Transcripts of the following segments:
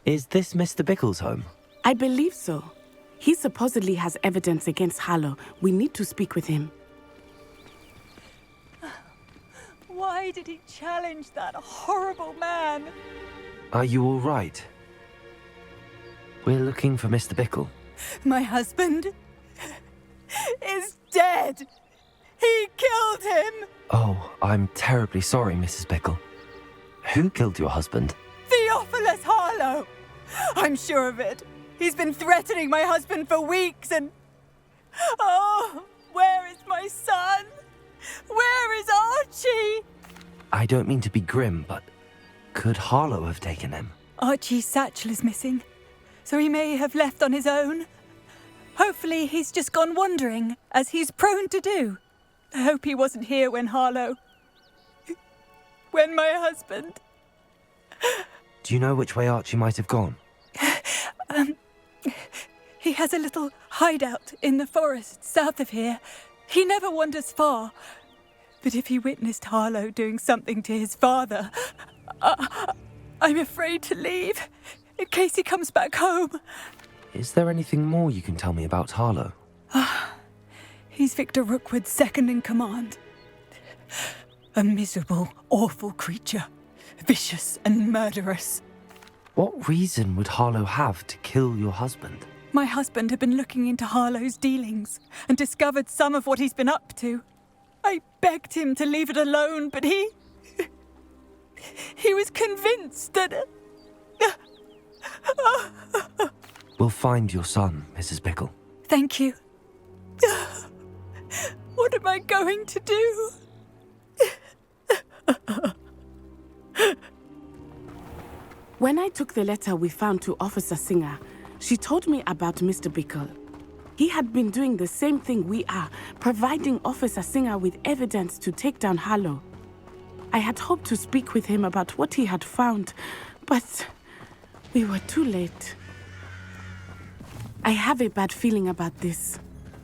Is this Mr. Bickle's home? I believe so. He supposedly has evidence against Harlow. We need to speak with him. Why did he challenge that horrible man? Are you all right? We're looking for Mr. Bickle. My husband is dead. He killed him. Oh, I'm terribly sorry, Mrs. Bickle. Who killed your husband? Theophilus Harlow. I'm sure of it. He's been threatening my husband for weeks and... Oh, where is my son? Where is Archie? I don't mean to be grim, but could Harlow have taken him? Archie's satchel is missing, so he may have left on his own. Hopefully he's just gone wandering, as he's prone to do. I hope he wasn't here when when my husband... Do you know which way Archie might have gone? He has a little hideout in the forest south of here. He never wanders far. But if he witnessed Harlow doing something to his father, I'm afraid to leave, in case he comes back home. Is there anything more you can tell me about Harlow? He's Victor Rookwood's second in command. A miserable, awful creature. Vicious and murderous. What reason would Harlow have to kill your husband? My husband had been looking into Harlow's dealings and discovered some of what he's been up to. I begged him to leave it alone, but he was convinced that... We'll find your son, Mrs. Bickle. Thank you. What am I going to do? When I took the letter we found to Officer Singer, she told me about Mr. Bickle. He had been doing the same thing we are, providing Officer Singer with evidence to take down Harlow. I had hoped to speak with him about what he had found, but we were too late. I have a bad feeling about this.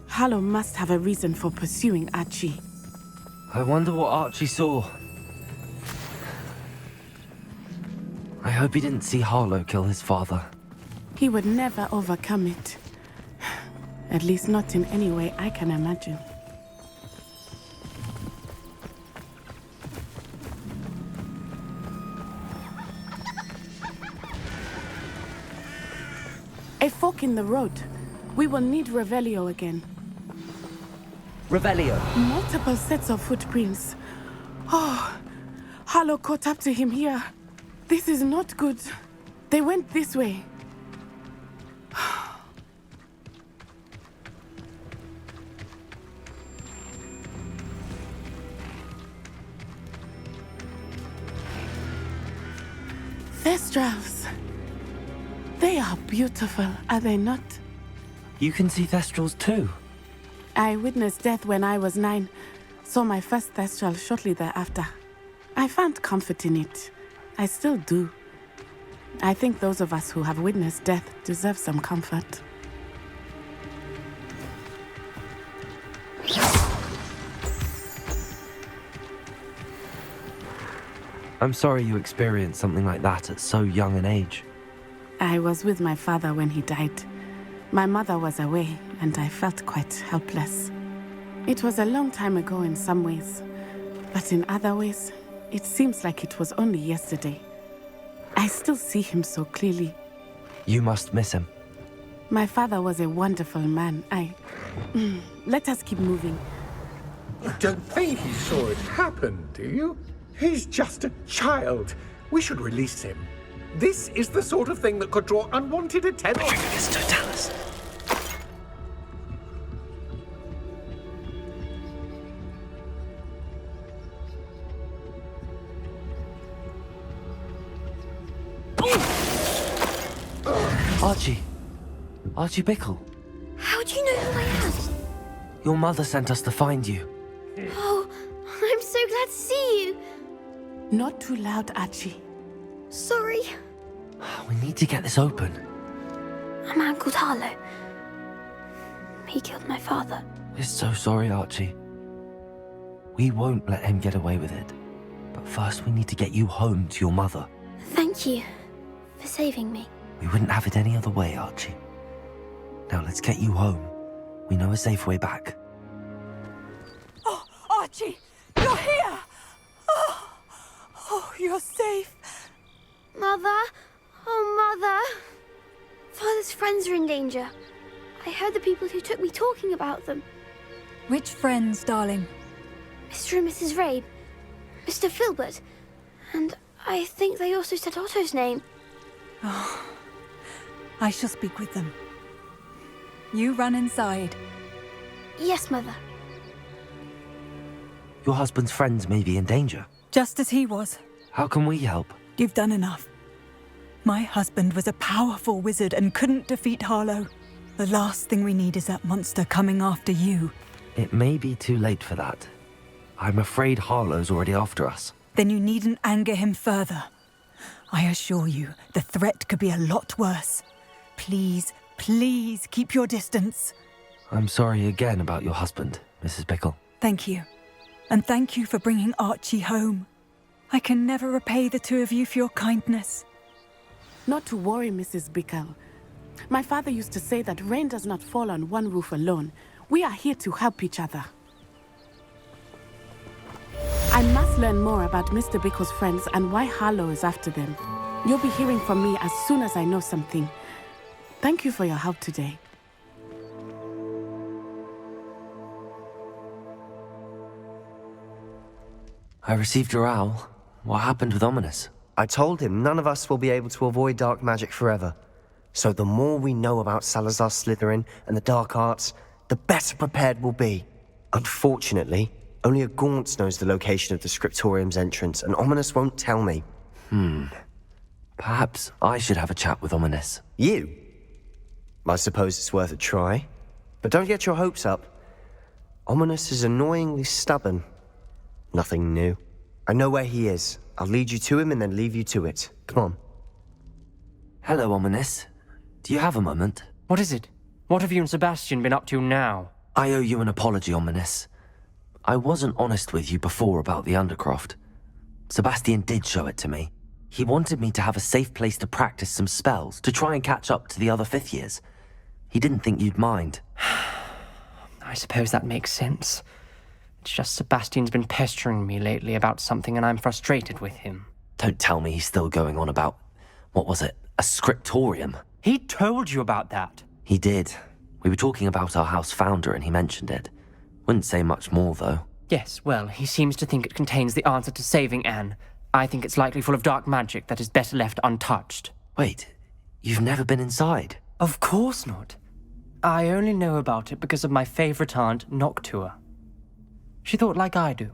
Harlow must have a reason for pursuing Archie. I wonder what Archie saw. I hope he didn't see Harlow kill his father. He would never overcome it. At least not in any way I can imagine. A fork in the road. We will need Revelio again. Revelio! Multiple sets of footprints. Oh, Harlow caught up to him here. This is not good. They went this way. Thestrals. They are beautiful, are they not? You can see Thestrals too. I witnessed death when I was 9. Saw my first Thestral shortly thereafter. I found comfort in it. I still do. I think those of us who have witnessed death deserve some comfort. I'm sorry you experienced something like that at so young an age. I was with my father when he died. My mother was away, and I felt quite helpless. It was a long time ago in some ways, but in other ways, it seems like it was only yesterday. I still see him so clearly. You must miss him. My father was a wonderful man. Let us keep moving. You don't think he saw it happen, do you? He's just a child. We should release him. This is the sort of thing that could draw unwanted attention. Mr. Dallas. Archie Bickle. How do you know who I am? Your mother sent us to find you. Oh, I'm so glad to see you. Not too loud, Archie. Sorry. We need to get this open. A man called Harlow. He killed my father. We're so sorry, Archie. We won't let him get away with it. But first we need to get you home to your mother. Thank you for saving me. We wouldn't have it any other way, Archie. Now let's get you home. We know a safe way back. Oh, Archie, you're here! Oh, you're safe. Mother? Oh, Mother. Father's friends are in danger. I heard the people who took me talking about them. Which friends, darling? Mr. and Mrs. Rabe, Mr. Filbert, and I think they also said Otto's name. I shall speak with them. You run inside. Yes, Mother. Your husband's friends may be in danger. Just as he was. How can we help? You've done enough. My husband was a powerful wizard and couldn't defeat Harlow. The last thing we need is that monster coming after you. It may be too late for that. I'm afraid Harlow's already after us. Then you needn't anger him further. I assure you, the threat could be a lot worse. Please, please keep your distance. I'm sorry again about your husband, Mrs. Bickle. Thank you. And thank you for bringing Archie home. I can never repay the two of you for your kindness. Not to worry, Mrs. Bickle. My father used to say that rain does not fall on one roof alone. We are here to help each other. I must learn more about Mr. Bickle's friends and why Harlow is after them. You'll be hearing from me as soon as I know something. Thank you for your help today. I received your owl. What happened with Ominous? I told him none of us will be able to avoid dark magic forever. So the more we know about Salazar Slytherin and the dark arts, the better prepared we'll be. Unfortunately, only a Gaunt knows the location of the Scriptorium's entrance, and Ominous won't tell me. Perhaps I should have a chat with Ominous. You? I suppose it's worth a try. But don't get your hopes up. Ominous is annoyingly stubborn. Nothing new. I know where he is. I'll lead you to him and then leave you to it. Come on. Hello, Ominous. Do you have a moment? What is it? What have you and Sebastian been up to now? I owe you an apology, Ominous. I wasn't honest with you before about the Undercroft. Sebastian did show it to me. He wanted me to have a safe place to practice some spells, to try and catch up to the other fifth years. He didn't think you'd mind. I suppose that makes sense. It's just Sebastian's been pestering me lately about something and I'm frustrated with him. Don't tell me he's still going on about, what was it, a scriptorium? He told you about that. He did. We were talking about our house founder and he mentioned it. Wouldn't say much more, though. Yes, well, he seems to think it contains the answer to saving Anne. I think it's likely full of dark magic that is better left untouched. Wait, you've never been inside? Of course not. I only know about it because of my favourite aunt, Noctua. She thought like I do.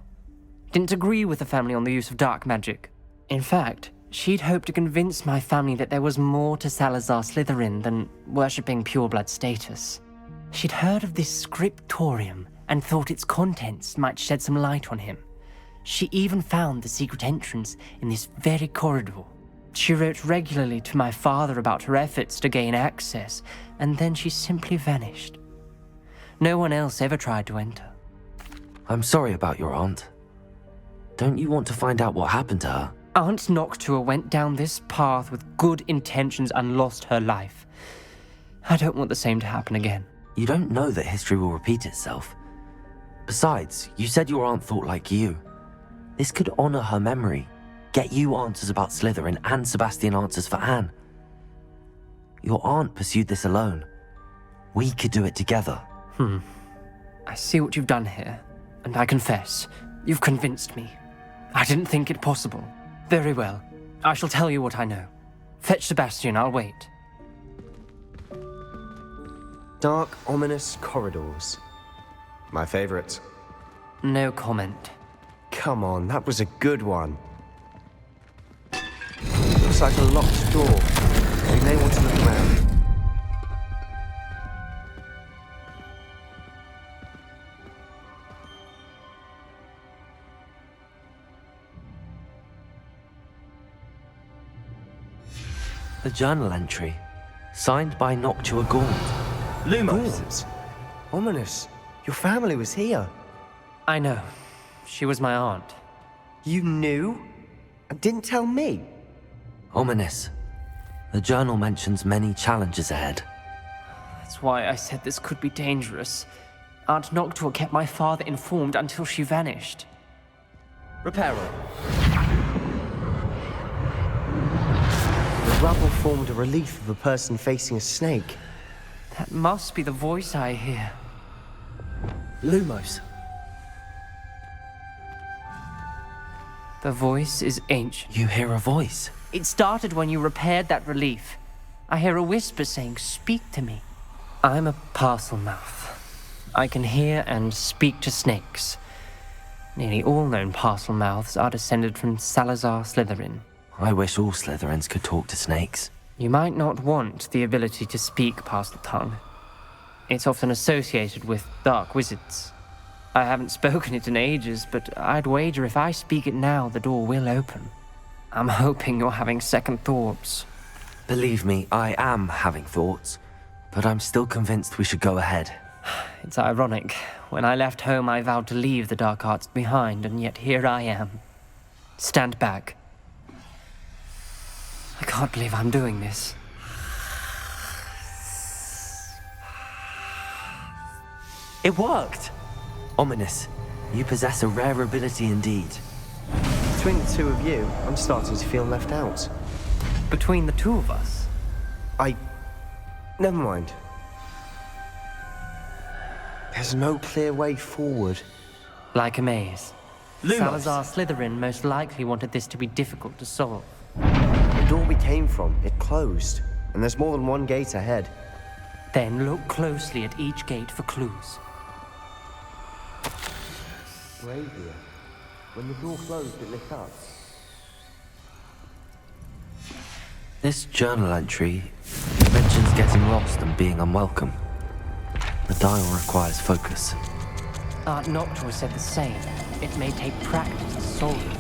Didn't agree with the family on the use of dark magic. In fact, she'd hoped to convince my family that there was more to Salazar Slytherin than worshipping pureblood status. She'd heard of this scriptorium and thought its contents might shed some light on him. She even found the secret entrance in this very corridor. She wrote regularly to my father about her efforts to gain access, and then she simply vanished. No one else ever tried to enter. I'm sorry about your aunt. Don't you want to find out what happened to her? Aunt Noctua went down this path with good intentions and lost her life. I don't want the same to happen again. You don't know that history will repeat itself. Besides, you said your aunt thought like you. This could honor her memory, get you answers about Slytherin and Sebastian answers for Anne. Your aunt pursued this alone. We could do it together. I see what you've done here, and I confess, you've convinced me. I didn't think it possible. Very well. I shall tell you what I know. Fetch Sebastian, I'll wait. Dark, ominous corridors. My favorite. No comment. Come on, that was a good one. Looks like a locked door. We may want to look around. The journal entry, signed by Noctua Gaunt. Lumos! Ominous. Your family was here. I know. She was my aunt. You knew? And didn't tell me? Ominous, The journal mentions many challenges ahead. That's why I said this could be dangerous. Aunt Noctua kept my father informed until she vanished. Reparo. The rubble formed a relief of a person facing a snake. That must be the voice I hear. Lumos. The voice is ancient. You hear a voice. It started when you repaired that relief. I hear a whisper saying, "Speak to me." I'm a parcel mouth. I can hear and speak to snakes. Nearly all known parcel mouths are descended from Salazar Slytherin. I wish all Slytherins could talk to snakes. You might not want the ability to speak parcel tongue. It's often associated with dark wizards. I haven't spoken it in ages, but I'd wager if I speak it now, the door will open. I'm hoping you're having second thoughts. Believe me, I am having thoughts, but I'm still convinced we should go ahead. It's ironic. When I left home, I vowed to leave the dark arts behind, and yet here I am. Stand back. I can't believe I'm doing this. It worked! Ominous. You possess a rare ability indeed. Between the two of you, I'm starting to feel left out. Between the two of us? Never mind. There's no clear way forward. Like a maze. Lumos. Salazar Slytherin most likely wanted this to be difficult to solve. The door we came from, it closed. And there's more than one gate ahead. Then look closely at each gate for clues. Bravia. When the door closed, it lit up. This journal entry mentions getting lost and being unwelcome. The dial requires focus. Aunt Noctua said the same. It may take practice to solve it.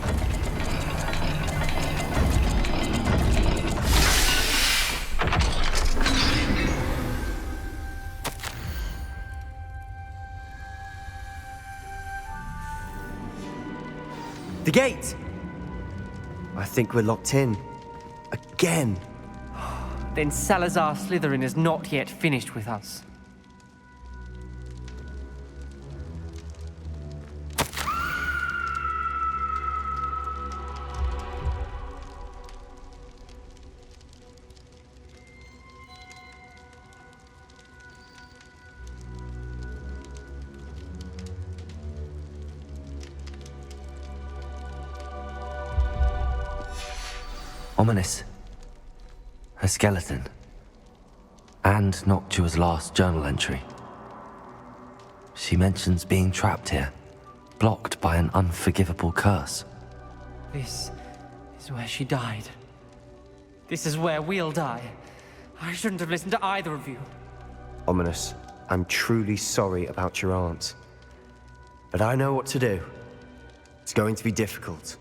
The gate! I think we're locked in. Again. Then Salazar Slytherin is not yet finished with us. Ominous. A skeleton. And Noctua's last journal entry. She mentions being trapped here, blocked by an unforgivable curse. This is where she died. This is where we'll die. I shouldn't have listened to either of you. Ominous, I'm truly sorry about your aunt. But I know what to do. It's going to be difficult.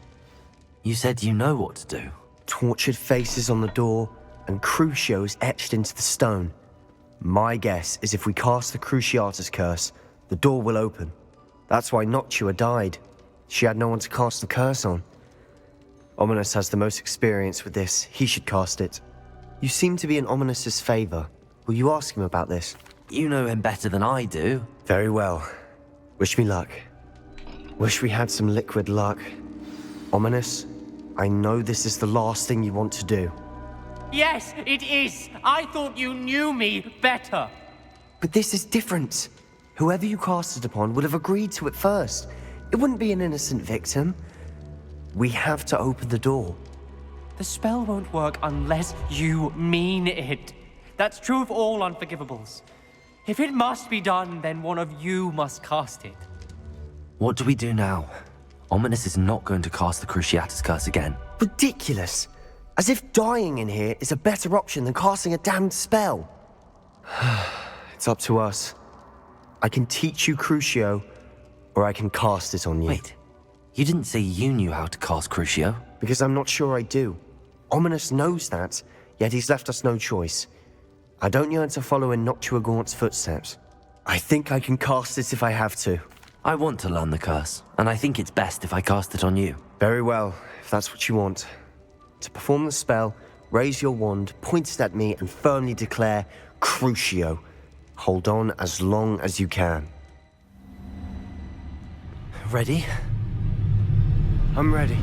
You said you know what to do. Tortured faces on the door, and Crucios etched into the stone. My guess is if we cast the Cruciatus curse, the door will open. That's why Noctua died. She had no one to cast the curse on. Ominous has the most experience with this. He should cast it. You seem to be in Ominous's favor. Will you ask him about this? You know him better than I do. Very well. Wish me luck. Wish we had some liquid luck. Ominous, I know this is the last thing you want to do. Yes, it is. I thought you knew me better. But this is different. Whoever you cast it upon would have agreed to it first. It wouldn't be an innocent victim. We have to open the door. The spell won't work unless you mean it. That's true of all unforgivables. If it must be done, then one of you must cast it. What do we do now? Ominous is not going to cast the Cruciatus curse again. Ridiculous. As if dying in here is a better option than casting a damned spell. It's up to us. I can teach you Crucio, or I can cast it on you. Wait, you didn't say you knew how to cast Crucio? Because I'm not sure I do. Ominous knows that, yet he's left us no choice. I don't yearn to follow in Noctua Gaunt's footsteps. I think I can cast it if I have to. I want to learn the curse, and I think it's best if I cast it on you. Very well, if that's what you want. To perform the spell, raise your wand, point it at me, and firmly declare, Crucio. Hold on as long as you can. Ready? I'm ready.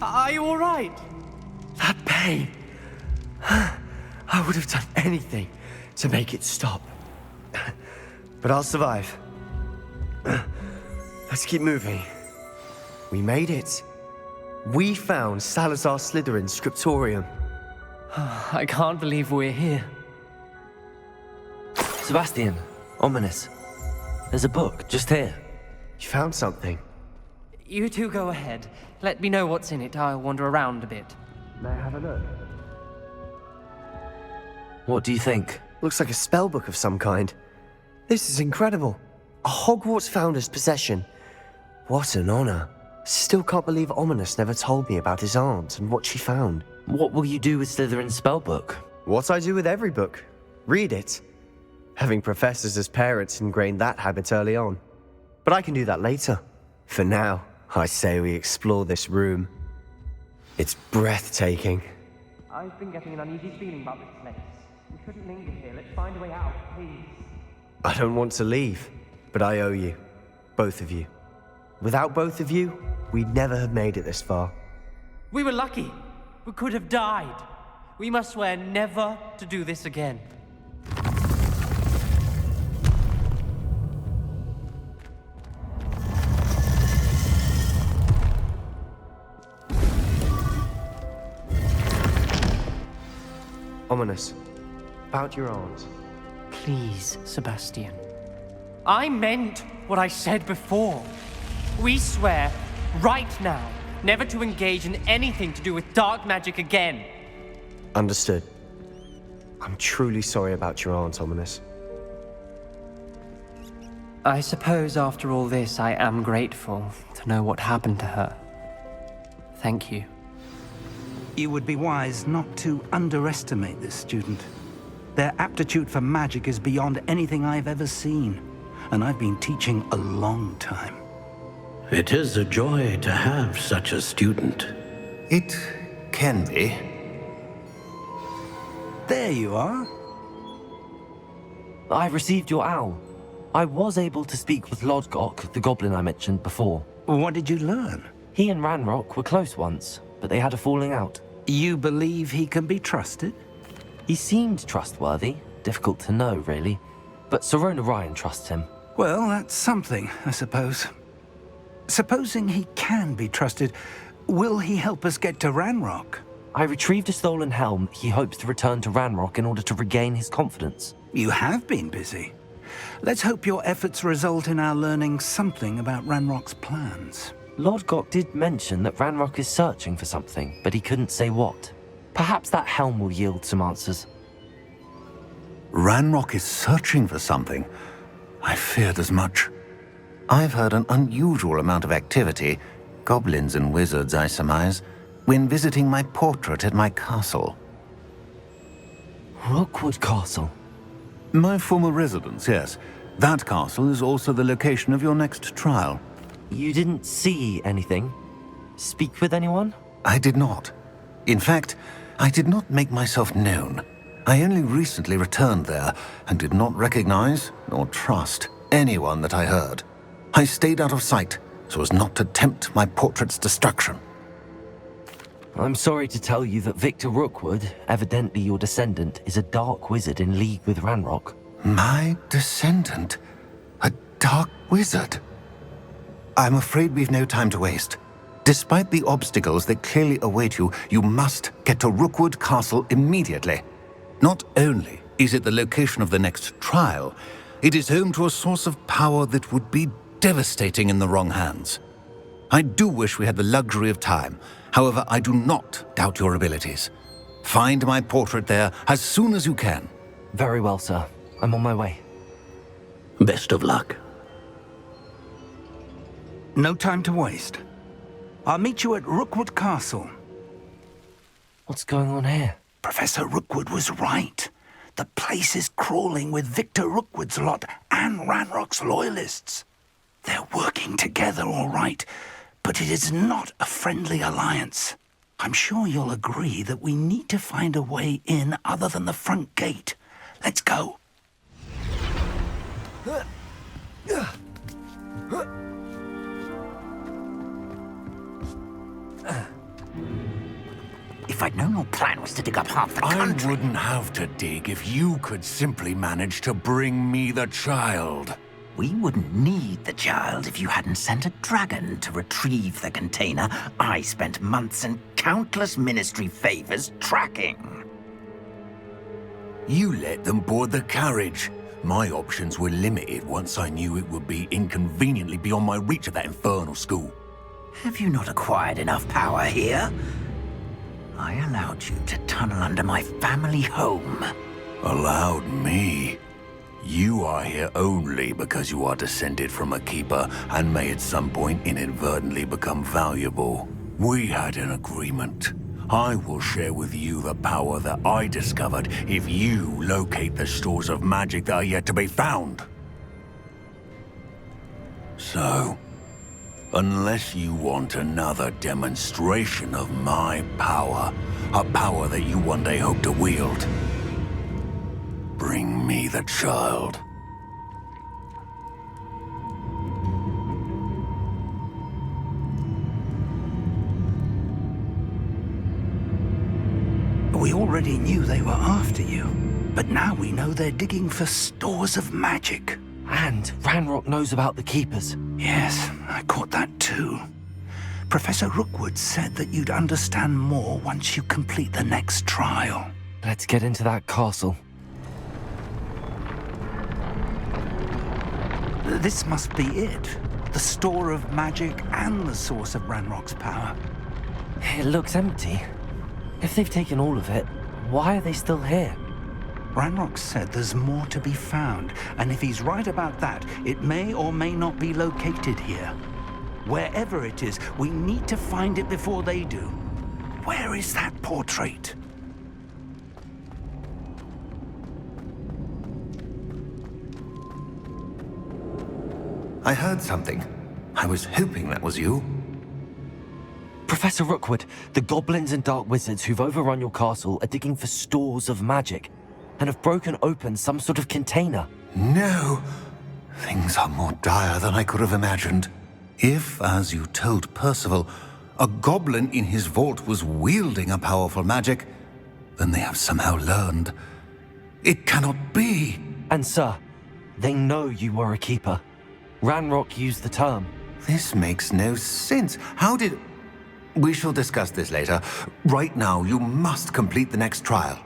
Are you all right? That pain. I would have done anything to make it stop. But I'll survive. Let's keep moving. We made it. We found Salazar Slytherin's scriptorium. I can't believe we're here. Sebastian, ominous. There's a book just here. You found something. You two go ahead. Let me know what's in it. I'll wander around a bit. May I have a look? What do you think? Looks like a spellbook of some kind. This is incredible. A Hogwarts founder's possession. What an honor. Still can't believe Ominous never told me about his aunt and what she found. What will you do with Slytherin's spellbook? What I do with every book. Read it. Having professors as parents ingrained that habit early on. But I can do that later. For now, I say we explore this room. It's breathtaking. I've been getting an uneasy feeling about this place. We shouldn't linger here. Let's find a way out, please. I don't want to leave, but I owe you. Both of you. Without both of you, we'd never have made it this far. We were lucky. We could have died. We must swear never to do this again. Ominous. About your aunt. Please, Sebastian. I meant what I said before. We swear, right now, never to engage in anything to do with dark magic again. Understood. I'm truly sorry about your aunt, Ominous. I suppose after all this, I am grateful to know what happened to her. Thank you. You would be wise not to underestimate this student. Their aptitude for magic is beyond anything I've ever seen, and I've been teaching a long time. It is a joy to have such a student. It can be. There you are. I received your owl. I was able to speak with Lodgok, the goblin I mentioned before. What did you learn? He and Ranrock were close once, but they had a falling out. You believe he can be trusted? He seemed trustworthy. Difficult to know, really. But Serona Ryan trusts him. Well, that's something, I suppose. Supposing he can be trusted, will he help us get to Ranrock? I retrieved a stolen helm he hopes to return to Ranrock in order to regain his confidence. You have been busy. Let's hope your efforts result in our learning something about Ranrock's plans. Lodgok did mention that Ranrock is searching for something, but he couldn't say what. Perhaps that helm will yield some answers. Ranrock is searching for something. I feared as much. I've heard an unusual amount of activity, goblins and wizards, I surmise, when visiting my portrait at my castle. Rookwood Castle? My former residence, yes. That castle is also the location of your next trial. You didn't see anything? Speak with anyone? I did not. In fact, I did not make myself known. I only recently returned there and did not recognize nor trust anyone that I heard. I stayed out of sight so as not to tempt my portrait's destruction. I'm sorry to tell you that Victor Rookwood, evidently your descendant, is a dark wizard in league with Ranrock. My descendant? A dark wizard? I'm afraid we've no time to waste. Despite the obstacles that clearly await you, you must get to Rookwood Castle immediately. Not only is it the location of the next trial, it is home to a source of power that would be devastating in the wrong hands. I do wish we had the luxury of time. However, I do not doubt your abilities. Find my portrait there as soon as you can. Very well, sir. I'm on my way. Best of luck. No time to waste. I'll meet you at Rookwood Castle. What's going on here? Professor Rookwood was right. The place is crawling with Victor Rookwood's lot and Ranrock's loyalists. They're working together all right, but it is not a friendly alliance. I'm sure you'll agree that we need to find a way in other than the front gate. Let's go. If I'd known your plan was to dig up half the country... I wouldn't have to dig if you could simply manage to bring me the child. We wouldn't need the child if you hadn't sent a dragon to retrieve the container I spent months and countless ministry favors tracking. You let them board the carriage. My options were limited once I knew it would be inconveniently beyond my reach at that infernal school. Have you not acquired enough power here? I allowed you to tunnel under my family home. Allowed me? You are here only because you are descended from a keeper and may at some point inadvertently become valuable. We had an agreement. I will share with you the power that I discovered if you locate the stores of magic that are yet to be found. So, unless you want another demonstration of my power, a power that you one day hope to wield, bring me the child. We already knew they were after you, but now we know they're digging for stores of magic. And Ranrock knows about the Keepers. Yes, I caught that too. Professor Rookwood said that you'd understand more once you complete the next trial. Let's get into that castle. This must be it. The store of magic and the source of Ranrock's power. It looks empty. If they've taken all of it, why are they still here? Ranrock said there's more to be found, and if he's right about that, it may or may not be located here. Wherever it is, we need to find it before they do. Where is that portrait? I heard something. I was hoping that was you. Professor Rookwood, the goblins and dark wizards who've overrun your castle are digging for stores of magic and have broken open some sort of container. No. Things are more dire than I could have imagined. If, as you told Percival, a goblin in his vault was wielding a powerful magic, then they have somehow learned. It cannot be. And sir, they know you were a keeper. Ranrock used the term. This makes no sense. How did... We shall discuss this later. Right now, you must complete the next trial.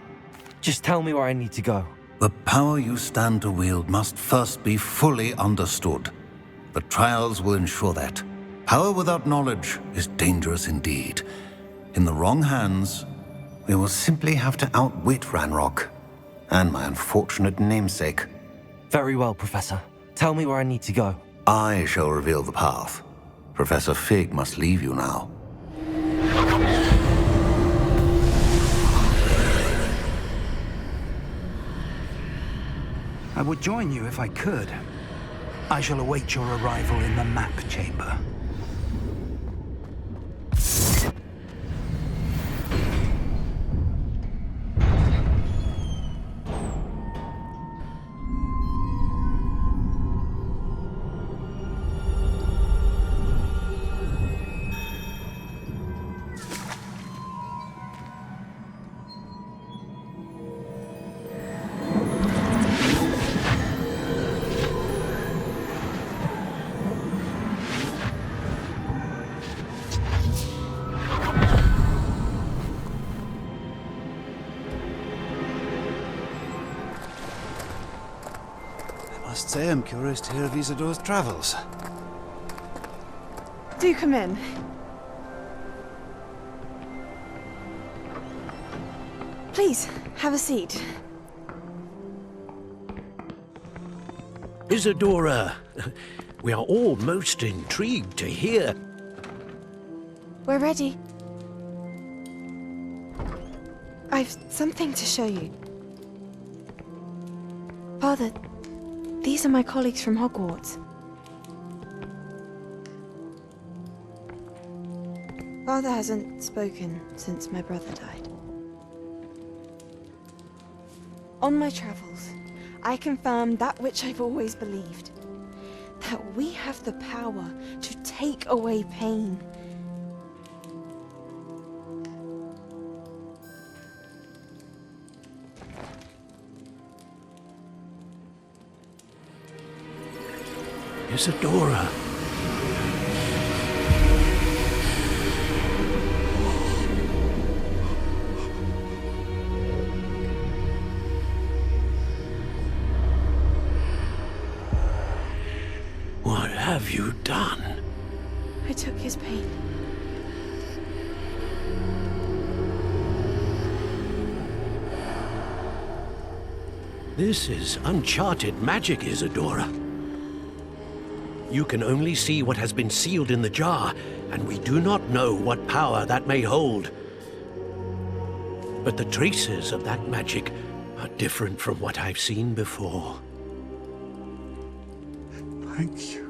Just tell me where I need to go. The power you stand to wield must first be fully understood. The trials will ensure that. Power without knowledge is dangerous indeed. In the wrong hands, we will simply have to outwit Ranrock and my unfortunate namesake. Very well, Professor. Tell me where I need to go. I shall reveal the path. Professor Fig must leave you now. I would join you if I could. I shall await your arrival in the map chamber. I must say I'm curious to hear of Isidore's travels. Do come in. Please, have a seat. Isadora, we are all most intrigued to hear. We're ready. I've something to show you. Father, these are my colleagues from Hogwarts. Father hasn't spoken since my brother died. On my travels, I confirmed that which I've always believed. That we have the power to take away pain. Isadora. What have you done? I took his pain. This is uncharted magic, Isadora. You can only see what has been sealed in the jar, and we do not know what power that may hold. But the traces of that magic are different from what I've seen before. Thank you.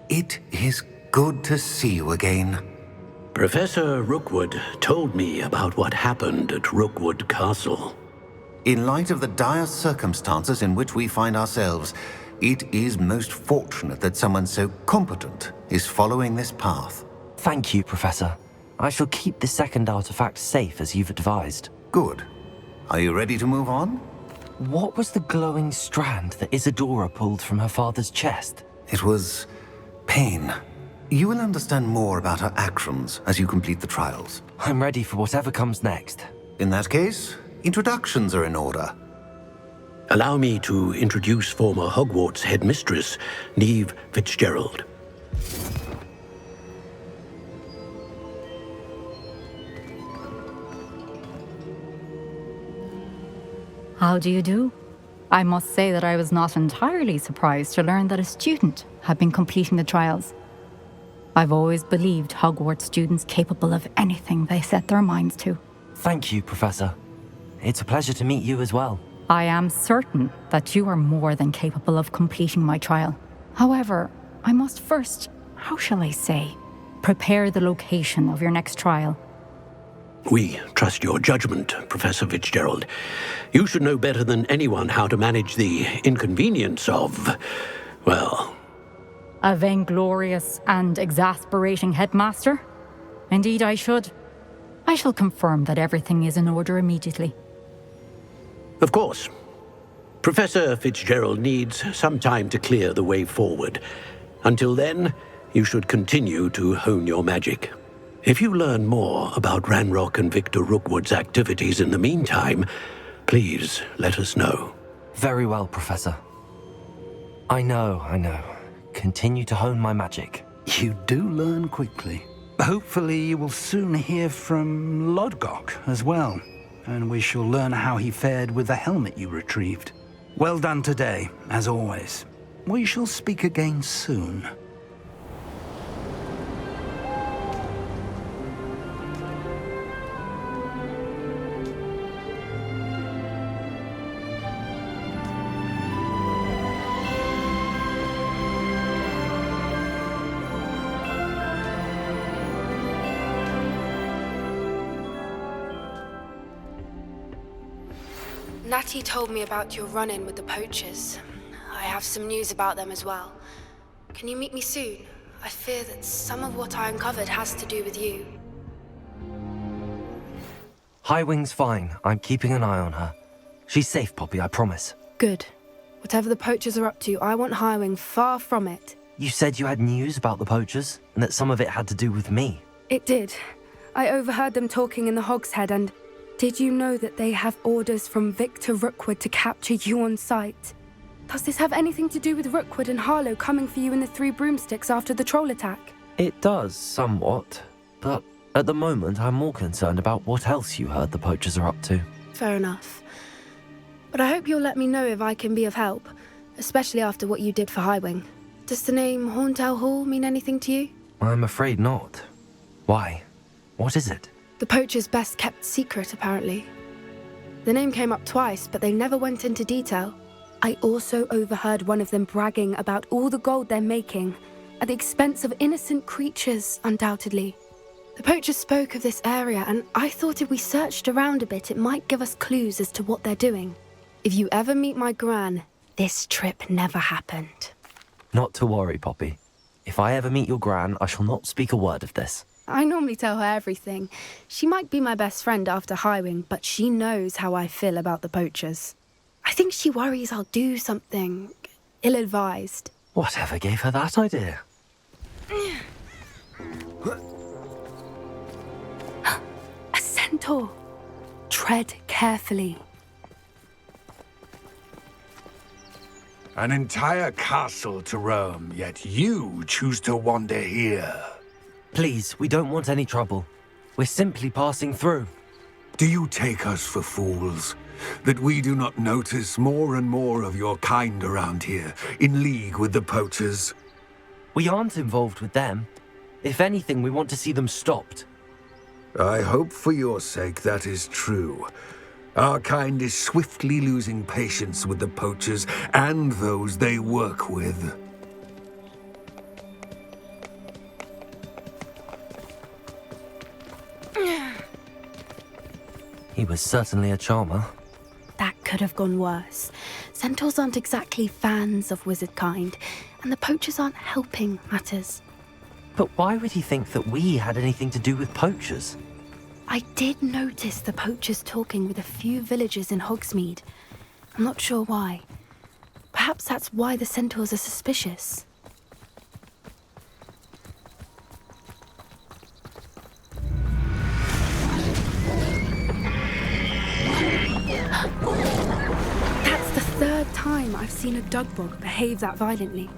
It is good to see you again. Professor Rookwood told me about what happened at Rookwood Castle. In light of the dire circumstances in which we find ourselves, it is most fortunate that someone so competent is following this path. Thank you, Professor. I shall keep the second artifact safe as you've advised. Good. Are you ready to move on? What was the glowing strand that Isadora pulled from her father's chest? It was pain. You will understand more about her actions as you complete the trials. I'm ready for whatever comes next. In that case, introductions are in order. Allow me to introduce former Hogwarts headmistress, Neve Fitzgerald. How do you do? I must say that I was not entirely surprised to learn that a student had been completing the trials. I've always believed Hogwarts students capable of anything they set their minds to. Thank you, Professor. It's a pleasure to meet you as well. I am certain that you are more than capable of completing my trial. However, I must first, how shall I say, prepare the location of your next trial. We trust your judgment, Professor Fitzgerald. You should know better than anyone how to manage the inconvenience of, well... A vainglorious and exasperating headmaster? Indeed I should. I shall confirm that everything is in order immediately. Of course. Professor Fitzgerald needs some time to clear the way forward. Until then, you should continue to hone your magic. If you learn more about Ranrock and Victor Rookwood's activities in the meantime, please let us know. Very well, Professor. I know. Continue to hone my magic. You do learn quickly. Hopefully you will soon hear from Lodgok as well, and we shall learn how he fared with the helmet you retrieved. Well done today, as always. We shall speak again soon. Natty told me about your run-in with the poachers. I have some news about them as well. Can you meet me soon? I fear that some of what I uncovered has to do with you. Highwing's fine. I'm keeping an eye on her. She's safe, Poppy, I promise. Good. Whatever the poachers are up to, I want Highwing far from it. You said you had news about the poachers, and that some of it had to do with me. It did. I overheard them talking in the Hogshead, and did you know that they have orders from Victor Rookwood to capture you on sight? Does this have anything to do with Rookwood and Harlow coming for you in the Three Broomsticks after the troll attack? It does, somewhat. But at the moment, I'm more concerned about what else you heard the poachers are up to. Fair enough. But I hope you'll let me know if I can be of help, especially after what you did for Highwing. Does the name Horntail Hall mean anything to you? I'm afraid not. Why? What is it? The poachers' best kept secret, apparently. The name came up twice, but they never went into detail. I also overheard one of them bragging about all the gold they're making, at the expense of innocent creatures, undoubtedly. The poachers spoke of this area, and I thought if we searched around a bit, it might give us clues as to what they're doing. If you ever meet my gran, this trip never happened. Not to worry, Poppy. If I ever meet your gran, I shall not speak a word of this. I normally tell her everything. She might be my best friend after Highwing, but she knows how I feel about the poachers. I think she worries I'll do something ill-advised. Whatever gave her that idea? A centaur. Tread carefully. An entire castle to roam, yet you choose to wander here. Please, we don't want any trouble. We're simply passing through. Do you take us for fools? That we do not notice more and more of your kind around here, in league with the poachers? We aren't involved with them. If anything, we want to see them stopped. I hope for your sake that is true. Our kind is swiftly losing patience with the poachers and those they work with. He was certainly a charmer. That could have gone worse. Centaurs aren't exactly fans of wizard kind, and the poachers aren't helping matters. But why would he think that we had anything to do with poachers? I did notice the poachers talking with a few villagers in Hogsmeade. I'm not sure why. Perhaps that's why the centaurs are suspicious. That's the third time I've seen a dugbog behave that violently.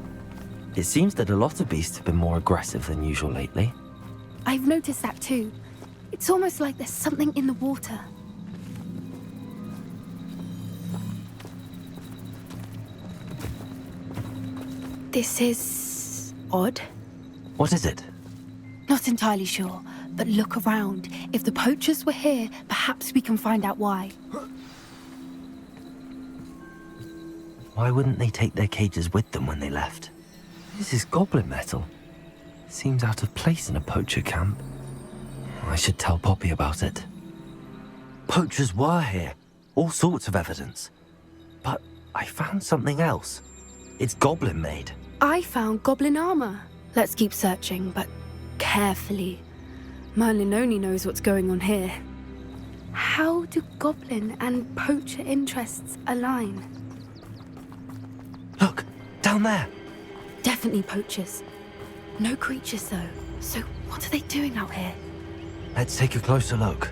It seems that a lot of beasts have been more aggressive than usual lately. I've noticed that too. It's almost like there's something in the water. This is odd. What is it? Not entirely sure, but look around. If the poachers were here, perhaps we can find out why. Why wouldn't they take their cages with them when they left? This is goblin metal. Seems out of place in a poacher camp. I should tell Poppy about it. Poachers were here. All sorts of evidence. But I found something else. It's goblin made. I found goblin armor. Let's keep searching, but carefully. Merlin only knows what's going on here. How do goblin and poacher interests align? Look, down there. Definitely poachers. No creatures, though. So what are they doing out here? Let's take a closer look.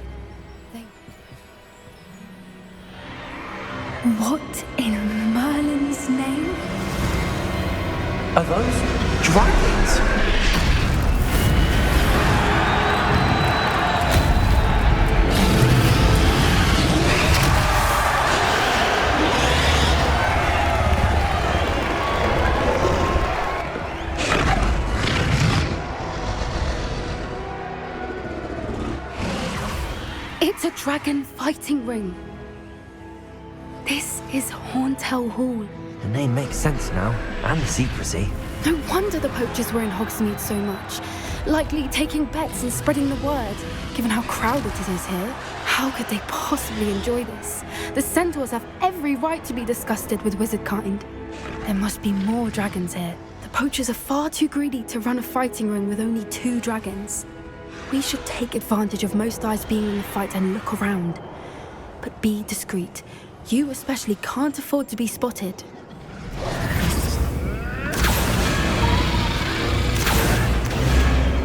What in Merlin's name? Are those dragons? It's a dragon fighting ring. This is Horntail Hall. The name makes sense now, and the secrecy. No wonder the poachers were in Hogsmeade so much. Likely taking bets and spreading the word, given how crowded it is here. How could they possibly enjoy this? The centaurs have every right to be disgusted with wizard kind. There must be more dragons here. The poachers are far too greedy to run a fighting ring with only 2 dragons. We should take advantage of most eyes being in the fight and look around. But be discreet. You especially can't afford to be spotted.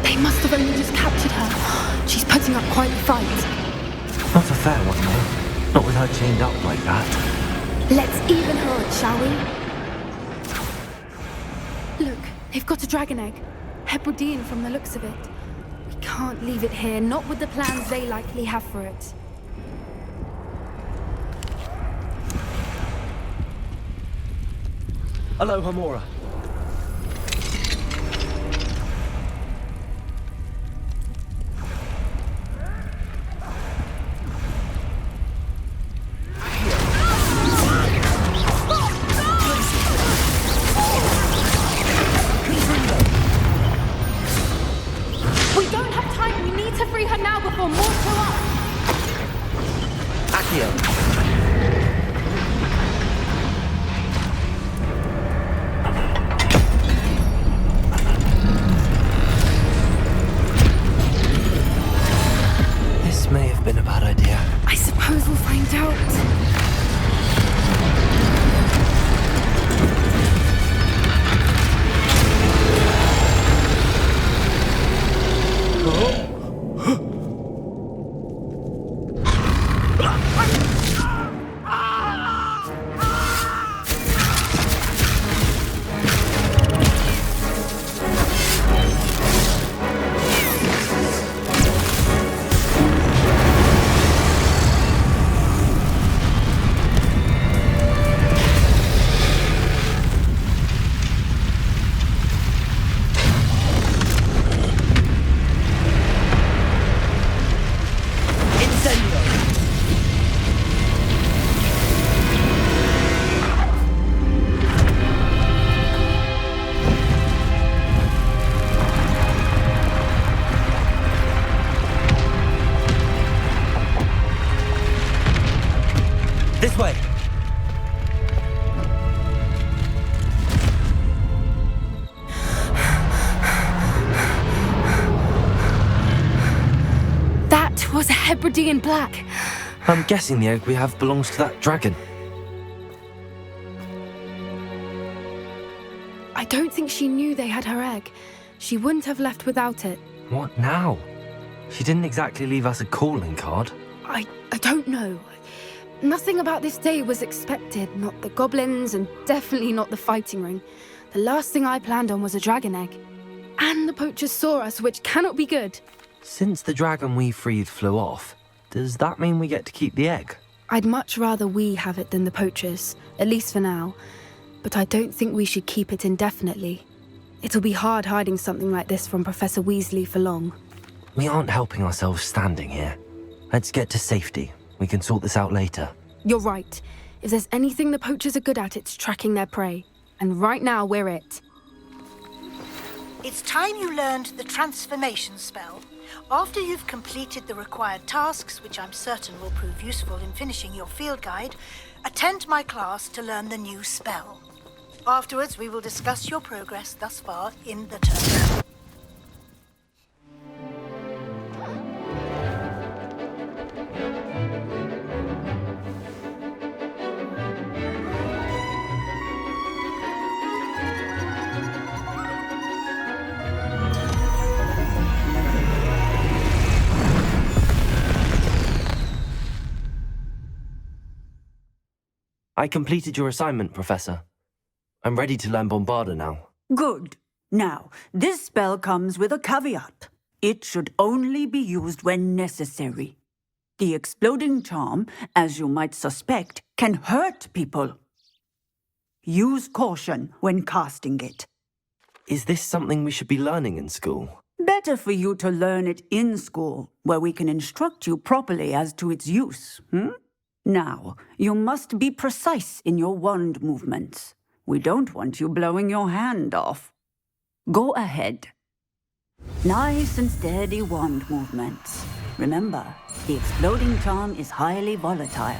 They must have only just captured her. She's putting up quite the fight. Not a fair one, though. Not with her chained up like that. Let's even her odds, shall we? Look, they've got a dragon egg. Hebridean from the looks of it. We can't leave it here, not with the plans they likely have for it. Aloha, Mora. We don't have time. We need to free her now before more show up. Accio. This may have been a bad idea. I suppose we'll find out. This way. That was a Hebridean black. I'm guessing the egg we have belongs to that dragon. I don't think she knew they had her egg. She wouldn't have left without it. What now? She didn't exactly leave us a calling card. I don't know. Nothing about this day was expected. Not the goblins, and definitely not the fighting ring. The last thing I planned on was a dragon egg. And the poachers saw us, which cannot be good. Since the dragon we freed flew off, does that mean we get to keep the egg? I'd much rather we have it than the poachers, at least for now. But I don't think we should keep it indefinitely. It'll be hard hiding something like this from Professor Weasley for long. We aren't helping ourselves standing here. Let's get to safety. We can sort this out later. You're right. If there's anything the poachers are good at, it's tracking their prey. And right now, we're it. It's time you learned the transformation spell. After you've completed the required tasks, which I'm certain will prove useful in finishing your field guide, attend my class to learn the new spell. Afterwards, we will discuss your progress thus far in the term. I completed your assignment, Professor. I'm ready to learn Bombarda now. Good. Now, this spell comes with a caveat. It should only be used when necessary. The exploding charm, as you might suspect, can hurt people. Use caution when casting it. Is this something we should be learning in school? Better for you to learn it in school, where we can instruct you properly as to its use. Now, you must be precise in your wand movements. We don't want you blowing your hand off. Go ahead. Nice and steady wand movements. Remember, the exploding charm is highly volatile.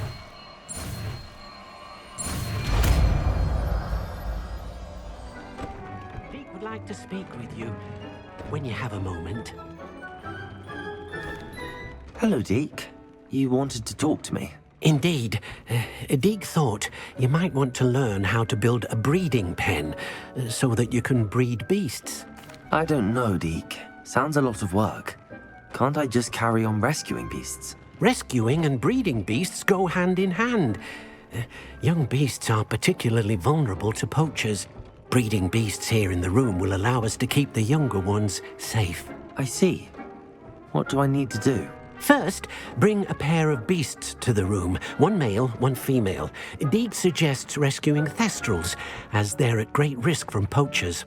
Deke would like to speak with you when you have a moment. Hello, Deke. You wanted to talk to me? Indeed. Deke thought you might want to learn how to build a breeding pen so that you can breed beasts. I don't know, Deke. Sounds a lot of work. Can't I just carry on rescuing beasts? Rescuing and breeding beasts go hand in hand. Young beasts are particularly vulnerable to poachers. Breeding beasts here in the room will allow us to keep the younger ones safe. I see. What do I need to do? First, bring a pair of beasts to the room. One male, one female. Deek suggests rescuing thestrals, as they're at great risk from poachers.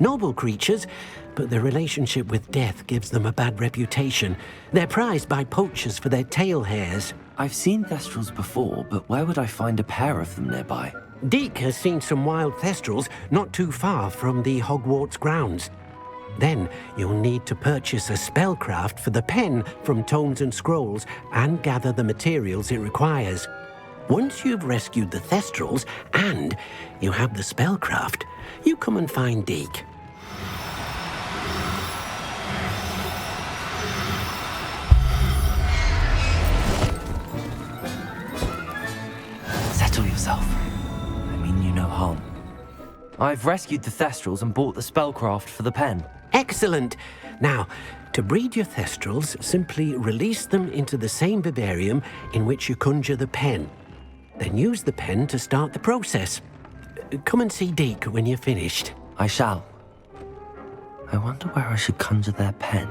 Noble creatures, but their relationship with death gives them a bad reputation. They're prized by poachers for their tail hairs. I've seen thestrals before, but where would I find a pair of them nearby? Deek has seen some wild thestrals not too far from the Hogwarts grounds. Then you'll need to purchase a spellcraft for the pen from Tomes and Scrolls and gather the materials it requires. Once you've rescued the thestrals and you have the spellcraft, you come and find Deek. Settle yourself. I mean you no harm. I've rescued the thestrals and bought the spellcraft for the pen. Excellent! Now, to breed your thestrals, simply release them into the same vivarium in which you conjure the pen. Then use the pen to start the process. Come and see Deek when you're finished. I shall. I wonder where I should conjure their pen.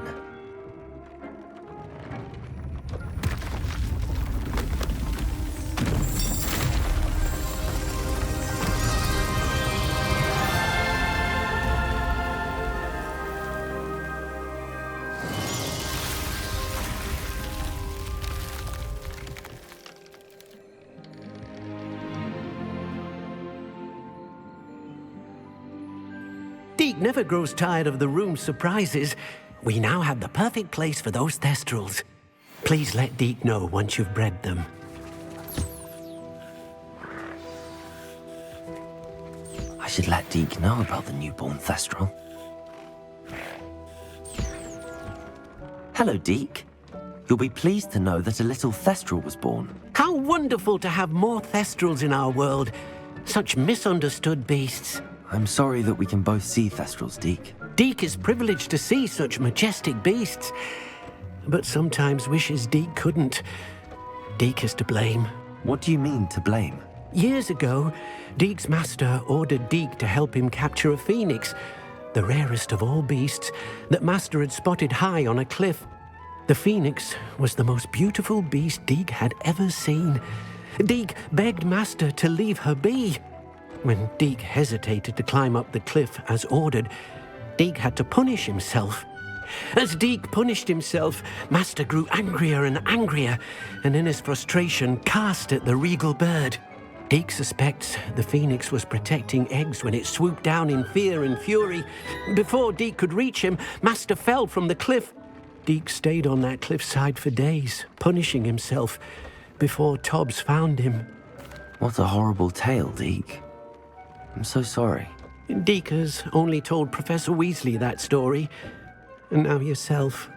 Deek never grows tired of the room's surprises. We now have the perfect place for those thestrals. Please let Deek know once you've bred them. I should let Deek know about the newborn thestral. Hello, Deek. You'll be pleased to know that a little thestral was born. How wonderful to have more thestrals in our world. Such misunderstood beasts. I'm sorry that we can both see thestrals, Deek. Deek is privileged to see such majestic beasts, but sometimes wishes Deek couldn't. Deek is to blame. What do you mean, to blame? Years ago, Deek's master ordered Deek to help him capture a phoenix, the rarest of all beasts, that master had spotted high on a cliff. The phoenix was the most beautiful beast Deek had ever seen. Deek begged master to leave her be. When Deek hesitated to climb up the cliff as ordered, Deek had to punish himself. As Deek punished himself, master grew angrier and angrier, and in his frustration cast at the regal bird. Deek suspects the phoenix was protecting eggs when it swooped down in fear and fury. Before Deek could reach him, master fell from the cliff. Deek stayed on that cliffside for days, punishing himself, before Tobbs found him. What a horrible tale, Deek. I'm so sorry. Deek has only told Professor Weasley that story, and now yourself.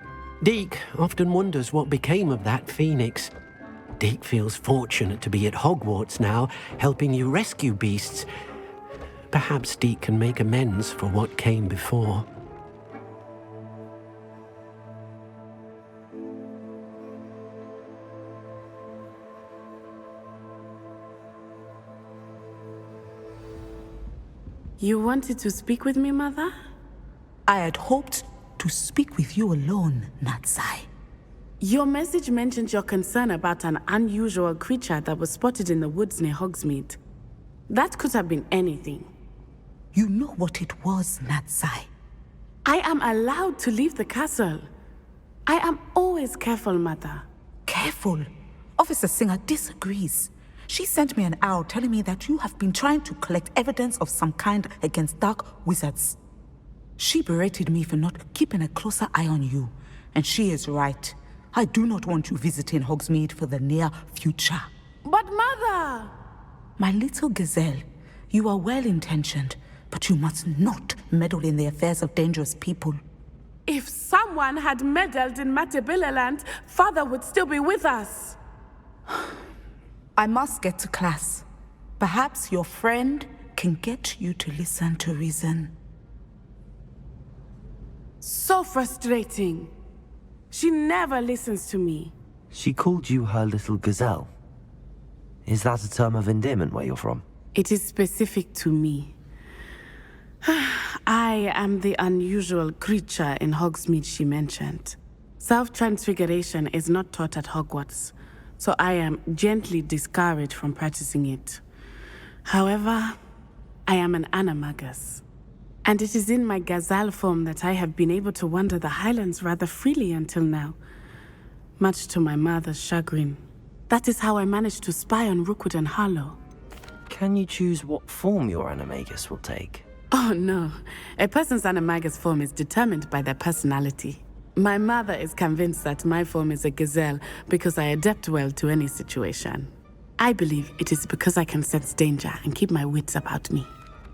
Deek often wonders what became of that phoenix. Deek feels fortunate to be at Hogwarts now, helping you rescue beasts. Perhaps Deek can make amends for what came before. You wanted to speak with me, Mother? I had hoped to speak with you alone, Natsai. Your message mentioned your concern about an unusual creature that was spotted in the woods near Hogsmeade. That could have been anything. You know what it was, Natsai. I am allowed to leave the castle. I am always careful, Mother. Careful? Officer Singer disagrees. She sent me an owl telling me that you have been trying to collect evidence of some kind against dark wizards. She berated me for not keeping a closer eye on you, and she is right. I do not want you visiting Hogsmeade for the near future. But Mother! My little gazelle, you are well-intentioned, but you must not meddle in the affairs of dangerous people. If someone had meddled in Matabeleland, Father would still be with us. I must get to class. Perhaps your friend can get you to listen to reason. So frustrating. She never listens to me. She called you her little gazelle. Is that a term of endearment where you're from? It is specific to me. I am the unusual creature in Hogsmeade she mentioned. Self-transfiguration is not taught at Hogwarts, so I am gently discouraged from practicing it. However, I am an animagus, and it is in my gazelle form that I have been able to wander the Highlands rather freely until now, much to my mother's chagrin. That is how I managed to spy on Rookwood and Harlow. Can you choose what form your animagus will take? Oh no, a person's animagus form is determined by their personality. My mother is convinced that my form is a gazelle because I adapt well to any situation. I believe it is because I can sense danger and keep my wits about me.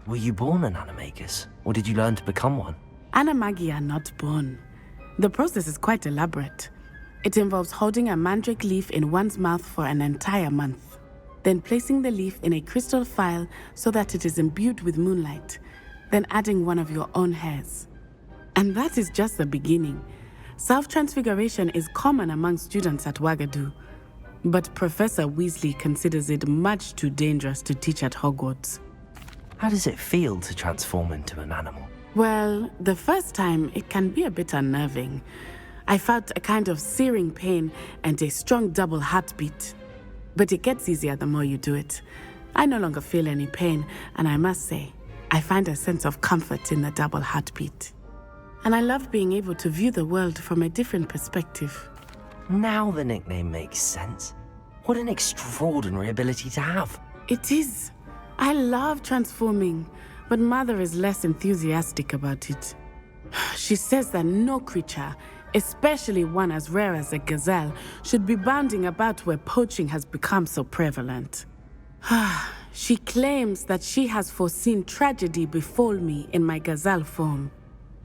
Were you born an animagus, or did you learn to become one? Animagi are not born. The process is quite elaborate. It involves holding a mandrake leaf in one's mouth for an entire month, then placing the leaf in a crystal phial so that it is imbued with moonlight, then adding one of your own hairs. And that is just the beginning. Self-transfiguration is common among students at Wagadu, but Professor Weasley considers it much too dangerous to teach at Hogwarts. How does it feel to transform into an animal? Well, the first time it can be a bit unnerving. I felt a kind of searing pain and a strong double heartbeat. But it gets easier the more you do it. I no longer feel any pain, and I must say, I find a sense of comfort in the double heartbeat. And I love being able to view the world from a different perspective. Now the nickname makes sense. What an extraordinary ability to have. It is. I love transforming, but Mother is less enthusiastic about it. She says that no creature, especially one as rare as a gazelle, should be bounding about where poaching has become so prevalent. She claims that she has foreseen tragedy befall me in my gazelle form.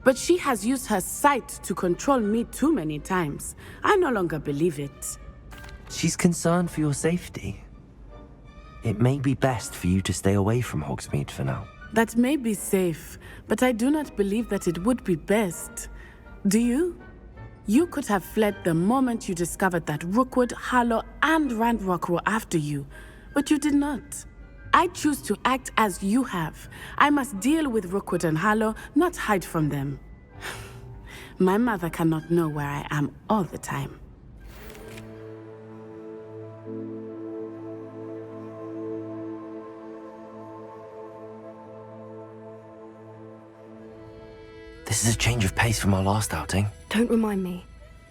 But she has used her sight to control me too many times. I no longer believe it. She's concerned for your safety. It may be best for you to stay away from Hogsmeade for now. That may be safe, but I do not believe that it would be best. Do you? You could have fled the moment you discovered that Rookwood, Harlow, and Ranrock were after you, but you did not. I choose to act as you have. I must deal with Rookwood and Harlow, not hide from them. My mother cannot know where I am all the time. This is a change of pace from our last outing. Don't remind me.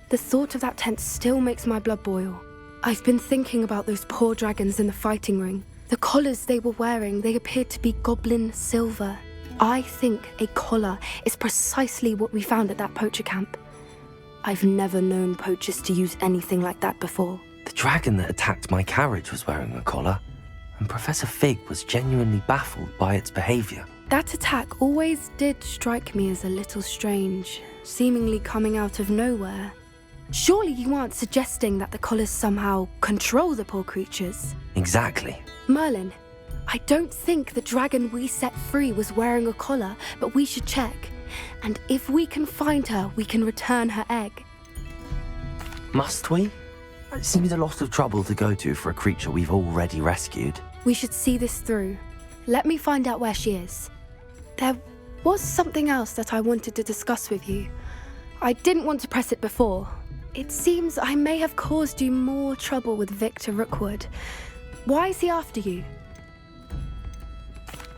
The thought of that tent still makes my blood boil. I've been thinking about those poor dragons in the fighting ring. The collars they were wearing, they appeared to be goblin silver. I think a collar is precisely what we found at that poacher camp. I've never known poachers to use anything like that before. The dragon that attacked my carriage was wearing a collar, and Professor Fig was genuinely baffled by its behavior. That attack always did strike me as a little strange, seemingly coming out of nowhere. Surely you aren't suggesting that the collars somehow control the poor creatures? Exactly. Merlin, I don't think the dragon we set free was wearing a collar, but we should check. And if we can find her, we can return her egg. Must we? It seems a lot of trouble to go to for a creature we've already rescued. We should see this through. Let me find out where she is. There was something else that I wanted to discuss with you. I didn't want to press it before. It seems I may have caused you more trouble with Victor Rookwood. Why is he after you?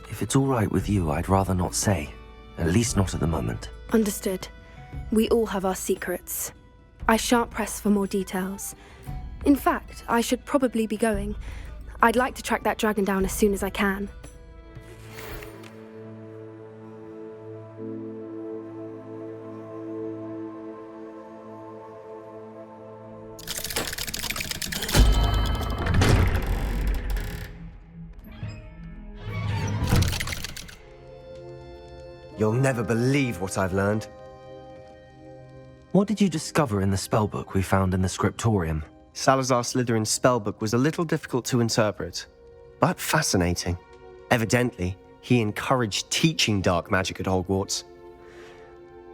If it's all right with you, I'd rather not say. At least not at the moment. Understood. We all have our secrets. I shan't press for more details. In fact, I should probably be going. I'd like to track that dragon down as soon as I can. You'll never believe what I've learned. What did you discover in the spellbook we found in the scriptorium? Salazar Slytherin's spellbook was a little difficult to interpret, but fascinating. Evidently, he encouraged teaching dark magic at Hogwarts.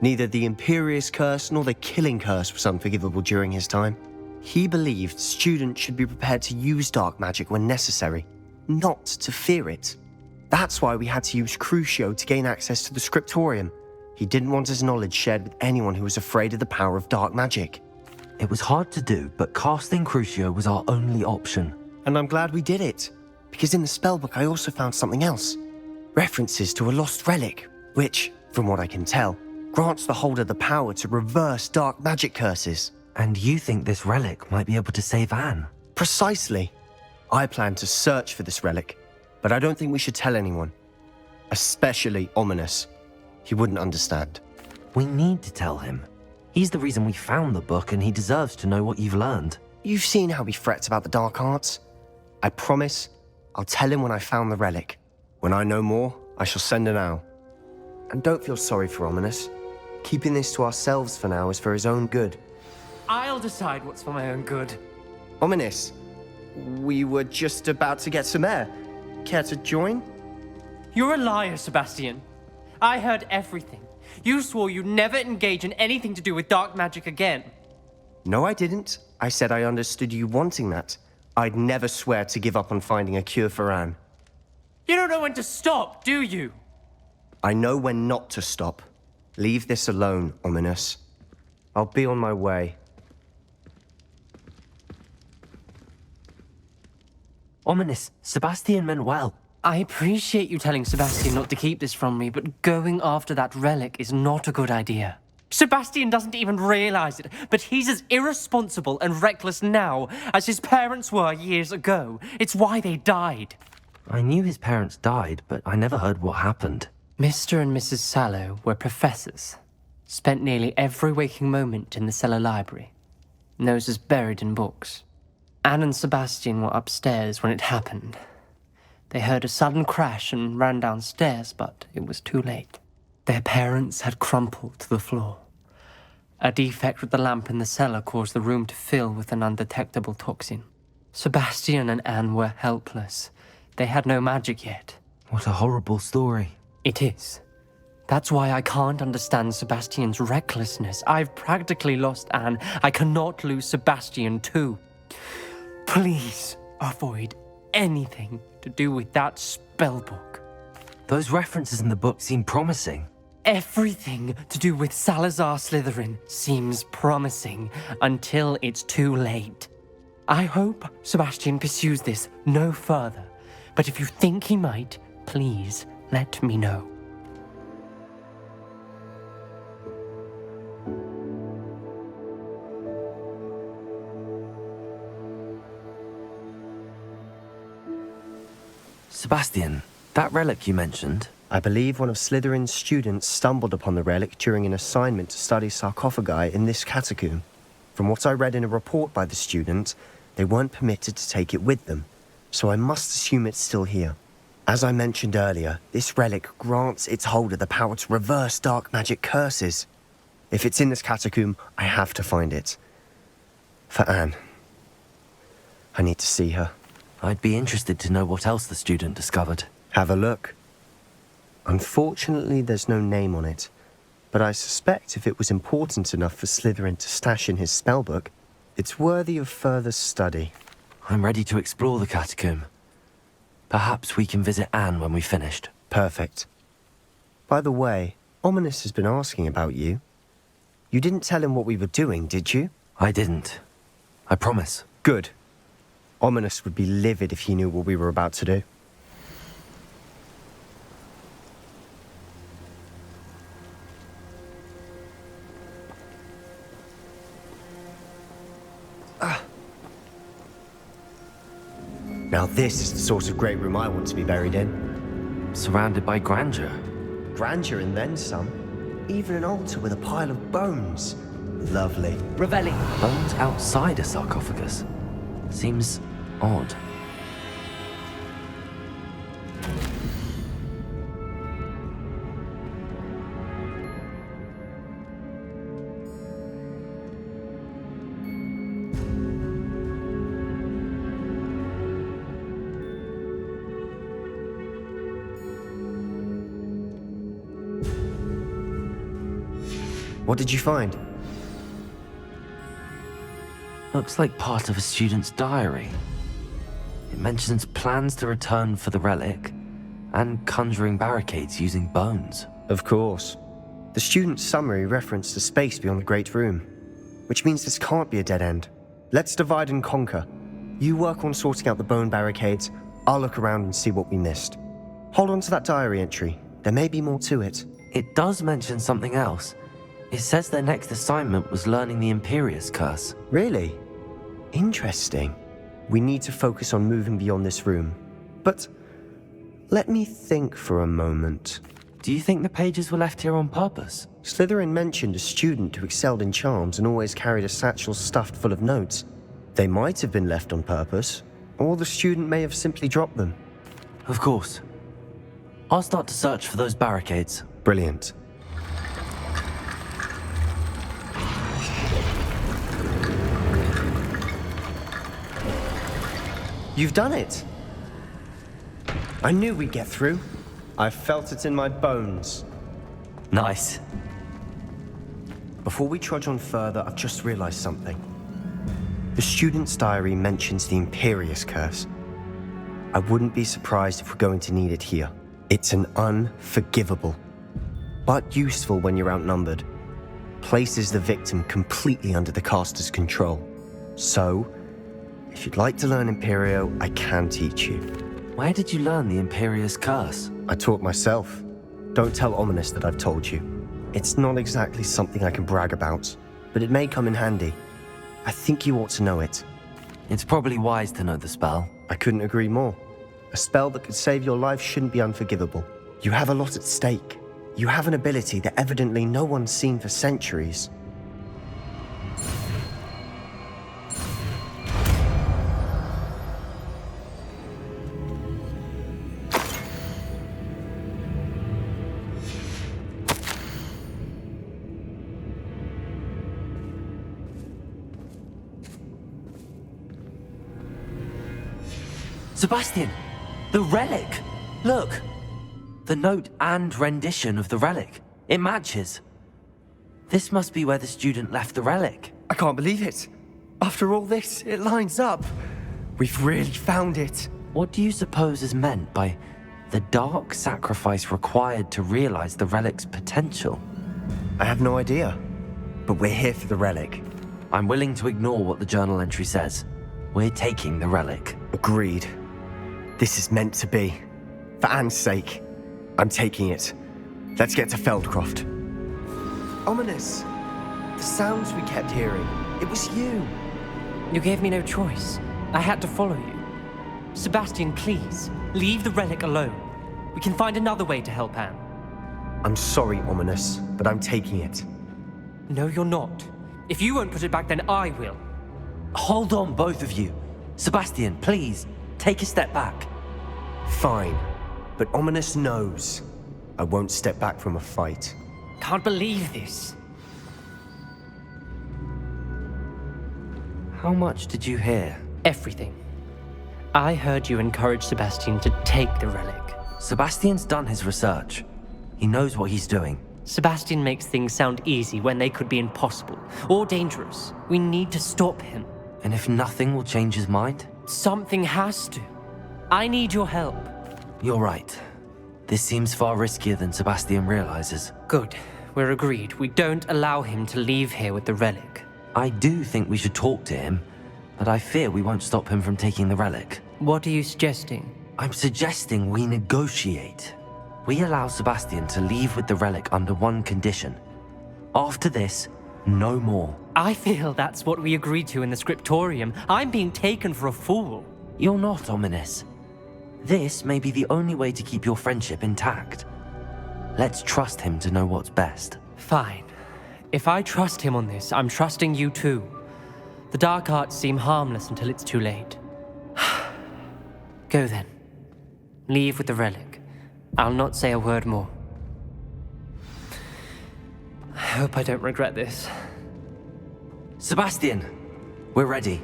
Neither the Imperious Curse nor the Killing Curse was unforgivable during his time. He believed students should be prepared to use dark magic when necessary, not to fear it. That's why we had to use Crucio to gain access to the scriptorium. He didn't want his knowledge shared with anyone who was afraid of the power of dark magic. It was hard to do, but casting Crucio was our only option. And I'm glad we did it, because in the spellbook I also found something else. References to a lost relic, which, from what I can tell, grants the holder the power to reverse dark magic curses. And you think this relic might be able to save Anne? Precisely. I plan to search for this relic, but I don't think we should tell anyone. Especially Ominous. He wouldn't understand. We need to tell him. He's the reason we found the book, and he deserves to know what you've learned. You've seen how he frets about the dark arts. I promise I'll tell him when I found the relic. When I know more, I shall send an owl. And don't feel sorry for Ominous. Keeping this to ourselves for now is for his own good. I'll decide what's for my own good. Ominous, we were just about to get some air. Care to join? You're a liar, Sebastian. I heard everything. You swore you'd never engage in anything to do with dark magic again. No, I didn't. I said I understood you wanting that. I'd never swear to give up on finding a cure for Anne. You don't know when to stop, do you? I know when not to stop. Leave this alone, Ominous. I'll be on my way. Ominous, Sebastian meant well. I appreciate you telling Sebastian not to keep this from me, but going after that relic is not a good idea. Sebastian doesn't even realize it, but he's as irresponsible and reckless now as his parents were years ago. It's why they died. I knew his parents died, but I never heard what happened. Mr. and Mrs. Sallow were professors. Spent nearly every waking moment in the cellar library. Noses buried in books. Anne and Sebastian were upstairs when it happened. They heard a sudden crash and ran downstairs, but it was too late. Their parents had crumpled to the floor. A defect with the lamp in the cellar caused the room to fill with an undetectable toxin. Sebastian and Anne were helpless. They had no magic yet. What a horrible story. It is. That's why I can't understand Sebastian's recklessness. I've practically lost Anne. I cannot lose Sebastian too. Please avoid anything to do with that spellbook. Those references in the book seem promising. Everything to do with Salazar Slytherin seems promising until it's too late. I hope Sebastian pursues this no further, but if you think he might, please let me know. Sebastian, that relic you mentioned... I believe one of Slytherin's students stumbled upon the relic during an assignment to study sarcophagi in this catacomb. From what I read in a report by the student, they weren't permitted to take it with them, so I must assume it's still here. As I mentioned earlier, this relic grants its holder the power to reverse dark magic curses. If it's in this catacomb, I have to find it. For Anne. I need to see her. I'd be interested to know what else the student discovered. Have a look. Unfortunately, there's no name on it, but I suspect if it was important enough for Slytherin to stash in his spellbook, it's worthy of further study. I'm ready to explore the catacomb. Perhaps we can visit Anne when we've finished. Perfect. By the way, Ominous has been asking about you. You didn't tell him what we were doing, did you? I didn't. I promise. Good. Ominous would be livid if he knew what we were about to do. Now this is the sort of great room I want to be buried in. Surrounded by grandeur. Grandeur and then some. Even an altar with a pile of bones. Lovely. Revelli. Bones outside a sarcophagus. Seems odd. What did you find? Looks like part of a student's diary. It mentions plans to return for the relic and conjuring barricades using bones. Of course. The student's summary referenced a space beyond the Great Room. which means this can't be a dead end. Let's divide and conquer. You work on sorting out the bone barricades, I'll look around and see what we missed. Hold on to that diary entry. There may be more to it. It does mention something else. It says their next assignment was learning the Imperius Curse. Really? Interesting. We need to focus on moving beyond this room. But let me think for a moment. Do you think the pages were left here on purpose? Slytherin mentioned a student who excelled in charms and always carried a satchel stuffed full of notes. They might have been left on purpose, or the student may have simply dropped them. Of course. I'll start to search for those barricades. Brilliant. You've done it! I knew we'd get through. I felt it in my bones. Nice. Before we trudge on further, I've just realized something. The student's diary mentions the Imperius Curse. I wouldn't be surprised if we're going to need it here. It's an unforgivable, but useful when you're outnumbered. Places the victim completely under the caster's control. So, if you'd like to learn Imperio, I can teach you. Where did you learn the Imperius Curse? I taught myself. Don't tell Ominous that I've told you. It's not exactly something I can brag about, but it may come in handy. I think you ought to know it. It's probably wise to know the spell. I couldn't agree more. A spell that could save your life shouldn't be unforgivable. You have a lot at stake. You have an ability that evidently no one's seen for centuries. Sebastian! The relic! Look! The note and rendition of the relic. It matches. This must be where the student left the relic. I can't believe it. After all this, it lines up. We've really found it. What do you suppose is meant by the dark sacrifice required to realize the relic's potential? I have no idea. But we're here for the relic. I'm willing to ignore what the journal entry says. We're taking the relic. Agreed. This is meant to be. For Anne's sake, I'm taking it. Let's get to Feldcroft. Ominous! The sounds we kept hearing. It was you. You gave me no choice. I had to follow you. Sebastian, please, leave the relic alone. We can find another way to help Anne. I'm sorry, Ominous, but I'm taking it. No, you're not. If you won't put it back, then I will. Hold on, both of you. Sebastian, please, take a step back. Fine, but Ominous knows I won't step back from a fight. Can't believe this. How much did you hear? Everything. I heard you encourage Sebastian to take the relic. Sebastian's done his research. He knows what he's doing. Sebastian makes things sound easy when they could be impossible or dangerous. We need to stop him. And if nothing will change his mind? Something has to. I need your help. You're right. This seems far riskier than Sebastian realizes. Good. We're agreed. We don't allow him to leave here with the relic. I do think we should talk to him, but I fear we won't stop him from taking the relic. What are you suggesting? I'm suggesting we negotiate. We allow Sebastian to leave with the relic under one condition. After this, no more. I feel that's what we agreed to in the scriptorium. I'm being taken for a fool. You're not, Ominous. This may be the only way to keep your friendship intact. Let's trust him to know what's best. Fine. If I trust him on this, I'm trusting you too. The dark arts seem harmless until it's too late. Go then. Leave with the relic. I'll not say a word more. I hope I don't regret this. Sebastian, we're ready.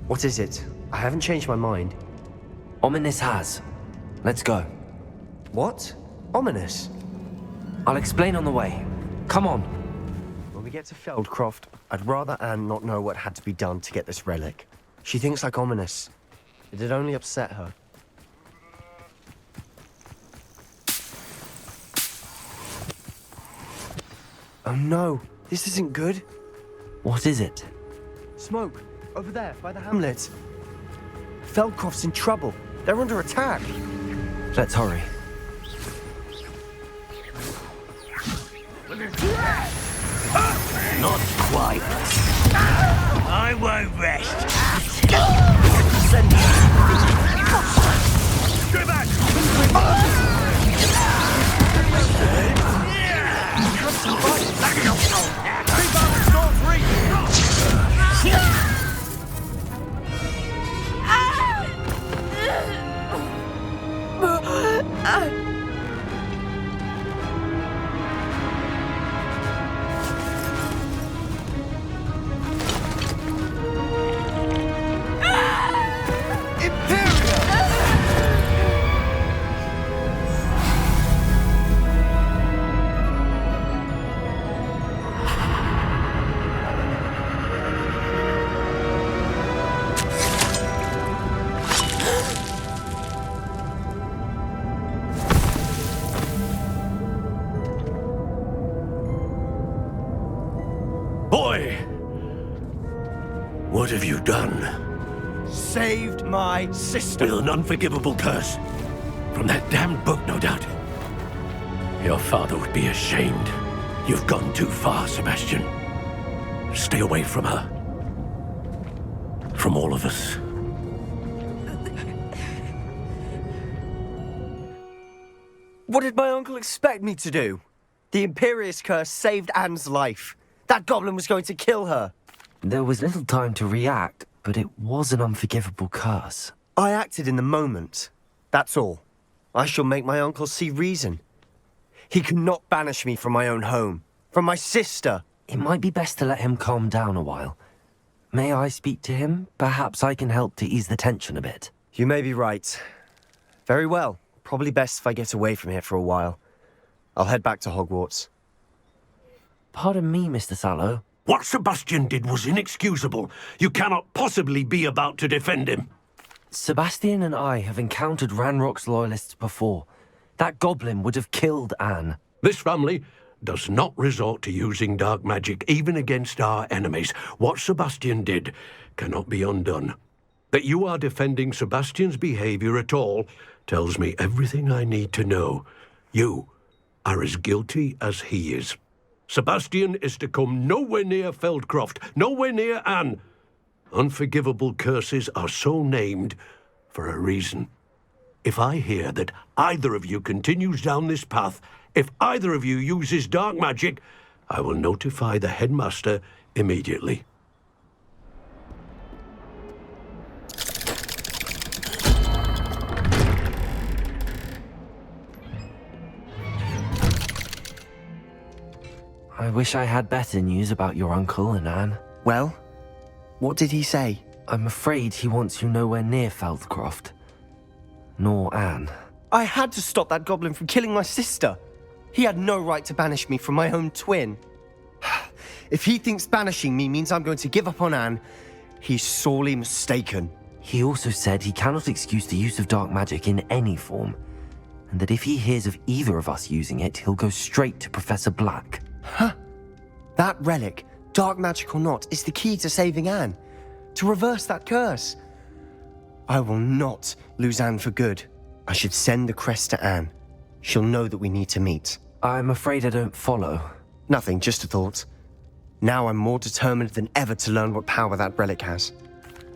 What is it? I haven't changed my mind. Ominous has. Let's go. What? Ominous? I'll explain on the way. Come on. When we get to Feldcroft, I'd rather Anne not know what had to be done to get this relic. She thinks like Ominous. It'd only upset her. Oh no, this isn't good. What is it? Smoke, over there, by the hamlet. Feldcroft's in trouble. They're under attack. Let's hurry. Not quite. I won't rest. Go back! Boy! What have you done? Saved my sister. With an unforgivable curse. From that damned book, no doubt. Your father would be ashamed. You've gone too far, Sebastian. Stay away from her. From all of us. What did my uncle expect me to do? The Imperious curse saved Anne's life. That goblin was going to kill her. There was little time to react, but it was an unforgivable curse. I acted in the moment. That's all. I shall make my uncle see reason. He cannot banish me from my own home, from my sister. It might be best to let him calm down a while. May I speak to him? Perhaps I can help to ease the tension a bit. You may be right. Very well. Probably best if I get away from here for a while. I'll head back to Hogwarts. Pardon me, Mr. Sallow. What Sebastian did was inexcusable. You cannot possibly be about to defend him. Sebastian and I have encountered Ranrock's loyalists before. That goblin would have killed Anne. This family does not resort to using dark magic, even against our enemies. What Sebastian did cannot be undone. That you are defending Sebastian's behavior at all tells me everything I need to know. You are as guilty as he is. Sebastian is to come nowhere near Feldcroft, nowhere near Anne. Unforgivable curses are so named for a reason. If I hear that either of you continues down this path, if either of you uses dark magic, I will notify the headmaster immediately. I wish I had better news about your uncle and Anne. Well, what did he say? I'm afraid he wants you nowhere near Feldcroft. Nor Anne. I had to stop that goblin from killing my sister. He had no right to banish me from my own twin. If he thinks banishing me means I'm going to give up on Anne, he's sorely mistaken. He also said he cannot excuse the use of dark magic in any form, and that if he hears of either of us using it, he'll go straight to Professor Black. Huh? That relic, dark magic or not, is the key to saving Anne. To reverse that curse. I will not lose Anne for good. I should send the crest to Anne. She'll know that we need to meet. I'm afraid I don't follow. Nothing, just a thought. Now I'm more determined than ever to learn what power that relic has.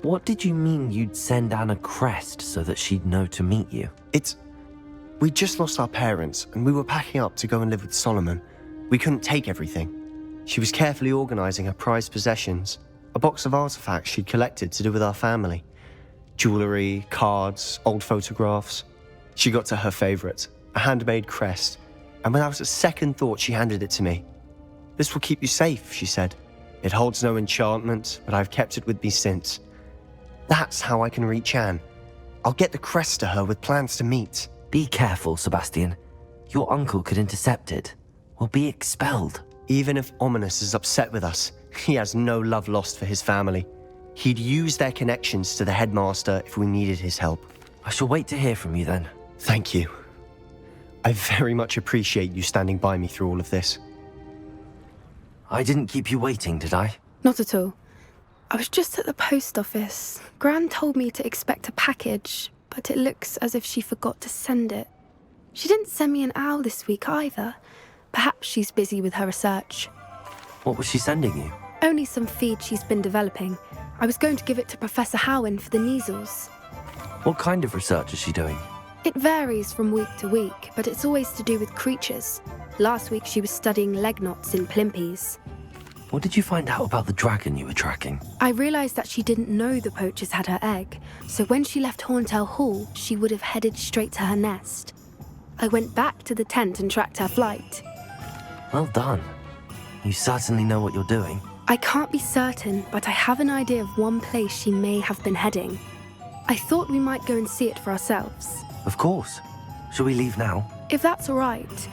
What did you mean you'd send Anne a crest so that she'd know to meet you? We just lost our parents, and we were packing up to go and live with Solomon. We couldn't take everything. She was carefully organizing her prized possessions, a box of artifacts she'd collected to do with our family. Jewelry, cards, old photographs. She got to her favorite, a handmade crest, and without a second thought she handed it to me. This will keep you safe, she said. It holds no enchantment, but I've kept it with me since. That's how I can reach Anne. I'll get the crest to her with plans to meet. Be careful, Sebastian. Your uncle could intercept it. We'll be expelled. Even if Ominous is upset with us, he has no love lost for his family. He'd use their connections to the headmaster if we needed his help. I shall wait to hear from you then. Thank you. I very much appreciate you standing by me through all of this. I didn't keep you waiting, did I? Not at all. I was just at the post office. Gran told me to expect a package, but it looks as if she forgot to send it. She didn't send me an owl this week either. Perhaps she's busy with her research. What was she sending you? Only some feed she's been developing. I was going to give it to Professor Howen for the measles. What kind of research is she doing? It varies from week to week, but it's always to do with creatures. Last week she was studying leg knots in plimpies. What did you find out about the dragon you were tracking? I realised that she didn't know the poachers had her egg, so when she left Horntail Hall, she would have headed straight to her nest. I went back to the tent and tracked her flight. Well done. You certainly know what you're doing. I can't be certain, but I have an idea of one place she may have been heading. I thought we might go and see it for ourselves. Of course. Shall we leave now? If that's all right.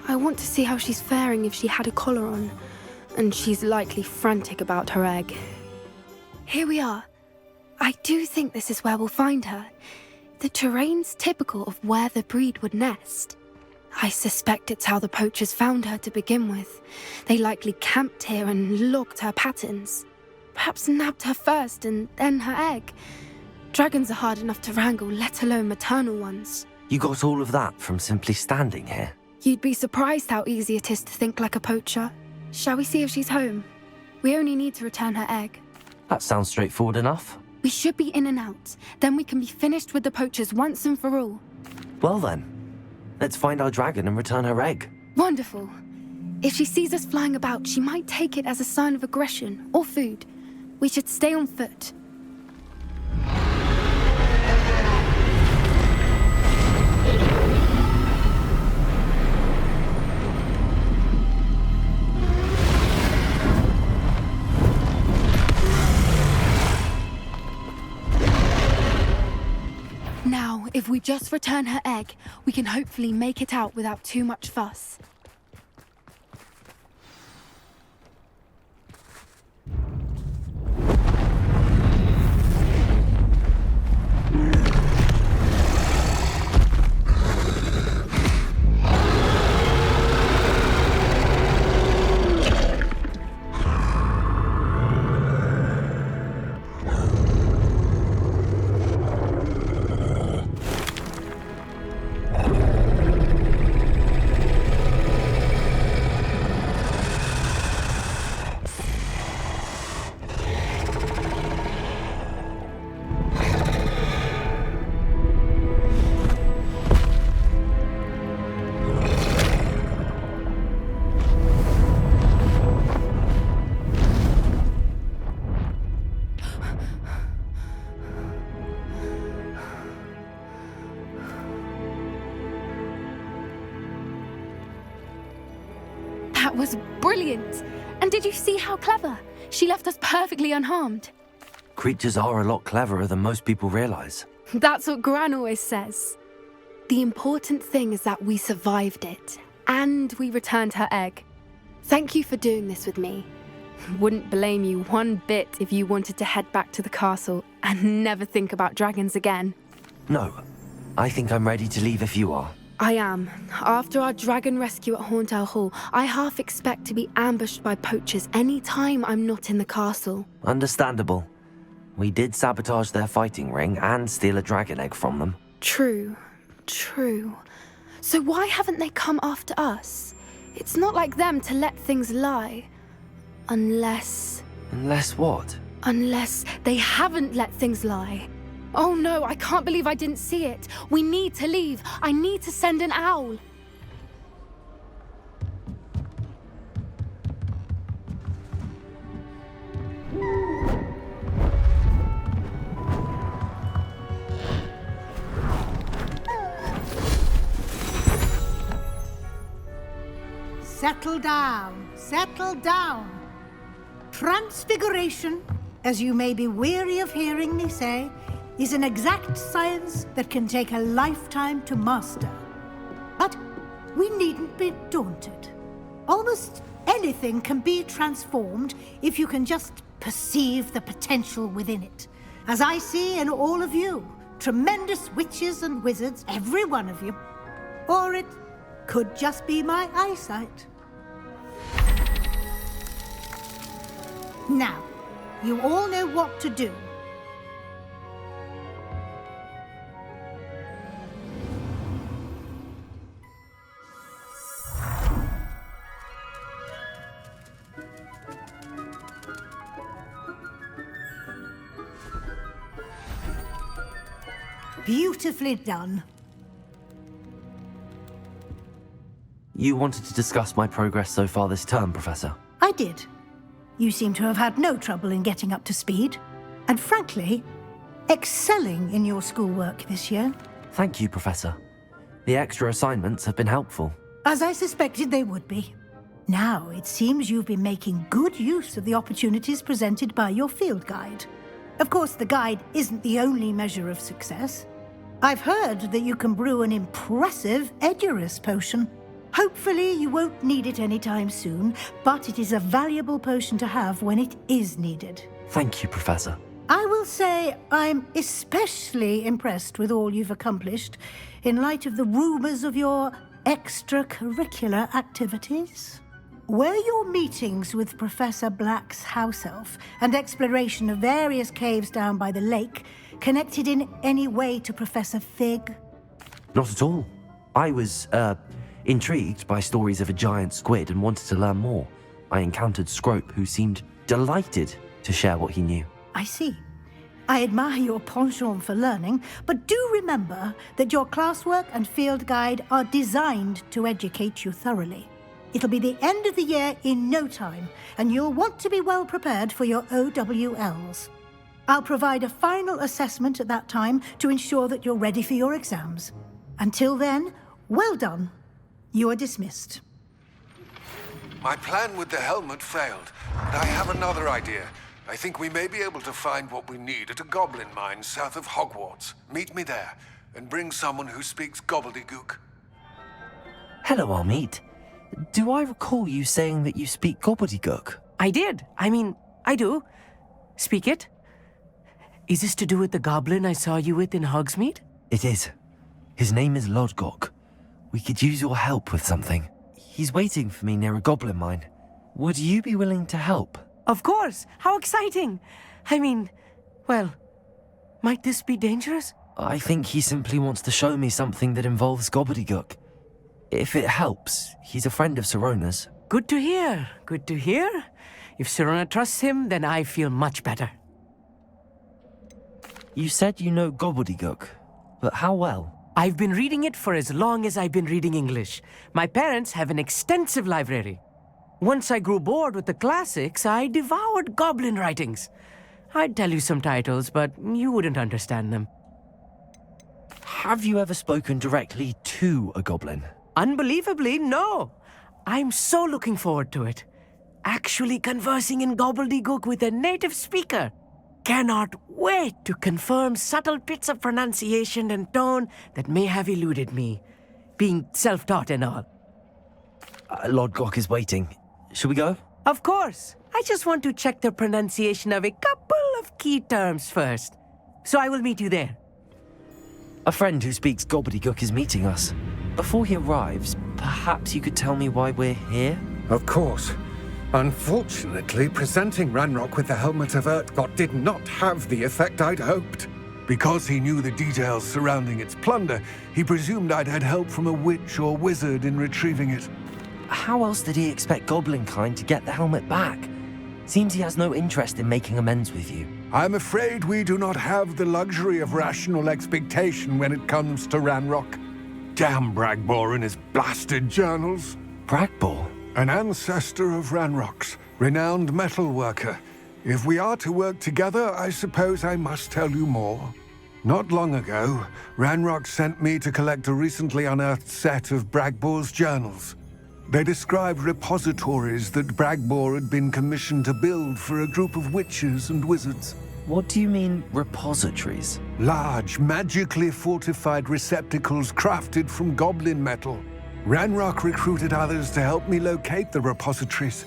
I want to see how she's faring if she had a collar on. And she's likely frantic about her egg. Here we are. I do think this is where we'll find her. The terrain's typical of where the breed would nest. I suspect it's how the poachers found her to begin with. They likely camped here and logged her patterns. Perhaps nabbed her first and then her egg. Dragons are hard enough to wrangle, let alone maternal ones. You got all of that from simply standing here? You'd be surprised how easy it is to think like a poacher. Shall we see if she's home? We only need to return her egg. That sounds straightforward enough. We should be in and out. Then we can be finished with the poachers once and for all. Well then, let's find our dragon and return her egg. Wonderful. If she sees us flying about, she might take it as a sign of aggression or food. We should stay on foot. Now, if we just return her egg, we can hopefully make it out without too much fuss. That was brilliant! And did you see how clever? She left us perfectly unharmed. Creatures are a lot cleverer than most people realize. That's what Gran always says. The important thing is that we survived it, and we returned her egg. Thank you for doing this with me. Wouldn't blame you one bit if you wanted to head back to the castle and never think about dragons again. No, I think I'm ready to leave if you are. I am. After our dragon rescue at Horntail Hall, I half expect to be ambushed by poachers any time I'm not in the castle. Understandable. We did sabotage their fighting ring and steal a dragon egg from them. True. So why haven't they come after us? It's not like them to let things lie. Unless... Unless what? Unless they haven't let things lie. Oh no, I can't believe I didn't see it. We need to leave. I need to send an owl. Settle down, settle down. Transfiguration, as you may be weary of hearing me say, is an exact science that can take a lifetime to master. But we needn't be daunted. Almost anything can be transformed if you can just perceive the potential within it. As I see in all of you, tremendous witches and wizards, every one of you. Or it could just be my eyesight. Now, you all know what to do. Beautifully done. You wanted to discuss my progress so far this term, Professor? I did. You seem to have had no trouble in getting up to speed, and frankly, excelling in your schoolwork this year. Thank you, Professor. The extra assignments have been helpful. As I suspected they would be. Now, it seems you've been making good use of the opportunities presented by your field guide. Of course, the guide isn't the only measure of success. I've heard that you can brew an impressive Edurus potion. Hopefully, you won't need it anytime soon, but it is a valuable potion to have when it is needed. Thank you, Professor. I will say I'm especially impressed with all you've accomplished in light of the rumors of your extracurricular activities. Were your meetings with Professor Black's house elf and exploration of various caves down by the lake connected in any way to Professor Fig? Not at all. I was, intrigued by stories of a giant squid and wanted to learn more. I encountered Scrope, who seemed delighted to share what he knew. I see. I admire your penchant for learning, but do remember that your classwork and field guide are designed to educate you thoroughly. It'll be the end of the year in no time, and you'll want to be well prepared for your OWLs. I'll provide a final assessment at that time to ensure that you're ready for your exams. Until then, well done. You are dismissed. My plan with the helmet failed, but I have another idea. I think we may be able to find what we need at a goblin mine south of Hogwarts. Meet me there, and bring someone who speaks gobbledygook. Hello, Armeet. Do I recall you saying that you speak gobbledygook? I did. I do. Speak it. Is this to do with the goblin I saw you with in Hogsmeade? It is. His name is Lodgok. We could use your help with something. He's waiting for me near a goblin mine. Would you be willing to help? Of course. How exciting. Well, might this be dangerous? I think he simply wants to show me something that involves gobbledygook. If it helps, he's a friend of Sirona's. Good to hear. Good to hear. If Sirona trusts him, then I feel much better. You said you know gobbledygook, but how well? I've been reading it for as long as I've been reading English. My parents have an extensive library. Once I grew bored with the classics, I devoured goblin writings. I'd tell you some titles, but you wouldn't understand them. Have you ever spoken directly to a goblin? Unbelievably, no. I'm so looking forward to it. Actually conversing in gobbledygook with a native speaker. Cannot wait to confirm subtle bits of pronunciation and tone that may have eluded me, being self-taught and all. Lodgok is waiting. Shall we go? Of course. I just want to check the pronunciation of a couple of key terms first. So I will meet you there. A friend who speaks gobbledygook is meeting us. Before he arrives, perhaps you could tell me why we're here? Of course. Unfortunately, presenting Ranrock with the Helmet of Urtkot did not have the effect I'd hoped. Because he knew the details surrounding its plunder, he presumed I'd had help from a witch or wizard in retrieving it. How else did he expect Goblinkind to get the helmet back? Seems he has no interest in making amends with you. I'm afraid we do not have the luxury of rational expectation when it comes to Ranrock. Damn Bragbor and his blasted journals. Bragbor? An ancestor of Ranrock's, renowned metal worker. If we are to work together, I suppose I must tell you more. Not long ago, Ranrock sent me to collect a recently unearthed set of Bragbor's journals. They described repositories that Bragbor had been commissioned to build for a group of witches and wizards. What do you mean, repositories? Large, magically fortified receptacles crafted from goblin metal. Ranrock recruited others to help me locate the repositories.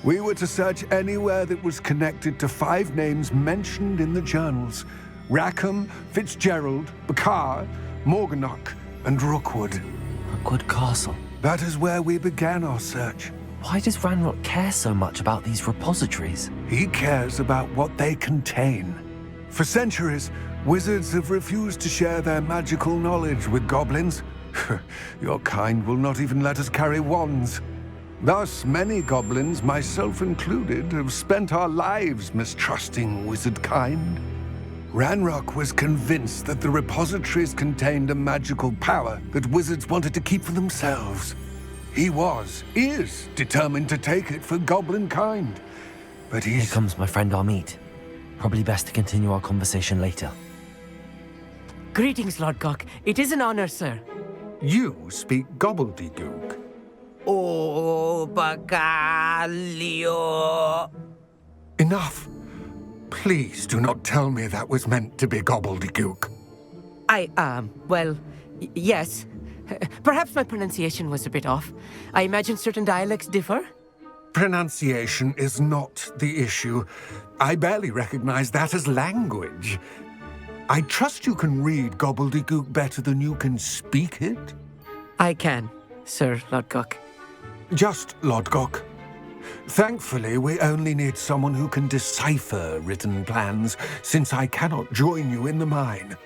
We were to search anywhere that was connected to 5 names mentioned in the journals: Rackham, Fitzgerald, Bakar, Morganach, and Rookwood. Rookwood Castle. That is where we began our search. Why does Ranrock care so much about these repositories? He cares about what they contain. For centuries, wizards have refused to share their magical knowledge with goblins. Your kind will not even let us carry wands. Thus, many goblins, myself included, have spent our lives mistrusting wizard kind. Ranrock was convinced that the repositories contained a magical power that wizards wanted to keep for themselves. He is determined to take it for goblin kind. But Here comes my friend Amit. Probably best to continue our conversation later. Greetings, Lodgok. It is an honor, sir. You speak gobbledygook. Oh, Bacalio. Enough. Please do not tell me that was meant to be gobbledygook. Yes. Perhaps my pronunciation was a bit off. I imagine certain dialects differ. Pronunciation is not the issue. I barely recognize that as language. I trust you can read gobbledygook better than you can speak it? I can, Sir Lodgok. Just Lodgok. Thankfully, we only need someone who can decipher written plans, since I cannot join you in the mine.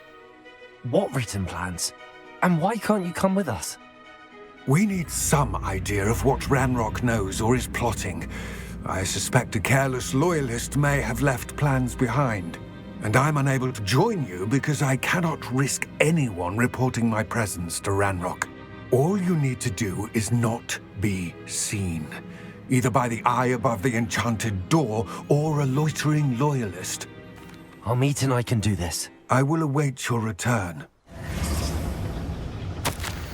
What written plans? And why can't you come with us? We need some idea of what Ranrock knows or is plotting. I suspect a careless loyalist may have left plans behind. And I'm unable to join you because I cannot risk anyone reporting my presence to Ranrock. All you need to do is not be seen, either by the eye above the enchanted door or a loitering loyalist. Amit and I can do this. I will await your return.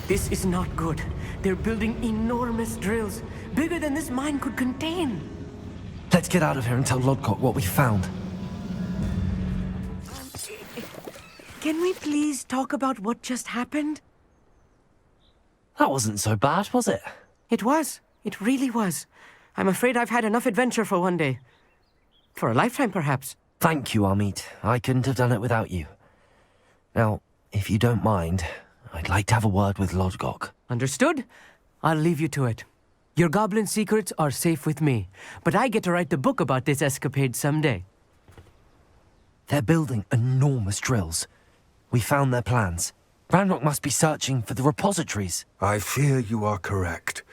This is not good. They're building enormous drills, bigger than this mine could contain. Let's get out of here and tell Lodgok what we found. Can we please talk about what just happened? That wasn't so bad, was it? It was. It really was. I'm afraid I've had enough adventure for one day. For a lifetime, perhaps. Thank you, Amit. I couldn't have done it without you. Now, if you don't mind, I'd like to have a word with Lodgok. Understood? I'll leave you to it. Your goblin secrets are safe with me, but I get to write the book about this escapade someday. They're building enormous drills. We found their plans. Ranrock must be searching for the repositories. I fear you are correct.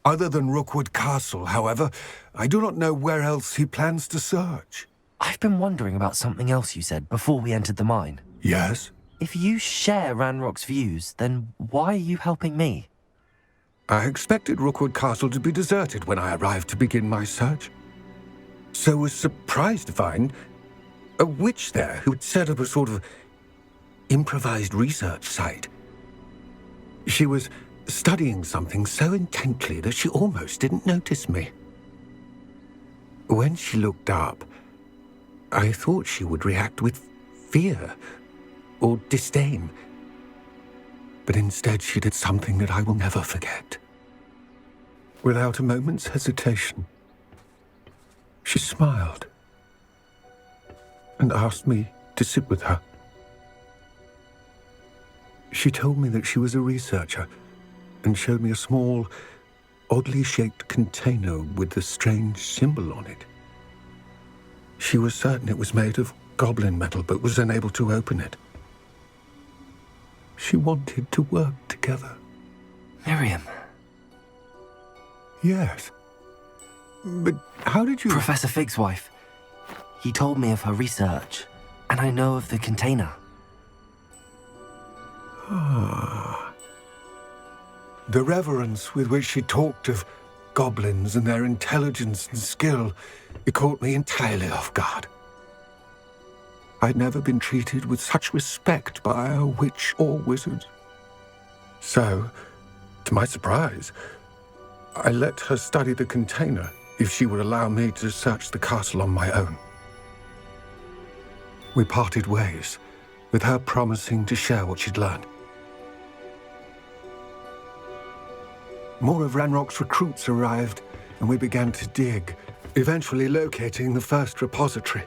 Other than Rookwood Castle, however, I do not know where else he plans to search. I've been wondering about something else you said before we entered the mine. Yes? If you share Ranrock's views, then why are you helping me? I expected Rookwood Castle to be deserted when I arrived to begin my search. So was surprised to find a witch there who had set up a sort of improvised research site. She was studying something so intently that she almost didn't notice me. When she looked up, I thought she would react with fear or disdain. But instead she did something that I will never forget. Without a moment's hesitation, she smiled and asked me to sit with her. She told me that she was a researcher and showed me a small, oddly shaped container with a strange symbol on it. She was certain it was made of goblin metal, but was unable to open it. She wanted to work together. Miriam. Yes. But how did you... Professor Fig's wife. He told me of her research, and I know of the container. Ah. The reverence with which she talked of goblins and their intelligence and skill, it caught me entirely off guard. I'd never been treated with such respect by a witch or wizard. So, to my surprise, I let her study the container if she would allow me to search the castle on my own. We parted ways, with her promising to share what she'd learned. More of Ranrock's recruits arrived, and we began to dig, eventually locating the first repository.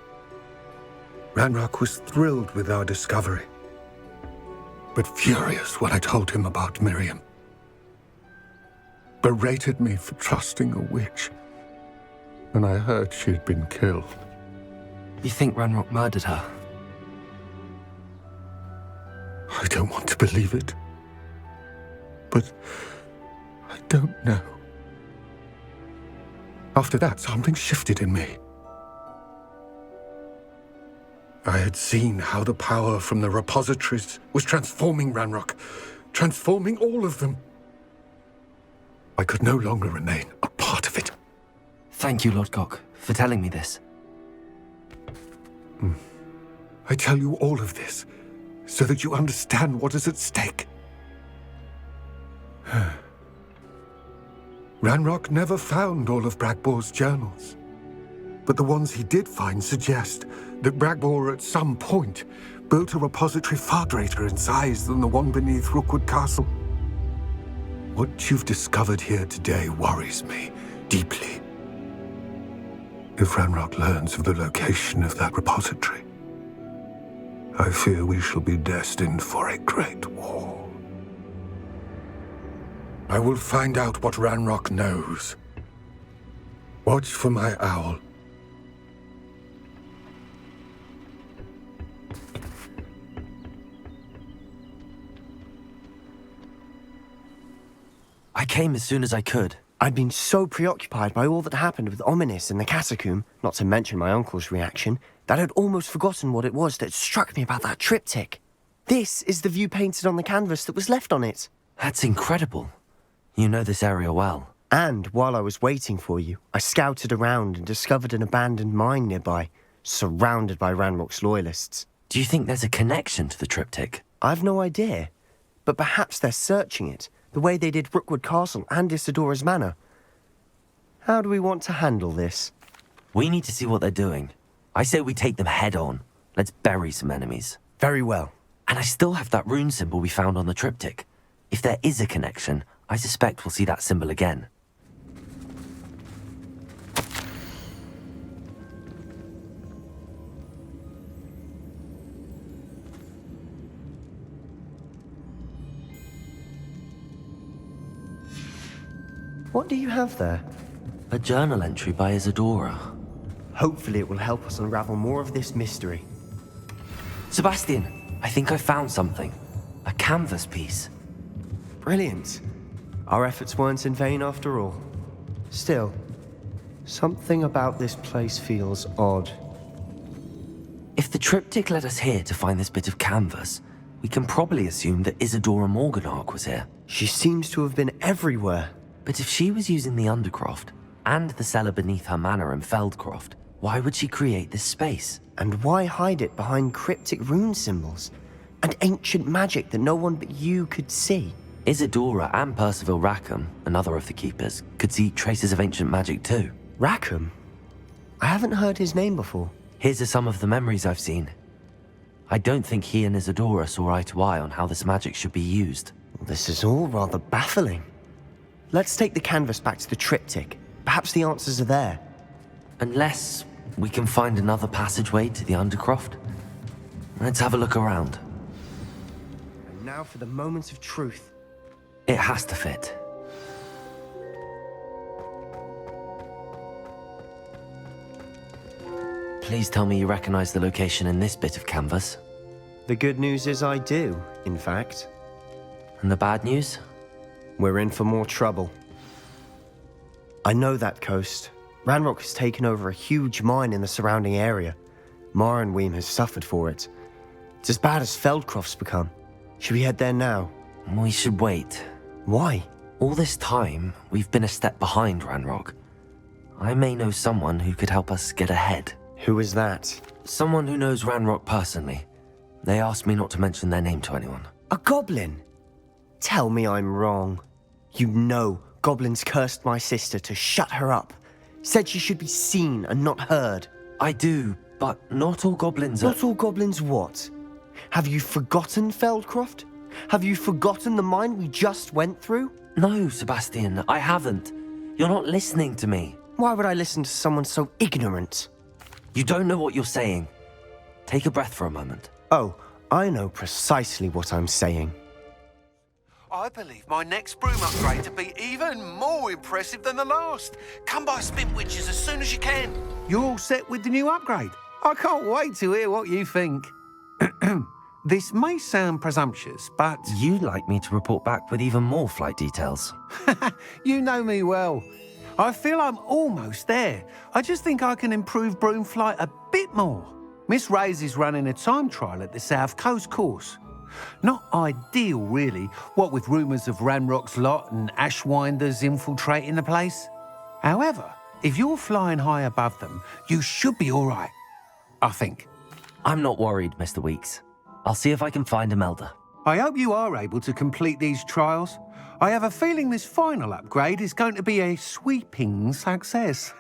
Ranrock was thrilled with our discovery, but furious when I told him about Miriam. berated me for trusting a witch. And I heard she'd been killed. You think Ranrock murdered her? I don't want to believe it. But I don't know. After that, something shifted in me. I had seen how the power from the repositories was transforming Ranrock, transforming all of them. I could no longer remain a part of it. Thank you, Lord Cock, for telling me this. I tell you all of this so that you understand what is at stake. Ranrock never found all of Bragbor's journals, but the ones he did find suggest that Bragbor at some point built a repository far greater in size than the one beneath Rookwood Castle. What you've discovered here today worries me deeply. If Ranrock learns of the location of that repository, I fear we shall be destined for a great war. I will find out what Ranrock knows. Watch for my owl. I came as soon as I could. I'd been so preoccupied by all that happened with Ominis in the catacomb, not to mention my uncle's reaction, that I'd almost forgotten what it was that struck me about that triptych. This is the view painted on the canvas that was left on it. That's incredible. You know this area well. And while I was waiting for you, I scouted around and discovered an abandoned mine nearby, surrounded by Ranrock's loyalists. Do you think there's a connection to the triptych? I've no idea, but perhaps they're searching it, the way they did Rookwood Castle and Isidora's Manor. How do we want to handle this? We need to see what they're doing. I say we take them head on. Let's bury some enemies. Very well. And I still have that rune symbol we found on the triptych. If there is a connection, I suspect we'll see that symbol again. What do you have there? A journal entry by Isadora. Hopefully it will help us unravel more of this mystery. Sebastian, I think I found something. A canvas piece. Brilliant. Our efforts weren't in vain after all. Still, something about this place feels odd. If the triptych led us here to find this bit of canvas, we can probably assume that Isadora Morganark was here. She seems to have been everywhere. But if she was using the Undercroft and the cellar beneath her manor in Feldcroft, why would she create this space? And why hide it behind cryptic rune symbols and ancient magic that no one but you could see? Isadora and Percival Rackham, another of the keepers, could see traces of ancient magic too. Rackham? I haven't heard his name before. Here are some of the memories I've seen. I don't think he and Isadora saw eye to eye on how this magic should be used. This is all rather baffling. Let's take the canvas back to the triptych. Perhaps the answers are there. Unless we can find another passageway to the Undercroft. Let's have a look around. And now for the moment of truth. It has to fit. Please tell me you recognize the location in this bit of canvas. The good news is I do, in fact. And the bad news? We're in for more trouble. I know that coast. Ranrock has taken over a huge mine in the surrounding area. Marenweem has suffered for it. It's as bad as Feldcroft's become. Should we head there now? We should wait. Why? All this time, we've been a step behind Ranrock. I may know someone who could help us get ahead. Who is that? Someone who knows Ranrock personally. They asked me not to mention their name to anyone. A goblin? Tell me I'm wrong. You know goblins cursed my sister to shut her up. Said she should be seen and not heard. I do, but not all goblins are... Not all goblins what? Have you forgotten Feldcroft? Have you forgotten the mine we just went through? No, Sebastian, I haven't. You're not listening to me. Why would I listen to someone so ignorant? You don't know what you're saying. Take a breath for a moment. Oh, I know precisely what I'm saying. I believe my next broom upgrade to be even more impressive than the last. Come by Spintwitches as soon as you can. You're all set with the new upgrade? I can't wait to hear what you think. This may sound presumptuous, but... You'd like me to report back with even more flight details. You know me well. I feel I'm almost there. I just think I can improve broom flight a bit more. Miss Ray's is running a time trial at the South Coast course. Not ideal, really, what with rumours of Ranrock's lot and Ashwinders infiltrating the place. However, if you're flying high above them, you should be all right. I think. I'm not worried, Mr. Weeks. I'll see if I can find Imelda. I hope you are able to complete these trials. I have a feeling this final upgrade is going to be a sweeping success.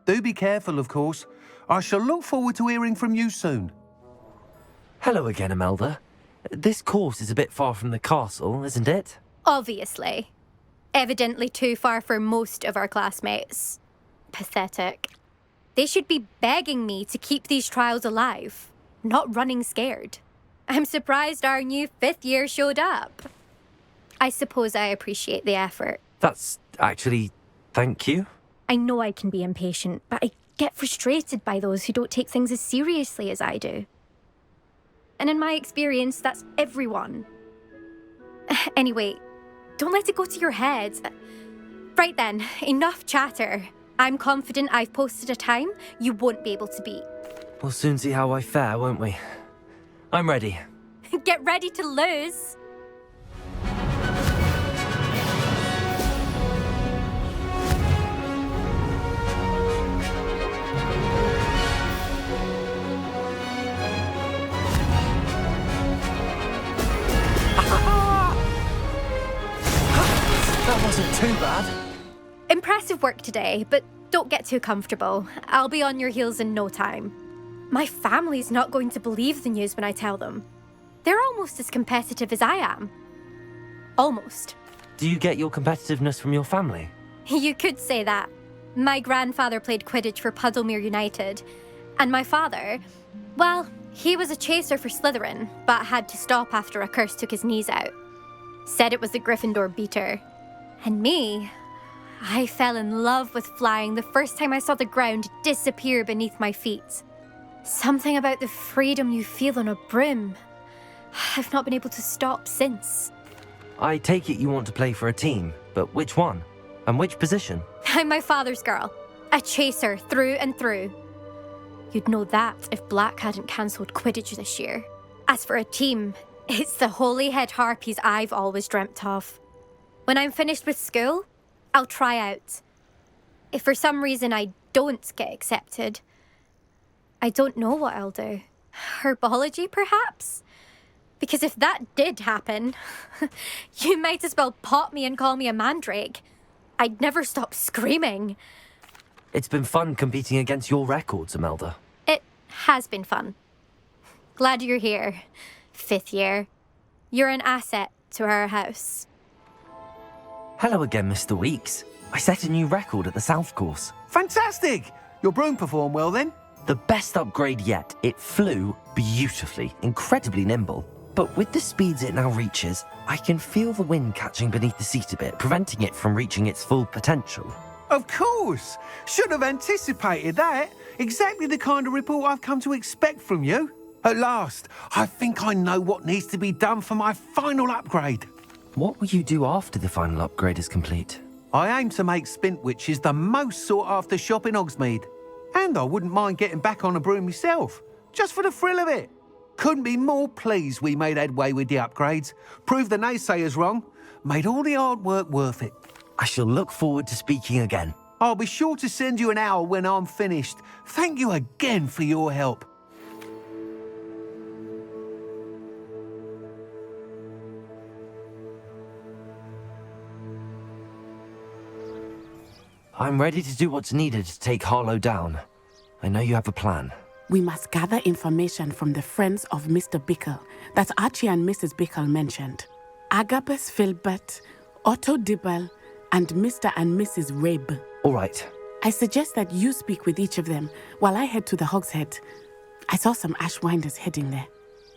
Do be careful, of course. I shall look forward to hearing from you soon. Hello again, Imelda. This course is a bit far from the castle, isn't it? Obviously. Evidently too far for most of our classmates. Pathetic. They should be begging me to keep these trials alive, not running scared. I'm surprised our new 5th year showed up. I suppose I appreciate the effort. That's actually... thank you. I know I can be impatient, but I get frustrated by those who don't take things as seriously as I do. And in my experience, that's everyone. Anyway, don't let it go to your head. Right then, enough chatter. I'm confident I've posted a time you won't be able to beat. We'll soon see how I fare, won't we? I'm ready. Get ready to lose. That wasn't too bad. Impressive work today, but don't get too comfortable. I'll be on your heels in no time. My family's not going to believe the news when I tell them. They're almost as competitive as I am. Almost. Do you get your competitiveness from your family? You could say that. My grandfather played Quidditch for Puddlemere United. And my father, well, he was a chaser for Slytherin, but had to stop after a curse took his knees out. Said it was the Gryffindor beater. And me, I fell in love with flying the first time I saw the ground disappear beneath my feet. Something about the freedom you feel on a broom. I've not been able to stop since. I take it you want to play for a team, but which one? And which position? I'm my father's girl. A chaser through and through. You'd know that if Black hadn't cancelled Quidditch this year. As for a team, it's the Holyhead Harpies I've always dreamt of. When I'm finished with school, I'll try out. If for some reason I don't get accepted, I don't know what I'll do. Herbology, perhaps? Because if that did happen, you might as well pop me and call me a mandrake. I'd never stop screaming. It's been fun competing against your records, Imelda. It has been fun. Glad you're here, 5th year. You're an asset to our house. Hello again, Mr. Weeks. I set a new record at the South Course. Fantastic! Your broom performed well then? The best upgrade yet. It flew beautifully, incredibly nimble. But with the speeds it now reaches, I can feel the wind catching beneath the seat a bit, preventing it from reaching its full potential. Of course! Should have anticipated that. Exactly the kind of report I've come to expect from you. At last, I think I know what needs to be done for my final upgrade. What will you do after the final upgrade is complete? I aim to make Spintwitches the most sought-after shop in Hogsmeade. And I wouldn't mind getting back on a broom myself, just for the thrill of it. Couldn't be more pleased we made headway with the upgrades, proved the naysayers wrong, made all the hard work worth it. I shall look forward to speaking again. I'll be sure to send you an owl when I'm finished. Thank you again for your help. I'm ready to do what's needed to take Harlow down. I know you have a plan. We must gather information from the friends of Mr. Bickle that Archie and Mrs. Bickle mentioned. Agabus Filbert, Otto Dibble, and Mr. and Mrs. Rabe. All right. I suggest that you speak with each of them while I head to the Hogshead. I saw some Ashwinders heading there.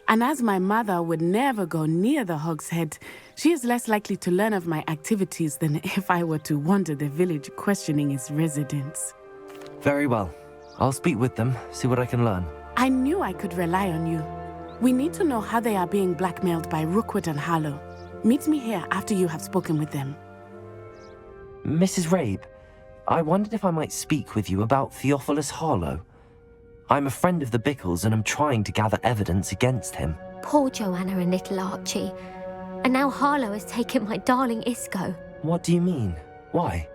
And as my mother would never go near the Hog's Head, she is less likely to learn of my activities than if I were to wander the village questioning its residents. Very well. I'll speak with them, see what I can learn. I knew I could rely on you. We need to know how they are being blackmailed by Rookwood and Harlow. Meet me here after you have spoken with them. Mrs. Rabe, I wondered if I might speak with you about Theophilus Harlow. I'm a friend of the Bickles and I'm trying to gather evidence against him. Poor Joanna and little Archie. And now Harlow has taken my darling Isco. What do you mean? Why?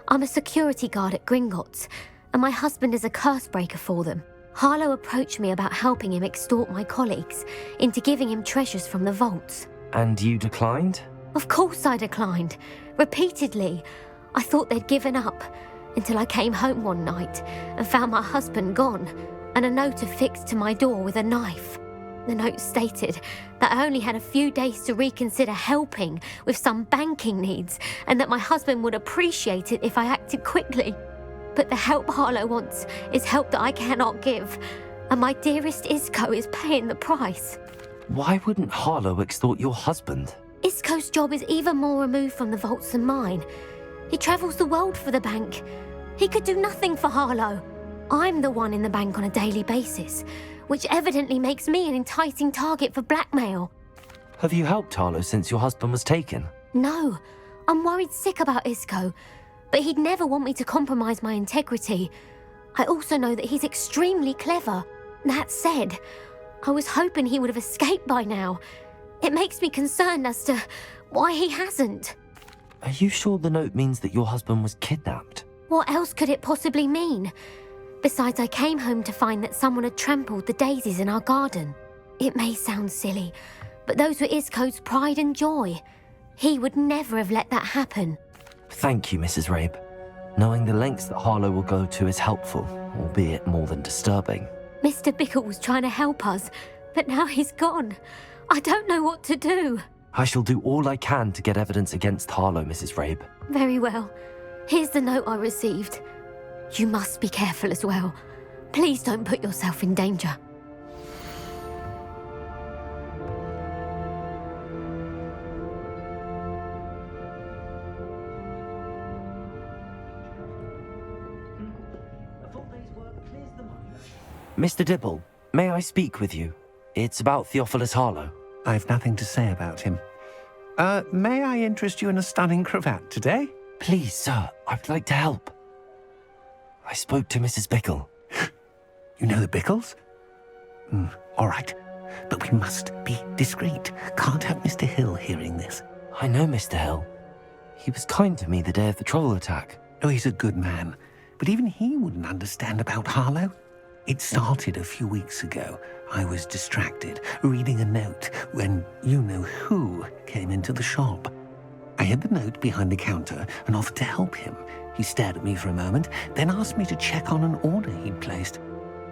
I'm a security guard at Gringotts, and my husband is a curse breaker for them. Harlow approached me about helping him extort my colleagues into giving him treasures from the vaults. And you declined? Of course I declined. Repeatedly. I thought they'd given up, until I came home one night and found my husband gone, and a note affixed to my door with a knife. The note stated that I only had a few days to reconsider helping with some banking needs, and that my husband would appreciate it if I acted quickly. But the help Harlow wants is help that I cannot give, and my dearest Isco is paying the price. Why wouldn't Harlow extort your husband? Isco's job is even more removed from the vaults than mine. He travels the world for the bank. He could do nothing for Harlow. I'm the one in the bank on a daily basis, which evidently makes me an enticing target for blackmail. Have you helped Harlow since your husband was taken? No, I'm worried sick about Isco, but he'd never want me to compromise my integrity. I also know that he's extremely clever. That said, I was hoping he would have escaped by now. It makes me concerned as to why he hasn't. Are you sure the note means that your husband was kidnapped? What else could it possibly mean? Besides, I came home to find that someone had trampled the daisies in our garden. It may sound silly, but those were Isco's pride and joy. He would never have let that happen. Thank you, Mrs. Rabe. Knowing the lengths that Harlow will go to is helpful, albeit more than disturbing. Mr. Bickle was trying to help us, but now he's gone. I don't know what to do. I shall do all I can to get evidence against Harlow, Mrs. Rabe. Very well. Here's the note I received. You must be careful as well. Please don't put yourself in danger. Mr. Dibble, may I speak with you? It's about Theophilus Harlow. I've nothing to say about him. May I interest you in a stunning cravat today? Please, sir, I'd like to help. I spoke to Mrs. Bickle. You know the Bickles? All right. But we must be discreet. Can't have Mr. Hill hearing this. I know Mr. Hill. He was kind to me the day of the troll attack. Oh, he's a good man. But even he wouldn't understand about Harlow. It started a few weeks ago. I was distracted, reading a note, when you-know-who came into the shop. I hid the note behind the counter and offered to help him. He stared at me for a moment, then asked me to check on an order he'd placed.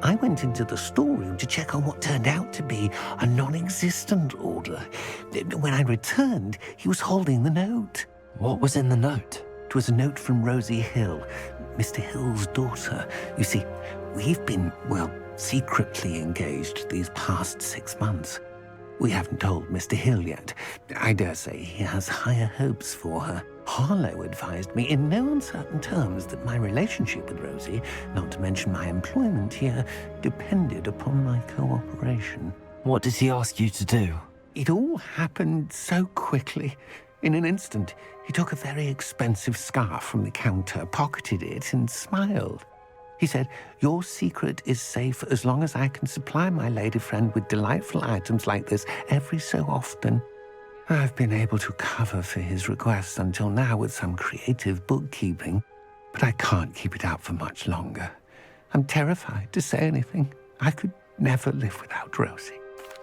I went into the storeroom to check on what turned out to be a non-existent order. When I returned, he was holding the note. What was in the note? It was a note from Rosie Hill, Mr. Hill's daughter. You see, we've been, secretly engaged these past 6 months. We haven't told Mr. Hill yet. I dare say he has higher hopes for her. Harlow advised me in no uncertain terms that my relationship with Rosie, not to mention my employment here, depended upon my cooperation. What did he ask you to do? It all happened so quickly. In an instant, he took a very expensive scarf from the counter, pocketed it, and smiled. He said, "Your secret is safe as long as I can supply my lady friend with delightful items like this every so often." I've been able to cover for his requests until now with some creative bookkeeping, but I can't keep it out for much longer. I'm terrified to say anything. I could never live without Rosie.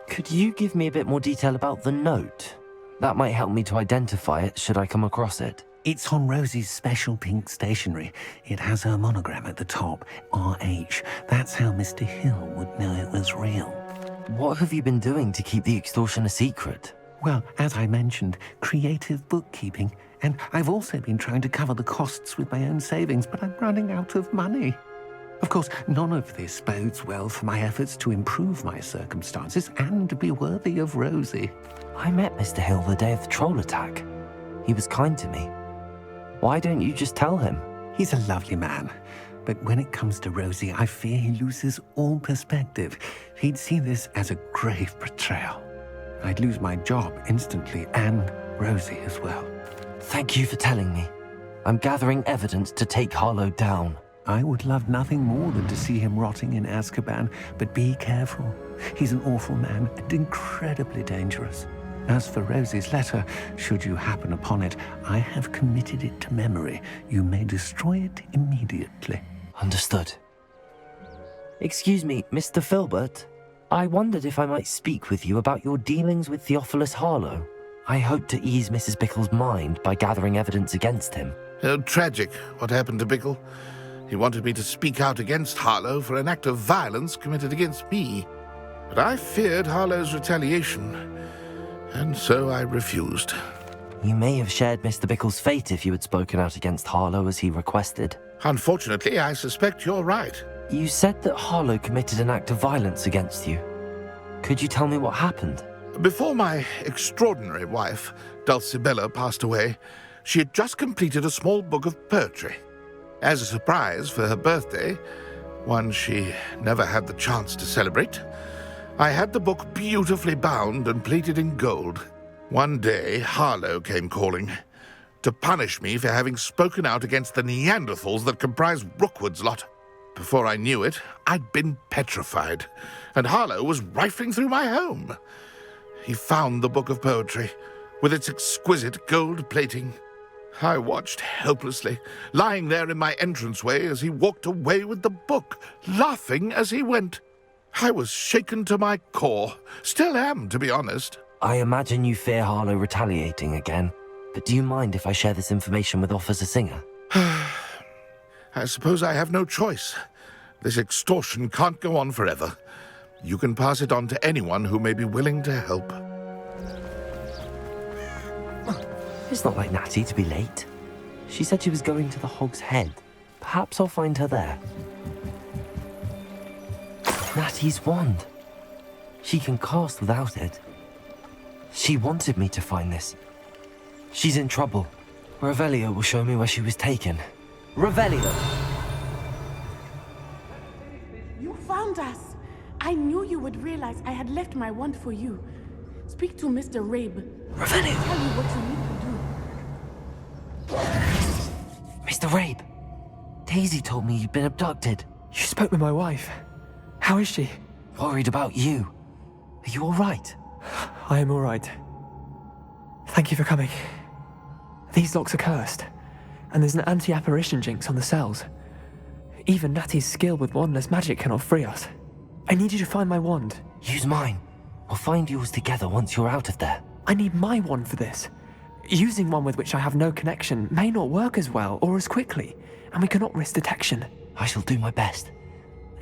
Could you give me a bit more detail about the note? That might help me to identify it should I come across it. It's on Rosie's special pink stationery. It has her monogram at the top, RH. That's how Mr. Hill would know it was real. What have you been doing to keep the extortion a secret? Well, as I mentioned, creative bookkeeping. And I've also been trying to cover the costs with my own savings, but I'm running out of money. Of course, none of this bodes well for my efforts to improve my circumstances and be worthy of Rosie. I met Mr. Hill the day of the troll attack. He was kind to me. Why don't you just tell him? He's a lovely man. But when it comes to Rosie, I fear he loses all perspective. He'd see this as a grave betrayal. I'd lose my job instantly, and Rosie as well. Thank you for telling me. I'm gathering evidence to take Harlow down. I would love nothing more than to see him rotting in Azkaban, but be careful. He's an awful man and incredibly dangerous. As for Rosie's letter, should you happen upon it, I have committed it to memory. You may destroy it immediately. Understood. Excuse me, Mr. Filbert. I wondered if I might speak with you about your dealings with Theophilus Harlow. I hope to ease Mrs. Bickle's mind by gathering evidence against him. Tragic, what happened to Bickle. He wanted me to speak out against Harlow for an act of violence committed against me. But I feared Harlow's retaliation, and so I refused. You may have shared Mr. Bickle's fate if you had spoken out against Harlow as he requested. Unfortunately, I suspect you're right. You said that Harlow committed an act of violence against you. Could you tell me what happened? Before my extraordinary wife, Dulcibella, passed away, she had just completed a small book of poetry. As a surprise for her birthday, one she never had the chance to celebrate, I had the book beautifully bound and plated in gold. One day, Harlow came calling to punish me for having spoken out against the Neanderthals that comprise Rookwood's lot. Before I knew it, I'd been petrified, and Harlow was rifling through my home. He found the book of poetry, with its exquisite gold plating. I watched helplessly, lying there in my entranceway as he walked away with the book, laughing as he went. I was shaken to my core. Still am, to be honest. I imagine you fear Harlow retaliating again, but do you mind if I share this information with Officer Singer? I suppose I have no choice. This extortion can't go on forever. You can pass it on to anyone who may be willing to help. It's not like Natty to be late. She said she was going to the Hog's Head. Perhaps I'll find her there. Natty's wand. She can cast without it. She wanted me to find this. She's in trouble. Revelio will show me where she was taken. Revelio! You found us! I knew you would realize I had left my wand for you. Speak to Mr. Rabe. Revelio! Tell you what you need to do. Mr. Rabe! Daisy told me you'd been abducted. You spoke with my wife. How is she? Worried about you. Are you alright? I am alright. Thank you for coming. These locks are cursed, and there's an anti-apparition jinx on the cells. Even Natty's skill with wandless magic cannot free us. I need you to find my wand. Use mine. We'll find yours together once you're out of there. I need my wand for this. Using one with which I have no connection may not work as well or as quickly, and we cannot risk detection. I shall do my best.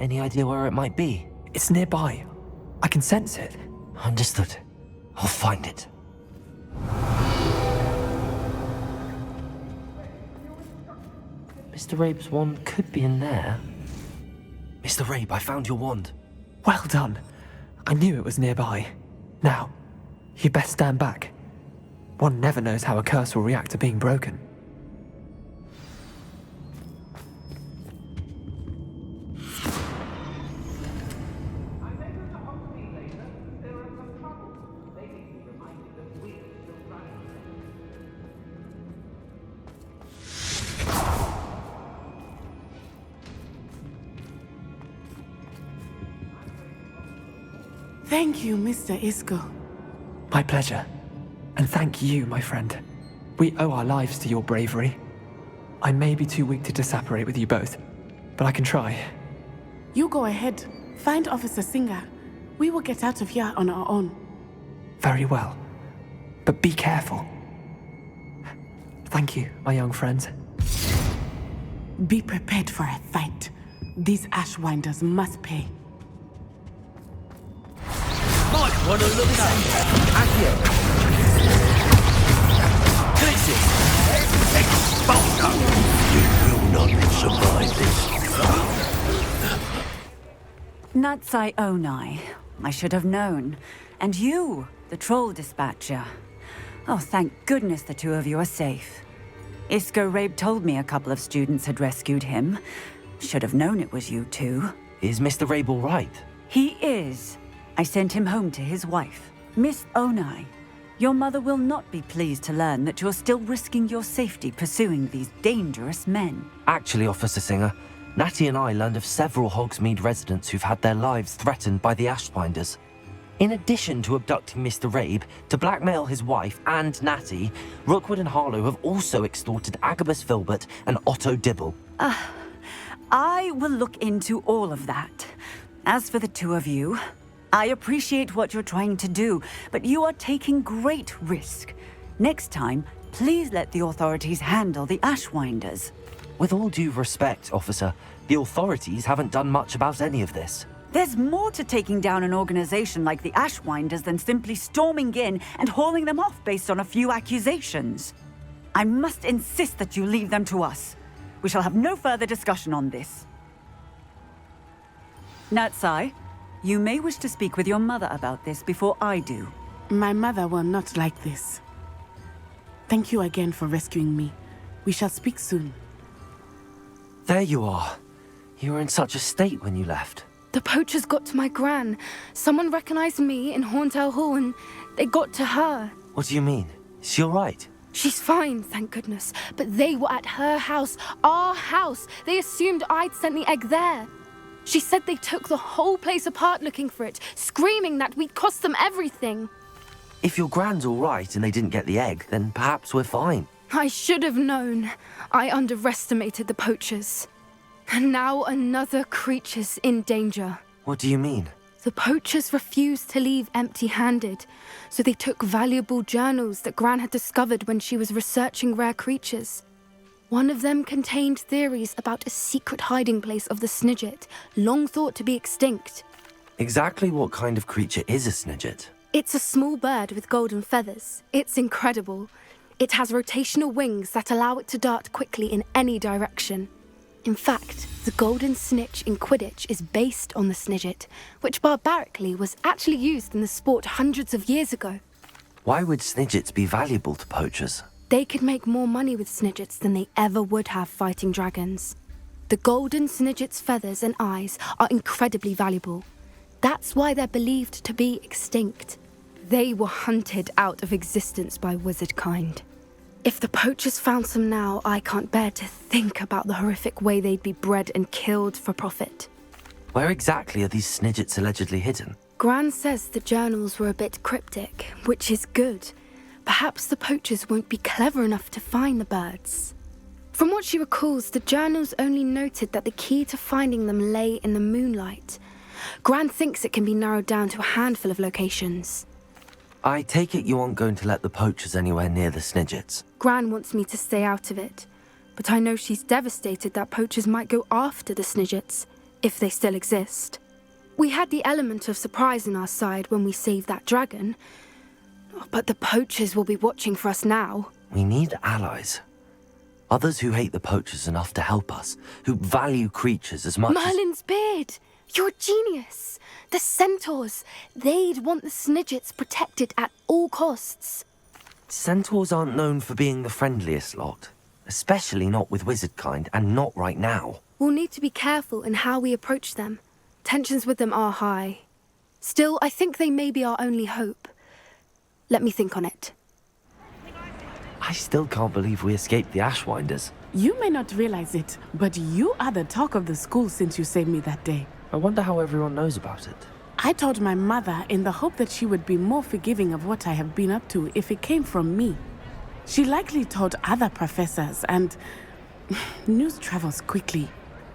Any idea where it might be? It's nearby. I can sense it. Understood. I'll find it. Mr. Rabe's wand could be in there. Mr. Rabe, I found your wand. Well done. I knew it was nearby. Now, you best stand back. One never knows how a curse will react to being broken. Thank you, Mr. Isco. My pleasure. And thank you, my friend. We owe our lives to your bravery. I may be too weak to disapparate with you both, but I can try. You go ahead. Find Officer Singer. We will get out of here on our own. Very well. But be careful. Thank you, my young friends. Be prepared for a fight. These Ashwinders must pay. Might want to look up. Accio. Crisis. Expulso. You will not survive this. Natsai Onai. I should have known. And you, the troll dispatcher. Oh, thank goodness the two of you are safe. Isco Rabe told me a couple of students had rescued him. Should have known it was you two. Is Mr. Rabe all right? He is. I sent him home to his wife. Miss Onai, your mother will not be pleased to learn that you're still risking your safety pursuing these dangerous men. Actually, Officer Singer, Natty and I learned of several Hogsmeade residents who've had their lives threatened by the Ashbinders. In addition to abducting Mr. Rabe to blackmail his wife and Natty, Rookwood and Harlow have also extorted Agabus Filbert and Otto Dibble. I will look into all of that. As for the two of you, I appreciate what you're trying to do, but you are taking great risk. Next time, please let the authorities handle the Ashwinders. With all due respect, officer, the authorities haven't done much about any of this. There's more to taking down an organization like the Ashwinders than simply storming in and hauling them off based on a few accusations. I must insist that you leave them to us. We shall have no further discussion on this. Natsai, you may wish to speak with your mother about this before I do. My mother will not like this. Thank you again for rescuing me. We shall speak soon. There you are. You were in such a state when you left. The poachers got to my gran. Someone recognized me in Horntail Hall and they got to her. What do you mean? Is she all right? She's fine, thank goodness. But they were at her house, our house. They assumed I'd sent the egg there. She said they took the whole place apart looking for it, screaming that we'd cost them everything. If your gran's all right and they didn't get the egg, then perhaps we're fine. I should have known. I underestimated the poachers. And now another creature's in danger. What do you mean? The poachers refused to leave empty-handed, so they took valuable journals that Gran had discovered when she was researching rare creatures. One of them contained theories about a secret hiding place of the Snidget, long thought to be extinct. Exactly what kind of creature is a Snidget? It's a small bird with golden feathers. It's incredible. It has rotational wings that allow it to dart quickly in any direction. In fact, the golden snitch in Quidditch is based on the Snidget, which barbarically was actually used in the sport hundreds of years ago. Why would Snidgets be valuable to poachers? They could make more money with Snidgets than they ever would have fighting dragons. The golden Snidget's feathers and eyes are incredibly valuable. That's why they're believed to be extinct. They were hunted out of existence by wizard kind. If the poachers found some now, I can't bear to think about the horrific way they'd be bred and killed for profit. Where exactly are these Snidgets allegedly hidden? Gran says the journals were a bit cryptic, which is good. Perhaps the poachers won't be clever enough to find the birds. From what she recalls, the journals only noted that the key to finding them lay in the moonlight. Gran thinks it can be narrowed down to a handful of locations. I take it you aren't going to let the poachers anywhere near the Snidgets. Gran wants me to stay out of it, but I know she's devastated that poachers might go after the Snidgets, if they still exist. We had the element of surprise on our side when we saved that dragon, but the poachers will be watching for us now. We need allies. Others who hate the poachers enough to help us, who value creatures as much Merlin's beard! You're a genius! The centaurs! They'd want the Snidgets protected at all costs. Centaurs aren't known for being the friendliest lot, especially not with wizard kind, and not right now. We'll need to be careful in how we approach them. Tensions with them are high. Still, I think they may be our only hope. Let me think on it. I still can't believe we escaped the Ashwinders. You may not realize it, but you are the talk of the school since you saved me that day. I wonder how everyone knows about it. I told my mother in the hope that she would be more forgiving of what I have been up to if it came from me. She likely told other professors, and news travels quickly.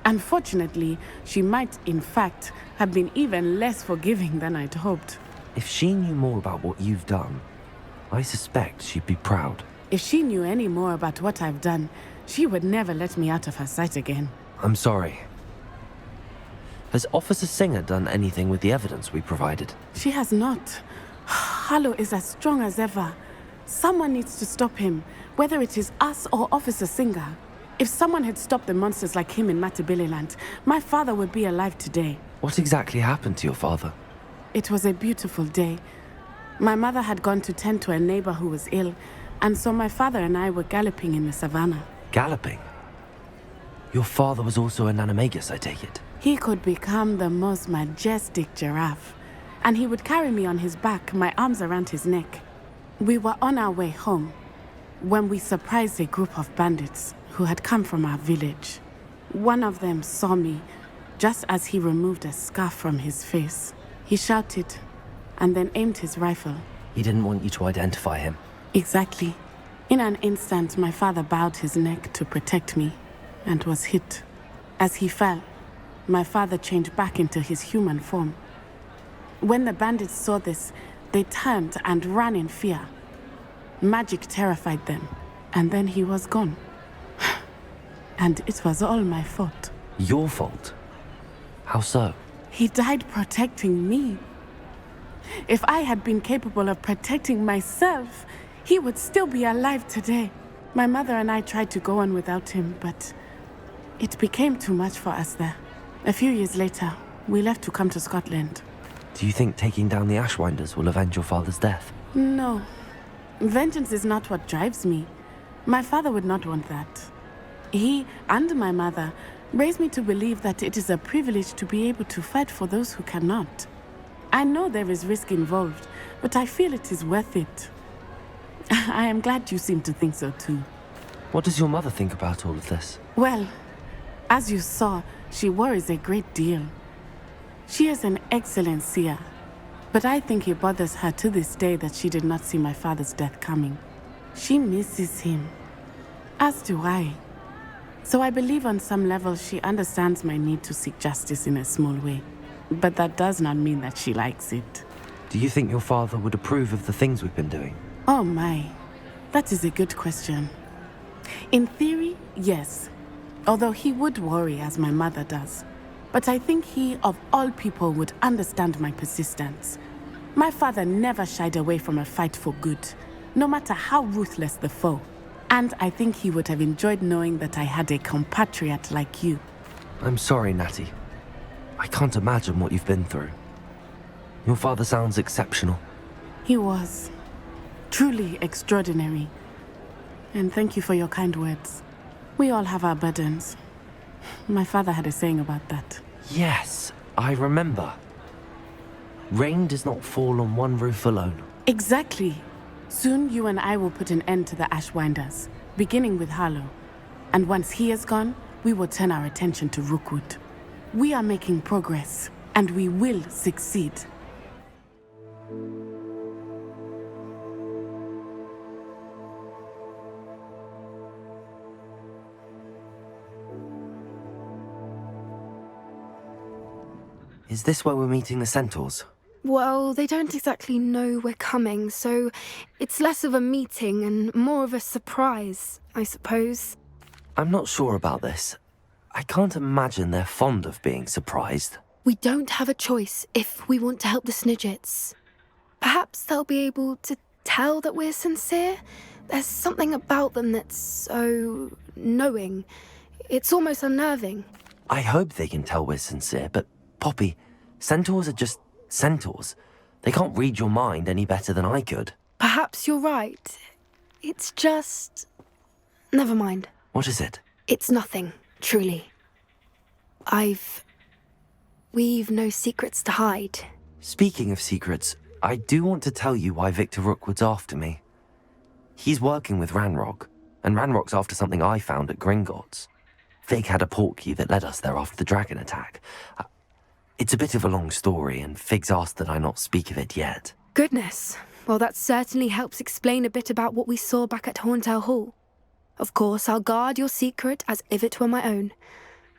Unfortunately, she might, in fact, have been even less forgiving than I'd hoped. If she knew more about what you've done, I suspect she'd be proud. If she knew any more about what I've done, she would never let me out of her sight again. I'm sorry. Has Officer Singer done anything with the evidence we provided? She has not. Harlow is as strong as ever. Someone needs to stop him, whether it is us or Officer Singer. If someone had stopped the monsters like him in Matabeleland, my father would be alive today. What exactly happened to your father? It was a beautiful day. My mother had gone to tend to a neighbor who was ill, and so my father and I were galloping in the savannah. Galloping? Your father was also an animagus, I take it? He could become the most majestic giraffe, and he would carry me on his back, my arms around his neck. We were on our way home when we surprised a group of bandits who had come from our village. One of them saw me just as he removed a scarf from his face. He shouted and then aimed his rifle. He didn't want you to identify him. Exactly. In an instant, my father bowed his neck to protect me and was hit. As he fell, my father changed back into his human form. When the bandits saw this, they turned and ran in fear. Magic terrified them, and then he was gone. And it was all my fault. Your fault? How so? He died protecting me. If I had been capable of protecting myself, he would still be alive today. My mother and I tried to go on without him, but it became too much for us there. A few years later, we left to come to Scotland. Do you think taking down the Ashwinders will avenge your father's death? No. Vengeance is not what drives me. My father would not want that. He and my mother raised me to believe that it is a privilege to be able to fight for those who cannot. I know there is risk involved, but I feel it is worth it. I am glad you seem to think so too. What does your mother think about all of this? Well, as you saw, she worries a great deal. She is an excellent seer, but I think it bothers her to this day that she did not see my father's death coming. She misses him, as do I. So I believe on some level she understands my need to seek justice in a small way. But that does not mean that she likes it. Do you think your father would approve of the things we've been doing? Oh my, that is a good question. In theory, yes. Although he would worry as my mother does. But I think he, of all people, would understand my persistence. My father never shied away from a fight for good, no matter how ruthless the foe. And I think he would have enjoyed knowing that I had a compatriot like you. I'm sorry, Natty. I can't imagine what you've been through. Your father sounds exceptional. He was. Truly extraordinary. And thank you for your kind words. We all have our burdens. My father had a saying about that. Yes, I remember. Rain does not fall on one roof alone. Exactly. Soon you and I will put an end to the Ashwinders, beginning with Harlow. And once he is gone, we will turn our attention to Rookwood. We are making progress, and we will succeed. Is this where we're meeting the centaurs? Well, they don't exactly know we're coming, so it's less of a meeting and more of a surprise, I suppose. I'm not sure about this. I can't imagine they're fond of being surprised. We don't have a choice if we want to help the Snidgets. Perhaps they'll be able to tell that we're sincere. There's something about them that's so knowing. It's almost unnerving. I hope they can tell we're sincere, but Poppy, centaurs are just centaurs. They can't read your mind any better than I could. Perhaps you're right. It's just... Never mind. What is it? It's nothing, truly. We've no secrets to hide. Speaking of secrets, I do want to tell you why Victor Rookwood's after me. He's working with Ranrock, and Ranrock's after something I found at Gringotts. Fig had a portkey that led us there after the dragon attack. It's a bit of a long story, and Fig's asked that I not speak of it yet. Goodness. Well, that certainly helps explain a bit about what we saw back at Horntail Hall. Of course, I'll guard your secret as if it were my own.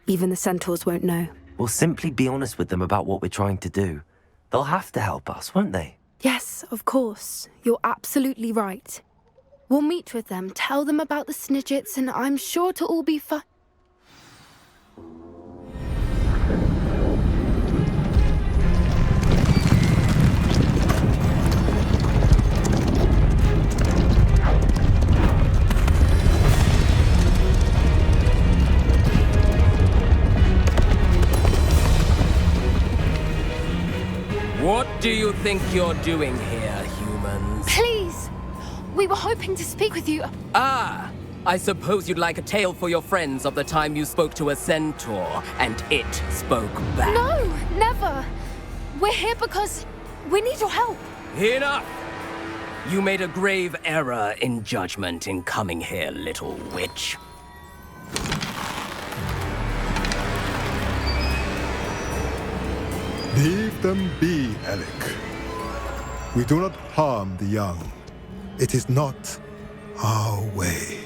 Even the centaurs won't know. We'll simply be honest with them about what we're trying to do. They'll have to help us, won't they? Yes, of course. You're absolutely right. We'll meet with them, tell them about the Snidgets, and I'm sure it'll all be fine. think you're doing here, humans? Please! We were hoping to speak with you. Ah! I suppose you'd like a tale for your friends of the time you spoke to a centaur, and it spoke back. No! Never! We're here because we need your help. Enough! You made a grave error in judgment in coming here, little witch. Leave them be, Alec. We do not harm the young. It is not our way.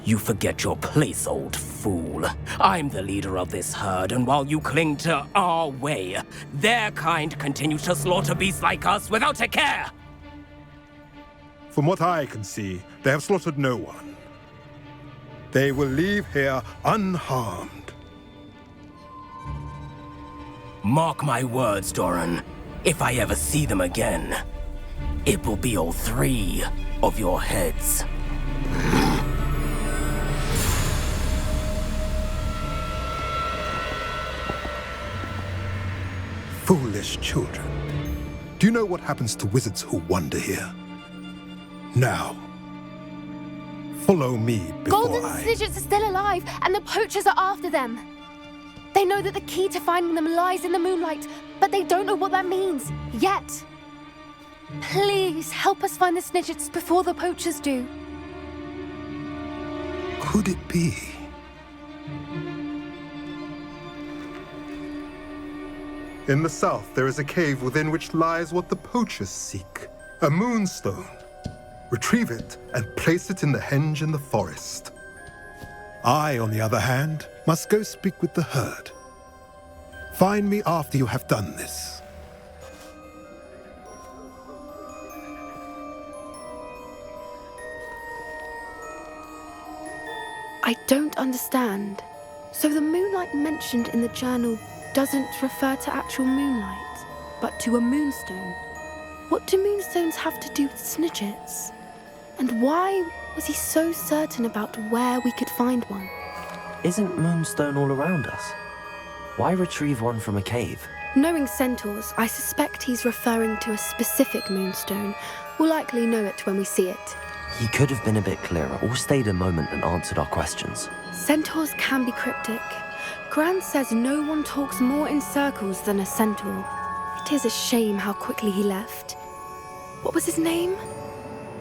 You forget your place, old fool. I'm the leader of this herd, and while you cling to our way, their kind continue to slaughter beasts like us without a care! From what I can see, they have slaughtered no one. They will leave here unharmed. Mark my words, Doran. If I ever see them again, it will be all 3 of your heads. Foolish children. Do you know what happens to wizards who wander here? Now, follow me before Golden I... Snidgets are still alive, and the poachers are after them. They know that the key to finding them lies in the moonlight, but they don't know what that means, yet. Please, help us find the Snidgets before the poachers do. Could it be? In the south, there is a cave within which lies what the poachers seek. A moonstone. Retrieve it and place it in the henge in the forest. I, on the other hand, must go speak with the herd. Find me after you have done this. I don't understand. So the moonlight mentioned in the journal doesn't refer to actual moonlight, but to a moonstone. What do moonstones have to do with Snidgets? And why was he so certain about where we could find one? Isn't Moonstone all around us? Why retrieve one from a cave? Knowing centaurs, I suspect he's referring to a specific moonstone. We'll likely know it when we see it. He could have been a bit clearer, or stayed a moment and answered our questions. Centaurs can be cryptic. Gran says no one talks more in circles than a centaur. It is a shame how quickly he left. What was his name?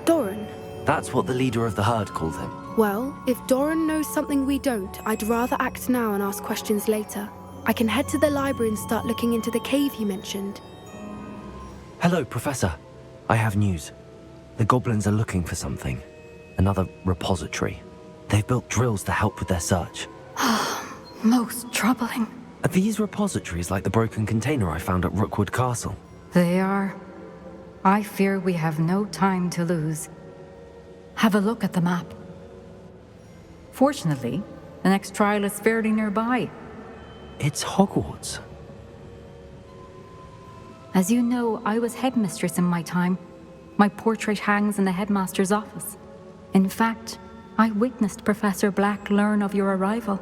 Doran. That's what the leader of the herd called him. Well, if Doran knows something we don't, I'd rather act now and ask questions later. I can head to the library and start looking into the cave you mentioned. Hello, Professor. I have news. The goblins are looking for something. Another repository. They've built drills to help with their search. Most troubling. Are these repositories like the broken container I found at Rookwood Castle? They are. I fear we have no time to lose. Have a look at the map. Fortunately, the next trial is fairly nearby. It's Hogwarts. As you know, I was headmistress in my time. My portrait hangs in the headmaster's office. In fact, I witnessed Professor Black learn of your arrival.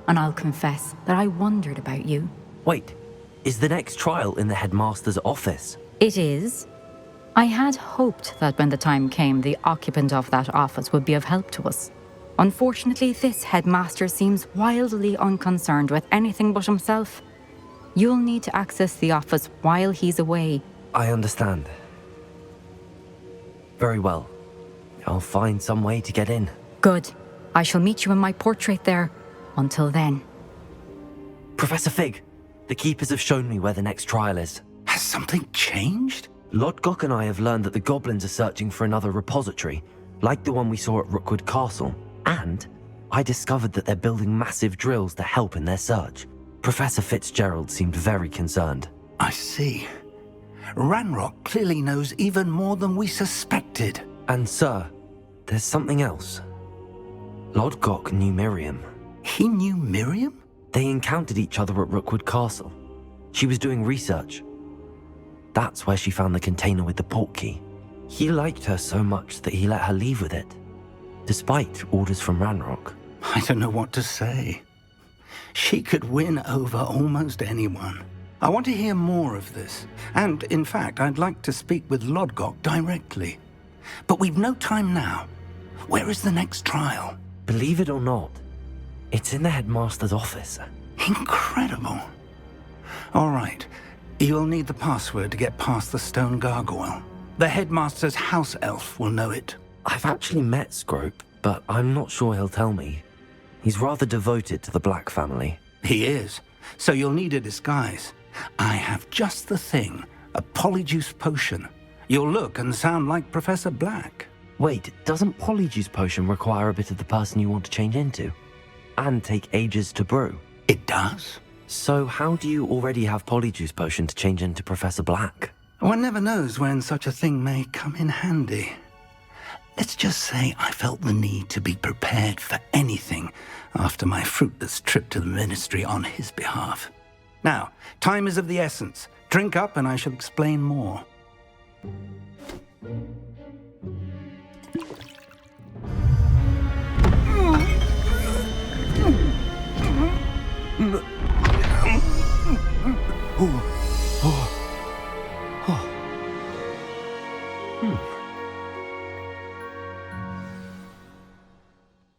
And I'll confess that I wondered about you. Wait, is the next trial in the headmaster's office? It is. I had hoped that when the time came, the occupant of that office would be of help to us. Unfortunately, this headmaster seems wildly unconcerned with anything but himself. You'll need to access the office while he's away. I understand. Very well. I'll find some way to get in. Good. I shall meet you in my portrait there. Until then. Professor Fig, the keepers have shown me where the next trial is. Has something changed? Lodgok and I have learned that the goblins are searching for another repository, like the one we saw at Rookwood Castle. And I discovered that they're building massive drills to help in their search. Professor Fitzgerald seemed very concerned. I see. Ranrock clearly knows even more than we suspected. And sir, there's something else. Lodgok knew Miriam. He knew Miriam? They encountered each other at Rookwood Castle. She was doing research. That's where she found the container with the portkey. He liked her so much that he let her leave with it, despite orders from Ranrock. I don't know what to say. She could win over almost anyone. I want to hear more of this. And, in fact, I'd like to speak with Lodgok directly. But we've no time now. Where is the next trial? Believe it or not, it's in the headmaster's office. Incredible. All right. You'll need the password to get past the stone gargoyle. The headmaster's house elf will know it. I've actually met Scrope, but I'm not sure he'll tell me. He's rather devoted to the Black family. He is. So you'll need a disguise. I have just the thing. A polyjuice potion. You'll look and sound like Professor Black. Wait, doesn't Polyjuice Potion require a bit of the person you want to change into? And take ages to brew? It does. So how do you already have Polyjuice Potion to change into Professor Black? One never knows when such a thing may come in handy. Let's just say I felt the need to be prepared for anything after my fruitless trip to the Ministry on his behalf. Now, time is of the essence. Drink up and I shall explain more.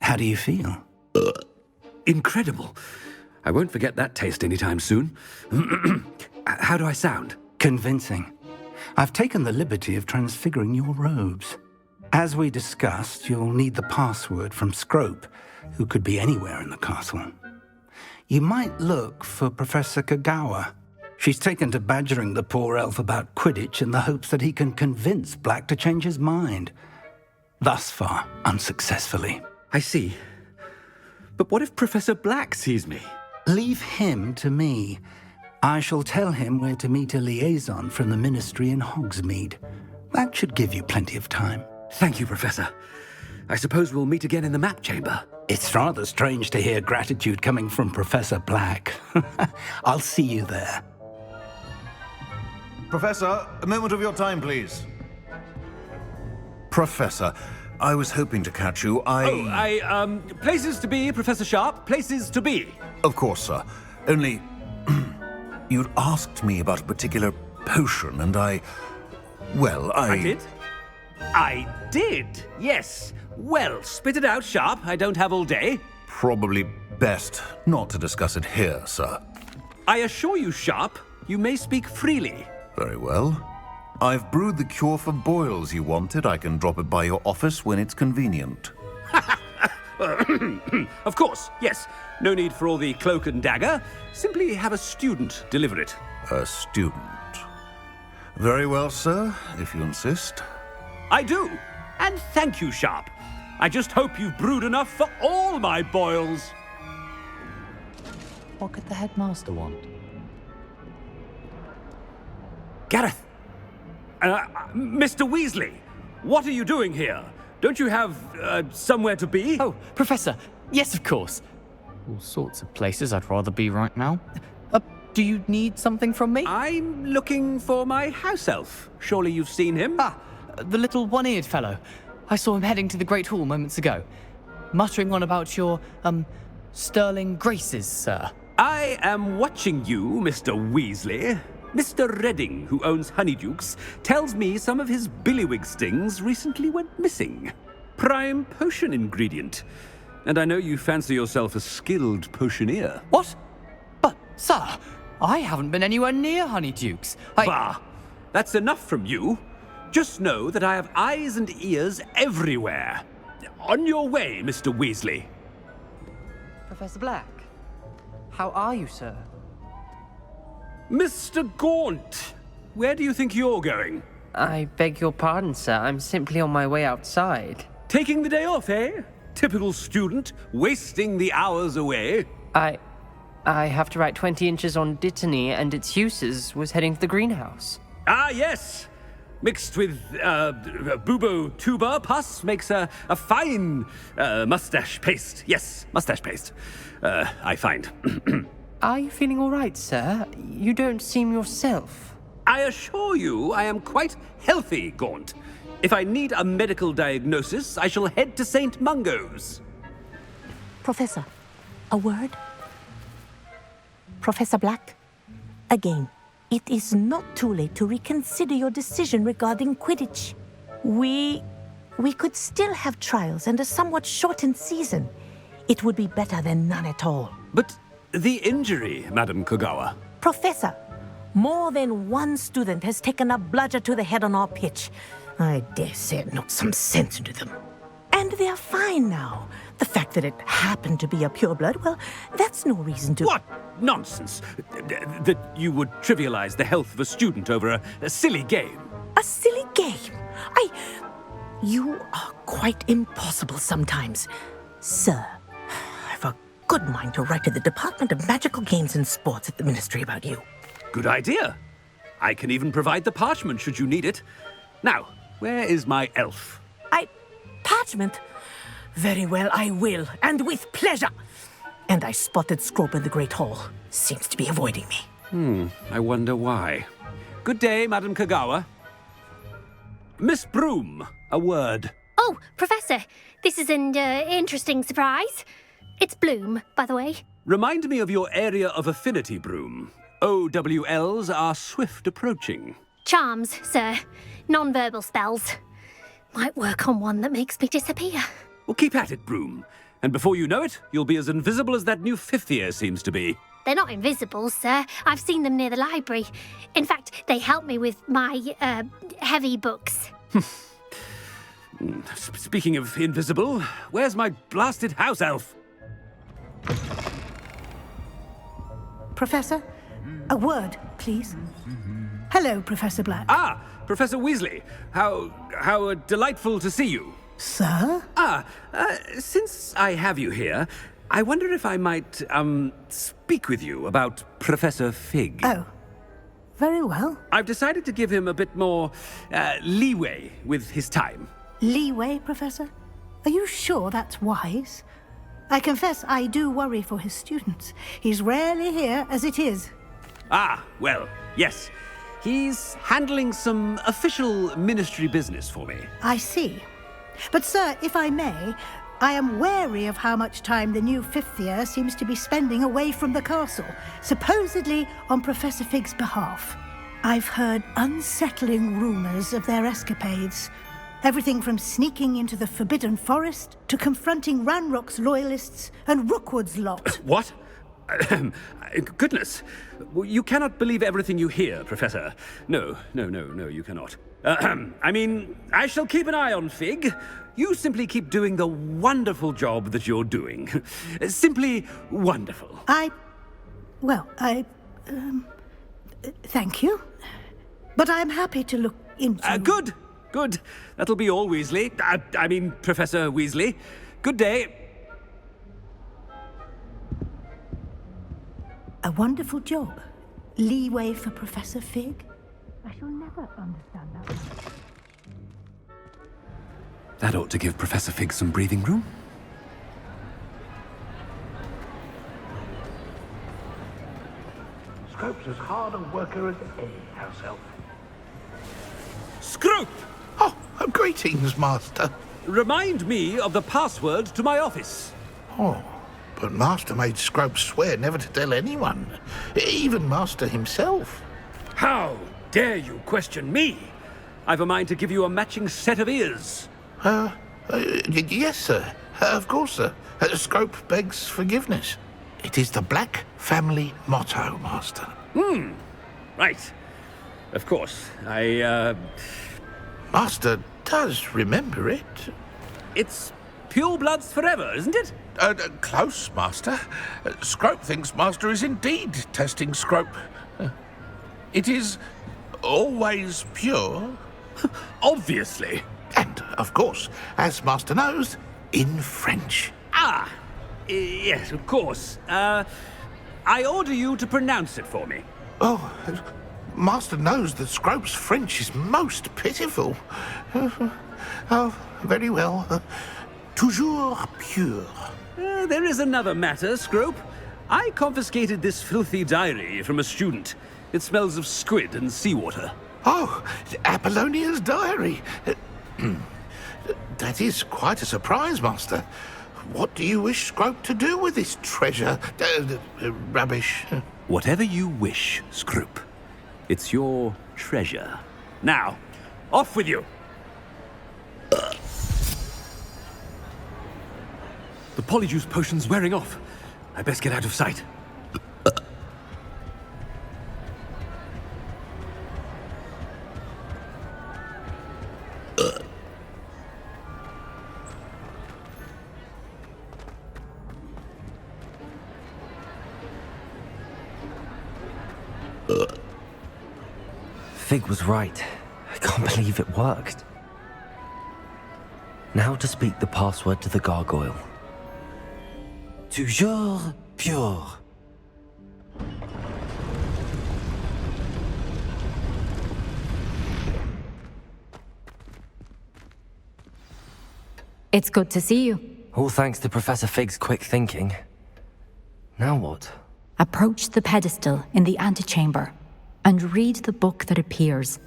How do you feel? Incredible. I won't forget that taste anytime soon. How do I sound? Convincing. I've taken the liberty of transfiguring your robes. As we discussed, you'll need the password from Scrope, who could be anywhere in the castle. You might look for Professor Kagawa. She's taken to badgering the poor elf about Quidditch in the hopes that he can convince Black to change his mind. Thus far, unsuccessfully. I see. But what if Professor Black sees me? Leave him to me. I shall tell him where to meet a liaison from the Ministry in Hogsmeade. That should give you plenty of time. Thank you, Professor. I suppose we'll meet again in the map chamber. It's rather strange to hear gratitude coming from Professor Black. I'll see you there. Professor, a moment of your time, please. Professor, I was hoping to catch you. Places to be, Professor Sharp. Places to be. Of course, sir. Only... you'd asked me about a particular potion, and I did? I did, yes. Well, spit it out, Sharp. I don't have all day. Probably best not to discuss it here, sir. I assure you, Sharp, you may speak freely. Very well. I've brewed the cure for boils you wanted. I can drop it by your office when it's convenient. Of course, yes. No need for all the cloak and dagger. Simply have a student deliver it. A student. Very well, sir, if you insist. I do. And thank you, Sharp. I just hope you've brewed enough for all my boils. What could the headmaster want? Gareth! Mr. Weasley, what are you doing here? Don't you have, somewhere to be? Oh, Professor, yes, of course. All sorts of places I'd rather be right now. Do you need something from me? I'm looking for my house elf. Surely you've seen him? Ah, the little one-eared fellow. I saw him heading to the Great Hall moments ago, muttering on about your, sterling graces, sir. I am watching you, Mr. Weasley. Mr. Redding, who owns Honeydukes, tells me some of his billywig stings recently went missing. Prime potion ingredient. And I know you fancy yourself a skilled potioneer. What? But, sir, I haven't been anywhere near Honeydukes. Bah! That's enough from you. Just know that I have eyes and ears everywhere. On your way, Mr. Weasley. Professor Black, how are you, sir? Mr. Gaunt, where do you think you're going? I beg your pardon, sir. I'm simply on my way outside. Taking the day off, eh? Typical student, wasting the hours away. I have to write 20 inches on Dittany and its uses. Was heading to the greenhouse. Ah, yes. Mixed with bubo tuber pus makes a fine mustache paste. Yes, mustache paste. I find. Are you feeling all right, sir? You don't seem yourself. I assure you I am quite healthy, Gaunt. If I need a medical diagnosis, I shall head to St. Mungo's. Professor, a word? Professor Black? Again, it is not too late to reconsider your decision regarding Quidditch. We could still have trials and a somewhat shortened season. It would be better than none at all. But the injury, Madam Kogawa. Professor, more than one student has taken a bludger to the head on our pitch. I dare say it knocked some sense into them. And they're fine now. The fact that it happened to be a pureblood, well, that's no reason to... What nonsense! That you would trivialize the health of a student over a silly game. A silly game? You are quite impossible sometimes. Sir, I've a good mind to write to the Department of Magical Games and Sports at the Ministry about you. Good idea. I can even provide the parchment should you need it. Now, where is my elf? Parchment? Very well, I will, and with pleasure. And I spotted Scrope in the Great Hall. Seems to be avoiding me. I wonder why. Good day, Madam Kogawa. Miss Broom, a word. Oh, Professor, this is an interesting surprise. It's Bloom, by the way. Remind me of your area of affinity, Broom. OWLs are swift approaching. Charms, sir. Non-verbal spells. Might work on one that makes me disappear. Well, keep at it, Broom. And before you know it, you'll be as invisible as that new fifth year seems to be. They're not invisible, sir. I've seen them near the library. In fact, they help me with my, heavy books. Speaking of invisible, where's my blasted house elf? Professor, a word, please. Hello, Professor Black. Ah, Professor Weasley. How delightful to see you. Sir? Since I have you here, I wonder if I might, speak with you about Professor Fig. Oh, very well. I've decided to give him a bit more, leeway with his time. Leeway, Professor? Are you sure that's wise? I confess I do worry for his students. He's rarely here as it is. Ah, well, yes. He's handling some official ministry business for me. I see. But, sir, if I may, I am wary of how much time the new fifth year seems to be spending away from the castle, supposedly on Professor Fig's behalf. I've heard unsettling rumors of their escapades. Everything from sneaking into the Forbidden Forest to confronting Ranrock's loyalists and Rookwood's lot. What? Goodness. You cannot believe everything you hear, Professor. No, you cannot. I mean, I shall keep an eye on Fig. You simply keep doing the wonderful job that you're doing. Simply wonderful. Thank you. But I'm happy to look into... Good. That'll be all, Weasley. I mean, Professor Weasley. Good day. A wonderful job. Leeway for Professor Fig? I shall never understand that. That ought to give Professor Fig some breathing room. Scrope's as hard a worker as any house elf. Scrope! Oh, greetings, Master. Remind me of the password to my office. Oh, but Master made Scrope swear never to tell anyone, even Master himself. How dare you question me? I've a mind to give you a matching set of ears. Yes, sir. Of course, sir. Scrope begs forgiveness. It is the Black family motto, Master. Right. Of course. Master does remember it. It's purebloods forever, isn't it? Close, Master. Scrope thinks Master is indeed testing Scrope. It is always pure. Obviously. And, of course, as Master knows, in French. Yes, of course. I order you to pronounce it for me. Oh, Master knows that Scrope's French is most pitiful. Oh, very well. Toujours pure. There is another matter, Scrope. I confiscated this filthy diary from a student. It smells of squid and seawater. Oh, Apollonia's diary. That is quite a surprise, Master. What do you wish Scrope to do with this treasure? Rubbish. Whatever you wish, Scroop. It's your treasure. Now, off with you! The polyjuice potion's wearing off. I best get out of sight. Fig was right. I can't believe it worked. Now to speak the password to the gargoyle. Toujours pure. It's good to see you. All thanks to Professor Fig's quick thinking. Now what? Approach the pedestal in the antechamber and read the book that appears.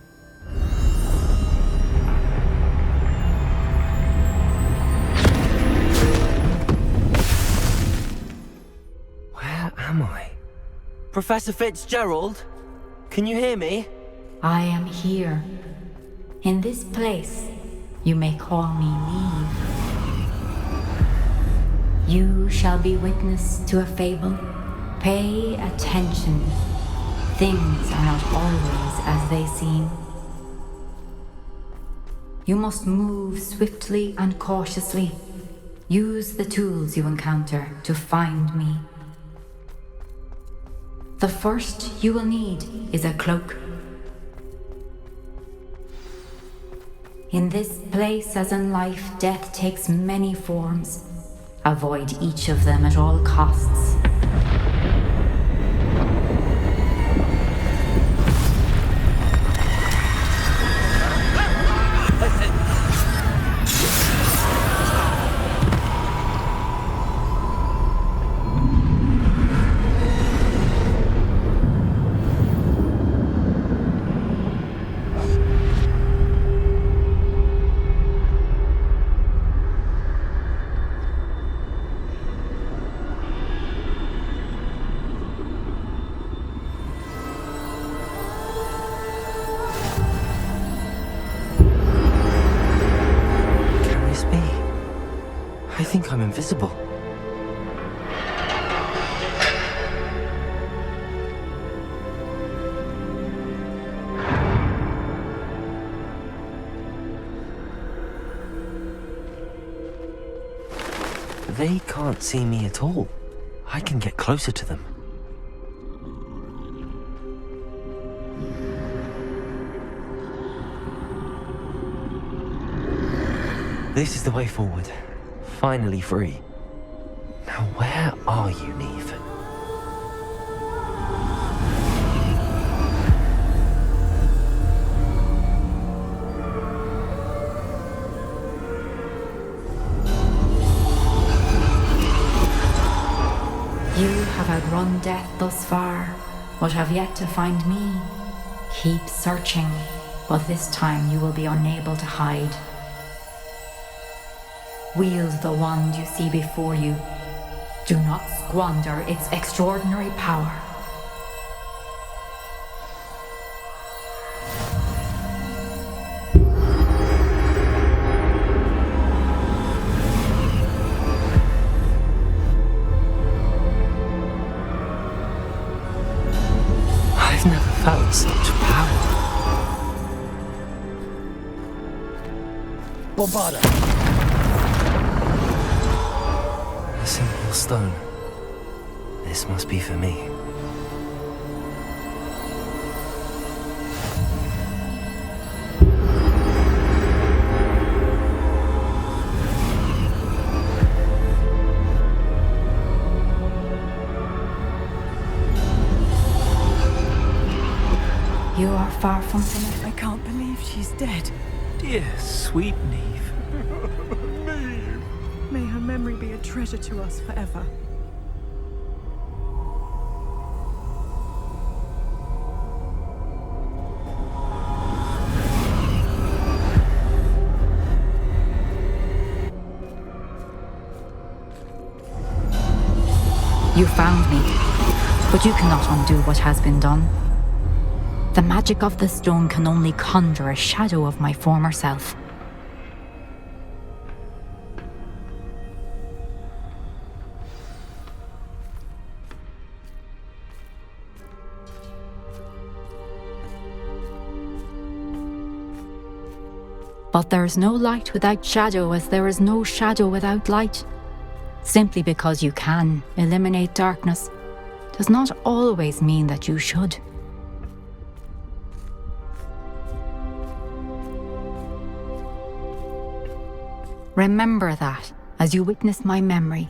Where am I? Professor Fitzgerald? Can you hear me? I am here. In this place, you may call me Neve. You shall be witness to a fable. Pay attention. Things are not always as they seem. You must move swiftly and cautiously. Use the tools you encounter to find me. The first you will need is a cloak. In this place, as in life, death takes many forms. Avoid each of them at all costs. I think I'm invisible. They can't see me at all. I can get closer to them. This is the way forward. Finally free. Now where are you, Neve? You have outrun death thus far, but have yet to find me. Keep searching, but this time you will be unable to hide. Wield the wand you see before you. Do not squander its extraordinary power. I've never felt such power. Bombarda! A simple stone. This must be for me. You are far from finished. I can't believe she's dead. Dear, sweet Neve. Neve! May her memory be a treasure to us forever. You found me. But you cannot undo what has been done. The magic of the stone can only conjure a shadow of my former self. But there is no light without shadow, as there is no shadow without light. Simply because you can eliminate darkness does not always mean that you should. Remember that as you witness my memory.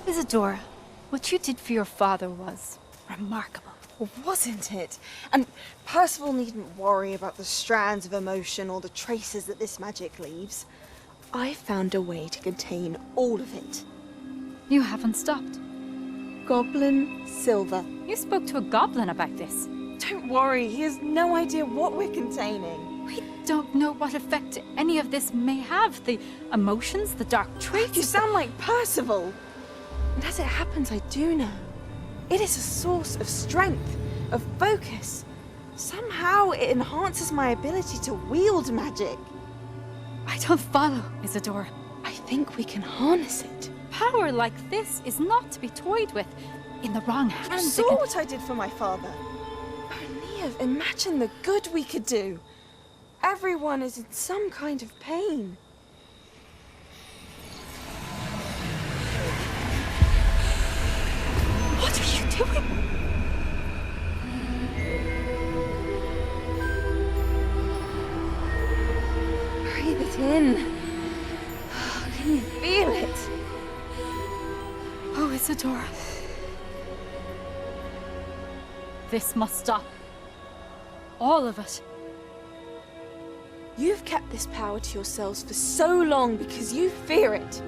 Isadora, what you did for your father was remarkable. Well, wasn't it? And Percival needn't worry about the strands of emotion or the traces that this magic leaves. I found a way to contain all of it. You haven't stopped. Goblin silver. You spoke to a goblin about this. Don't worry, he has no idea what we're containing. We don't know what effect any of this may have. The emotions, the dark traits. You sound like Percival. And as it happens, I do know. It is a source of strength, of focus. Somehow it enhances my ability to wield magic. I don't follow, Isadora. I think we can harness it. Power like this is not to be toyed with. In the wrong hands. You saw what I did for my father. Nia, imagine the good we could do. Everyone is in some kind of pain. What are you doing? Breathe it in. Can you feel it? Oh, Isadora. This must stop. All of it. You've kept this power to yourselves for so long because you fear it.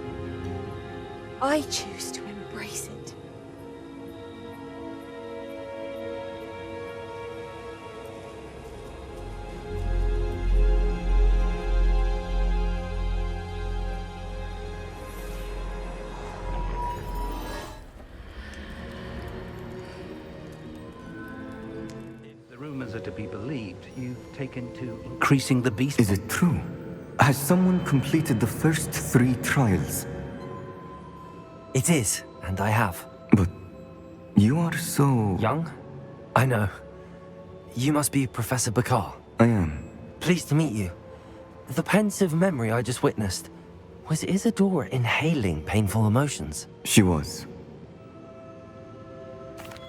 I choose to embrace it. Rumors are to be believed, you've taken to increasing the beast. Is it true? Has someone completed the first 3 trials? It is, and I have. But you are so... young? I know. You must be Professor Bakar. I am. Pleased to meet you. The pensive memory I just witnessed, was Isadora inhaling painful emotions? She was.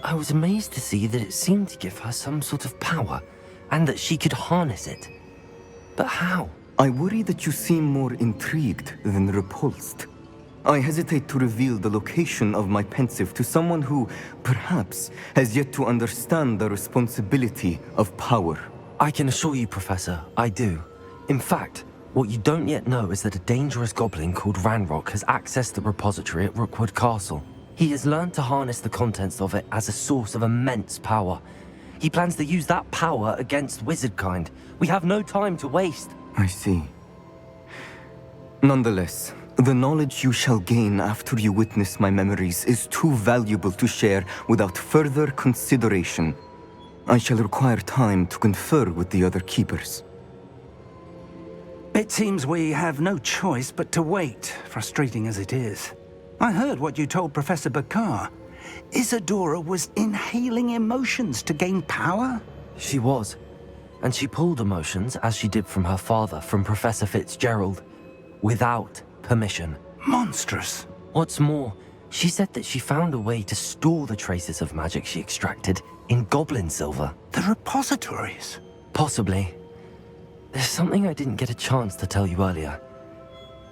I was amazed to see that it seemed to give her some sort of power, and that she could harness it. But how? I worry that you seem more intrigued than repulsed. I hesitate to reveal the location of my pensive to someone who, perhaps, has yet to understand the responsibility of power. I can assure you, Professor, I do. In fact, what you don't yet know is that a dangerous goblin called Ranrock has accessed the repository at Rookwood Castle. He has learned to harness the contents of it as a source of immense power. He plans to use that power against wizardkind. We have no time to waste. I see. Nonetheless, the knowledge you shall gain after you witness my memories is too valuable to share without further consideration. I shall require time to confer with the other keepers. It seems we have no choice but to wait, frustrating as it is. I heard what you told Professor Bakar. Isadora was inhaling emotions to gain power? She was. And she pulled emotions, as she did from her father, from Professor Fitzgerald, without permission. Monstrous. What's more, she said that she found a way to store the traces of magic she extracted in goblin silver. The repositories? Possibly. there's something I didn't get a chance to tell you earlier.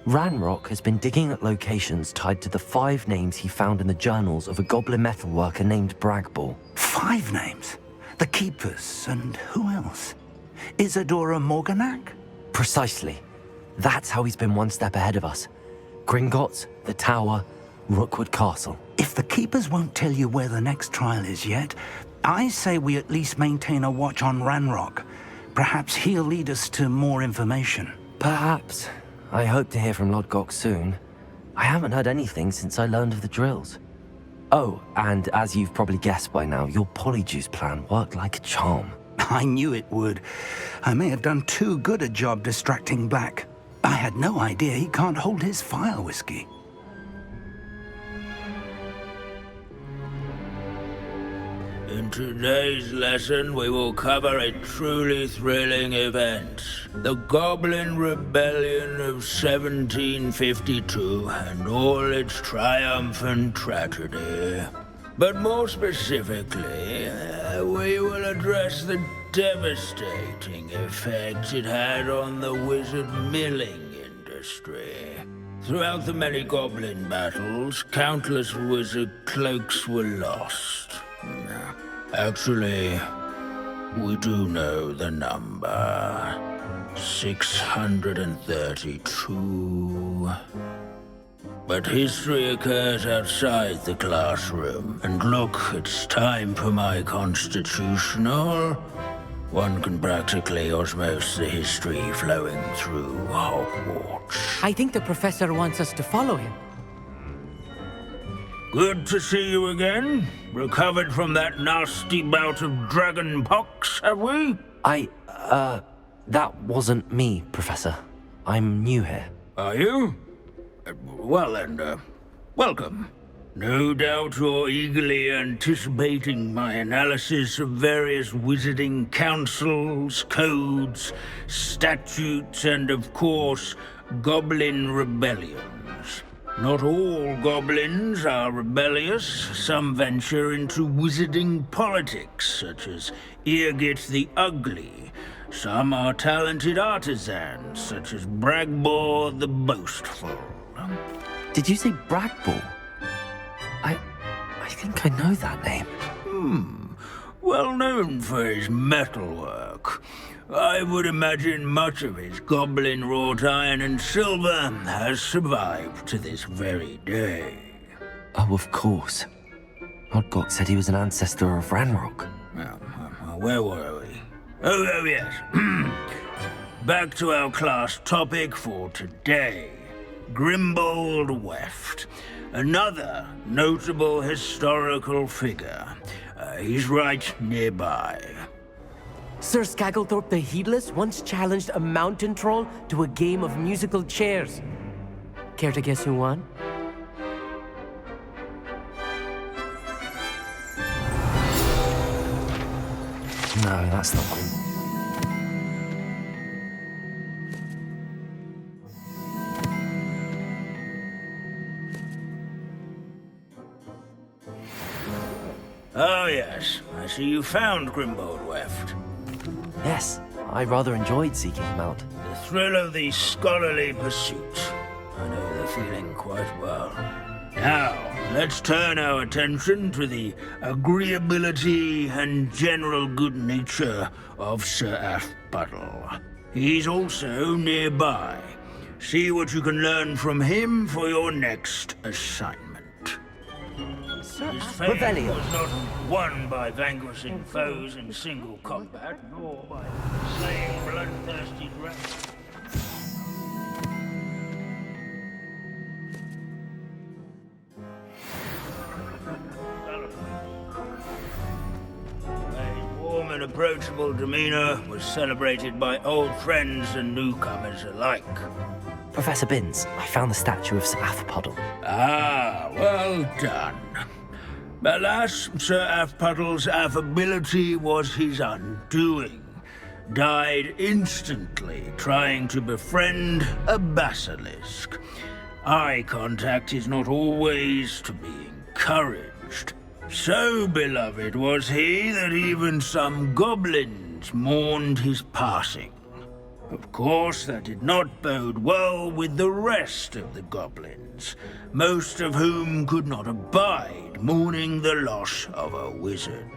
Ranrock has been digging at locations tied to the 5 names he found in the journals of a goblin metalworker named Bragball. 5 names? The Keepers, and who else? Isadora Morganac? Precisely. That's how he's been one step ahead of us. Gringotts, the Tower, Rookwood Castle. If the Keepers won't tell you where the next trial is yet, I say we at least maintain a watch on Ranrock. Perhaps he'll lead us to more information. Perhaps. I hope to hear from Lodgok soon. I haven't heard anything since I learned of the drills. Oh, and as you've probably guessed by now, your polyjuice plan worked like a charm. I knew it would. I may have done too good a job distracting Black. I had no idea he can't hold his fire whiskey. In today's lesson, we will cover a truly thrilling event. The Goblin Rebellion of 1752 and all its triumphant tragedy. But more specifically, we will address the devastating effect it had on the wizard milling industry. Throughout the many goblin battles, countless wizard cloaks were lost. Actually, we do know the number. 632. But history occurs outside the classroom. And look, it's time for my constitutional. One can practically osmose the history flowing through Hogwarts. I think the professor wants us to follow him. Good to see you again. Recovered from that nasty bout of dragon pox, have we? That wasn't me, Professor. I'm new here. Are you? Well then, welcome. No doubt you're eagerly anticipating my analysis of various wizarding councils, codes, statutes, and of course, goblin rebellions. Not all goblins are rebellious. Some venture into wizarding politics, such as Eargit the Ugly. Some are talented artisans, such as Bragball the Boastful. Did you say Bragball? I think I know that name. Well known for his metalwork. I would imagine much of his goblin-wrought iron and silver has survived to this very day. Oh, of course. Lodgok said he was an ancestor of Ranrock. Where were we? Oh yes. Back to our class topic for today. Grimbold Weft. Another notable historical figure. He's right nearby. Sir Skagglethorpe the Heedless once challenged a mountain troll to a game of musical chairs. Care to guess who won? No, that's not one. Oh yes, I see you found Grimbold Weft. Yes, I rather enjoyed seeking him out. The thrill of the scholarly pursuit. I know the feeling quite well. Now, let's turn our attention to the agreeability and general good nature of Sir Athpuddle. He's also nearby. See what you can learn from him for your next assignment. His fame was not won by vanquishing foes in single combat, nor by slaying bloodthirsty dragons. His warm and approachable demeanor was celebrated by old friends and newcomers alike. Professor Binns, I found the statue of Sir Athpuddle. Ah, well done. Alas, Sir Athpuddle's affability was his undoing. Died instantly trying to befriend a basilisk. Eye contact is not always to be encouraged. So beloved was he that even some goblins mourned his passing. Of course, that did not bode well with the rest of the goblins, most of whom could not abide mourning the loss of a wizard.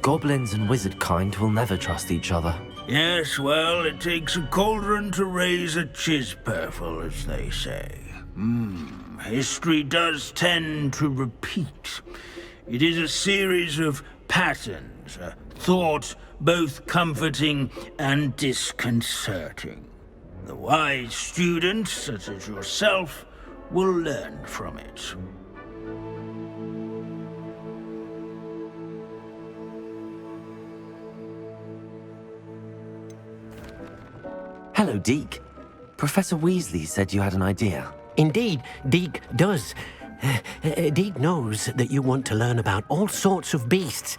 Goblins and wizard kind will never trust each other. Yes, well, it takes a cauldron to raise a chisperful, as they say. History does tend to repeat. It is a series of patterns, a thought both comforting and disconcerting. The wise students, such as yourself, will learn from it. Hello, Deke. Professor Weasley said you had an idea. Indeed, Deke does. Deke knows that you want to learn about all sorts of beasts,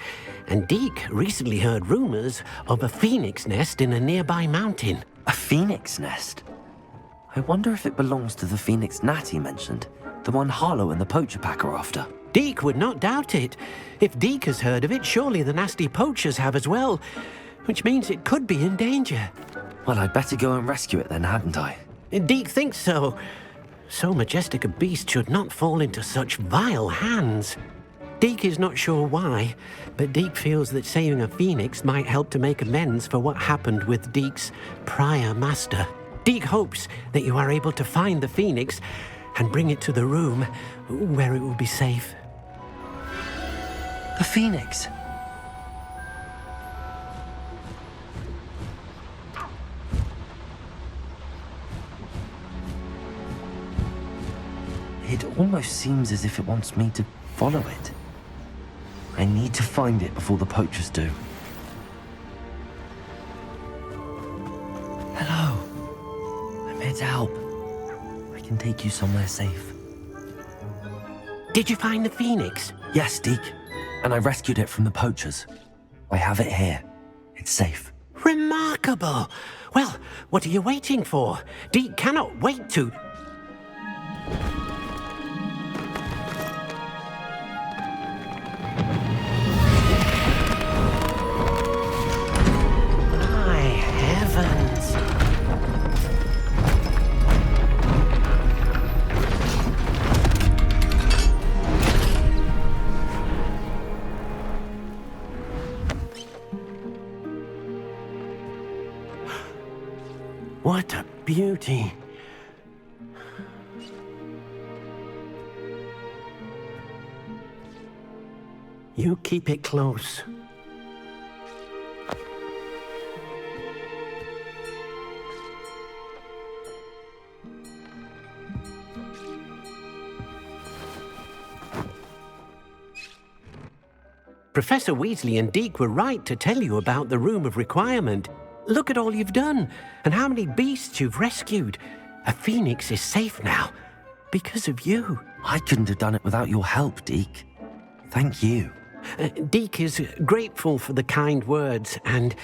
and Deke recently heard rumors of a phoenix nest in a nearby mountain. A phoenix nest? I wonder if it belongs to the phoenix gnat he mentioned, the one Harlow and the poacher pack are after. Deke would not doubt it. If Deke has heard of it, surely the nasty poachers have as well, which means it could be in danger. Well, I'd better go and rescue it then, hadn't I? Deke thinks so. So majestic a beast should not fall into such vile hands. Deke is not sure why, but Deke feels that saving a phoenix might help to make amends for what happened with Deke's prior master. Deke hopes that you are able to find the phoenix and bring it to the room where it will be safe. The phoenix? It almost seems as if it wants me to follow it. I need to find it before the poachers do. Hello. I'm here to help. I can take you somewhere safe. Did you find the phoenix? Yes, Deke. And I rescued it from the poachers. I have it here. It's safe. Remarkable! Well, what are you waiting for? Deke cannot wait to... What a beauty. You keep it close. Professor Weasley and Deke were right to tell you about the Room of Requirement. Look at all you've done, and how many beasts you've rescued. A phoenix is safe now, because of you. I couldn't have done it without your help, Deke. Thank you. Deke is grateful for the kind words, and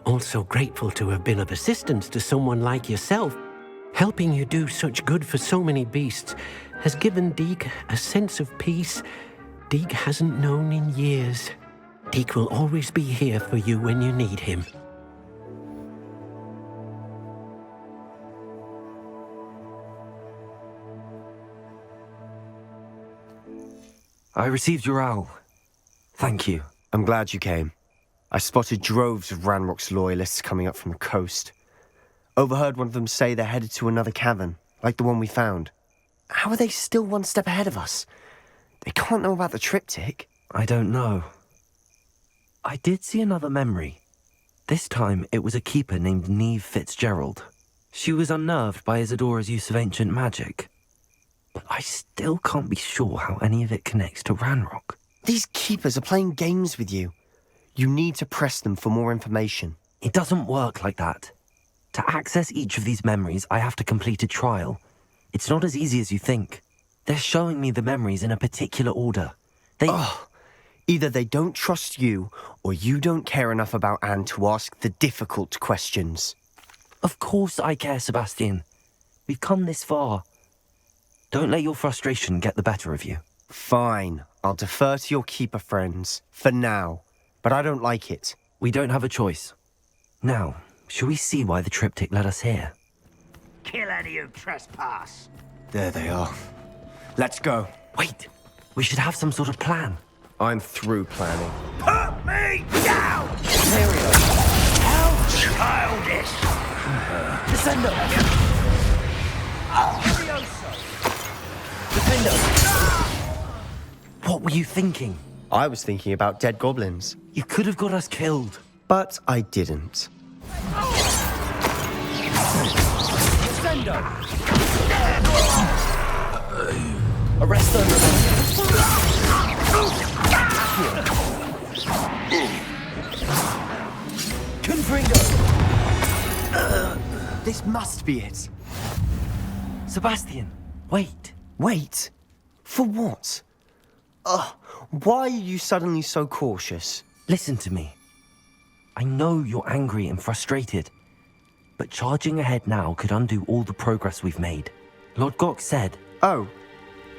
also grateful to have been of assistance to someone like yourself. Helping you do such good for so many beasts has given Deke a sense of peace Deke hasn't known in years. Deke will always be here for you when you need him. I received your owl. Thank you. I'm glad you came. I spotted droves of Ranrock's loyalists coming up from the coast. Overheard one of them say they're headed to another cavern, like the one we found. How are they still one step ahead of us? They can't know about the triptych. I don't know. I did see another memory. This time it was a keeper named Neve Fitzgerald. She was unnerved by Isadora's use of ancient magic. But I still can't be sure how any of it connects to Ranrock. These keepers are playing games with you. You need to press them for more information. It doesn't work like that. To access each of these memories, I have to complete a trial. It's not as easy as you think. They're showing me the memories in a particular order. Either they don't trust you, or you don't care enough about Anne to ask the difficult questions. Of course I care, Sebastian. We've come this far. Don't let your frustration get the better of you. Fine. I'll defer to your keeper friends, for now. But I don't like it. We don't have a choice. Now, Shall we see why the triptych led us here? Kill any who trespass. There they are. Let's go. Wait, we should have some sort of plan. I'm through planning. Put me down! How childish! Descendo! Defendo! What were you thinking? I was thinking about dead goblins. You could have got us killed. But I didn't. Descendo! Arrest them! Confringo! This must be it. Sebastian, wait. Wait? For what? Why are you suddenly so cautious? Listen to me. I know you're angry and frustrated, but charging ahead now could undo all the progress we've made. Lord Gok said... Oh,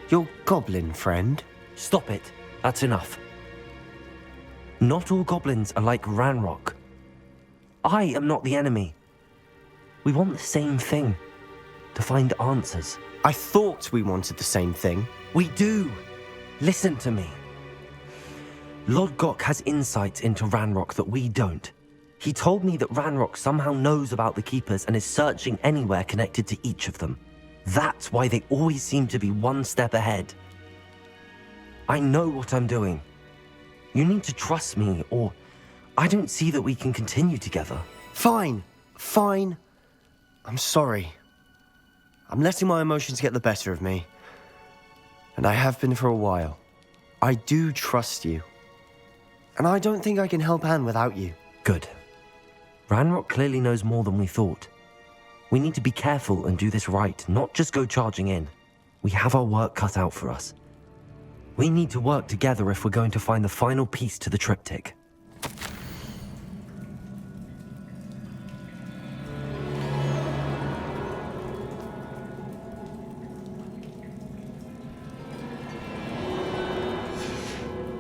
your goblin friend? Stop it. That's enough. Not all goblins are like Ranrock. I am not the enemy. We want the same thing. To find answers. I thought we wanted the same thing. We do. Listen to me. Lord Gok has insights into Ranrock that we don't. He told me that Ranrock somehow knows about the Keepers and is searching anywhere connected to each of them. That's why they always seem to be one step ahead. I know what I'm doing. You need to trust me, or I don't see that we can continue together. Fine. Fine. I'm sorry. I'm letting my emotions get the better of me. And I have been for a while. I do trust you. And I don't think I can help Anne without you. Good. Ranrock clearly knows more than we thought. We need to be careful and do this right, not just go charging in. We have our work cut out for us. We need to work together if we're going to find the final piece to the triptych.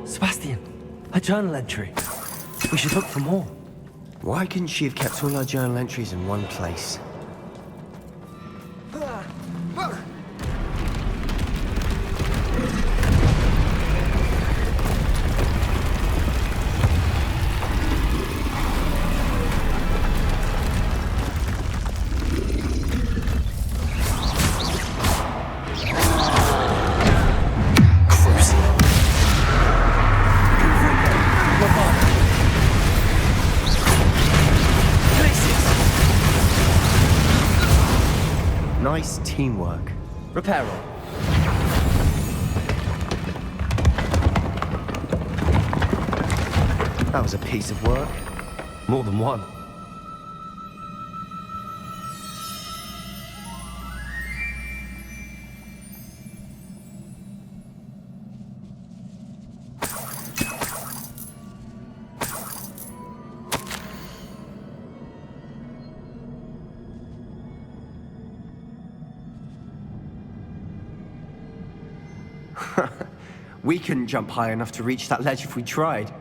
Sebastian, a journal entry. We should look for more. Why couldn't she have kept all her journal entries in one place? Nice teamwork. Reparo. That was a piece of work. More than one. We couldn't jump high enough to reach that ledge if we tried.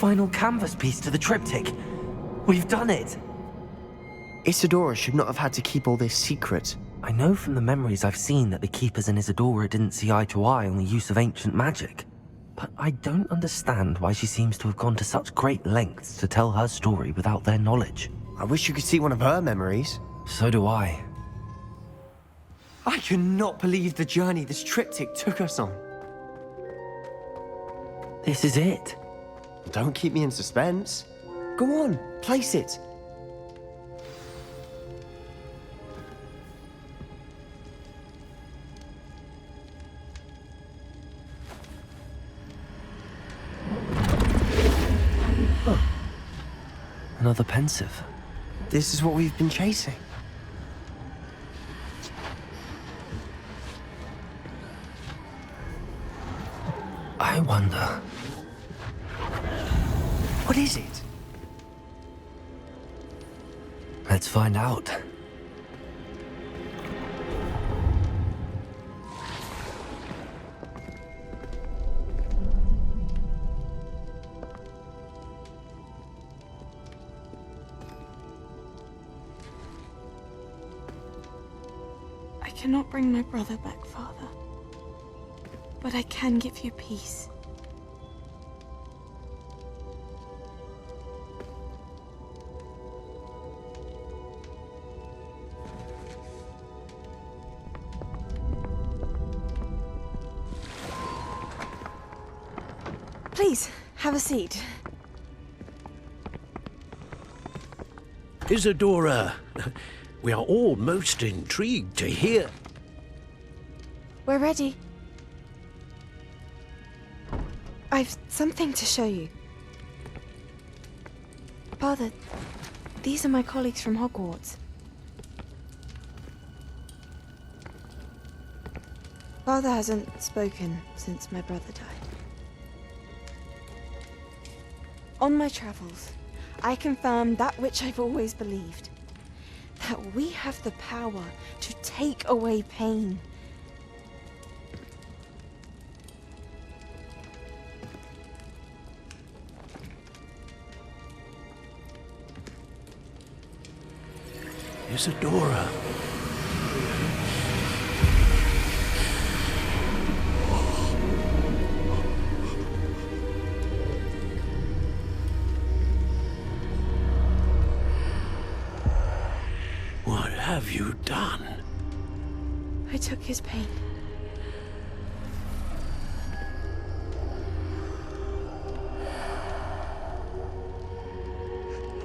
final canvas piece to the triptych. We've done it! Isadora should not have had to keep all this secret. I know from the memories I've seen that the Keepers and Isadora didn't see eye to eye on the use of ancient magic. But I don't understand why she seems to have gone to such great lengths to tell her story without their knowledge. I wish you could see one of her memories. So do I. I cannot believe the journey this triptych took us on. This is it. Don't keep me in suspense. Go on, place it. Another pensive. This is what we've been chasing. I wonder... What is it? Let's find out. I cannot bring my brother back, Father. But I can give you peace. Please, have a seat. Isadora, we are all most intrigued to hear. We're ready. I've something to show you. Father, these are my colleagues from Hogwarts. Father hasn't spoken since my brother died. On my travels, I confirmed that which I've always believed. That we have the power to take away pain. Isadora. What have you done? I took his pain.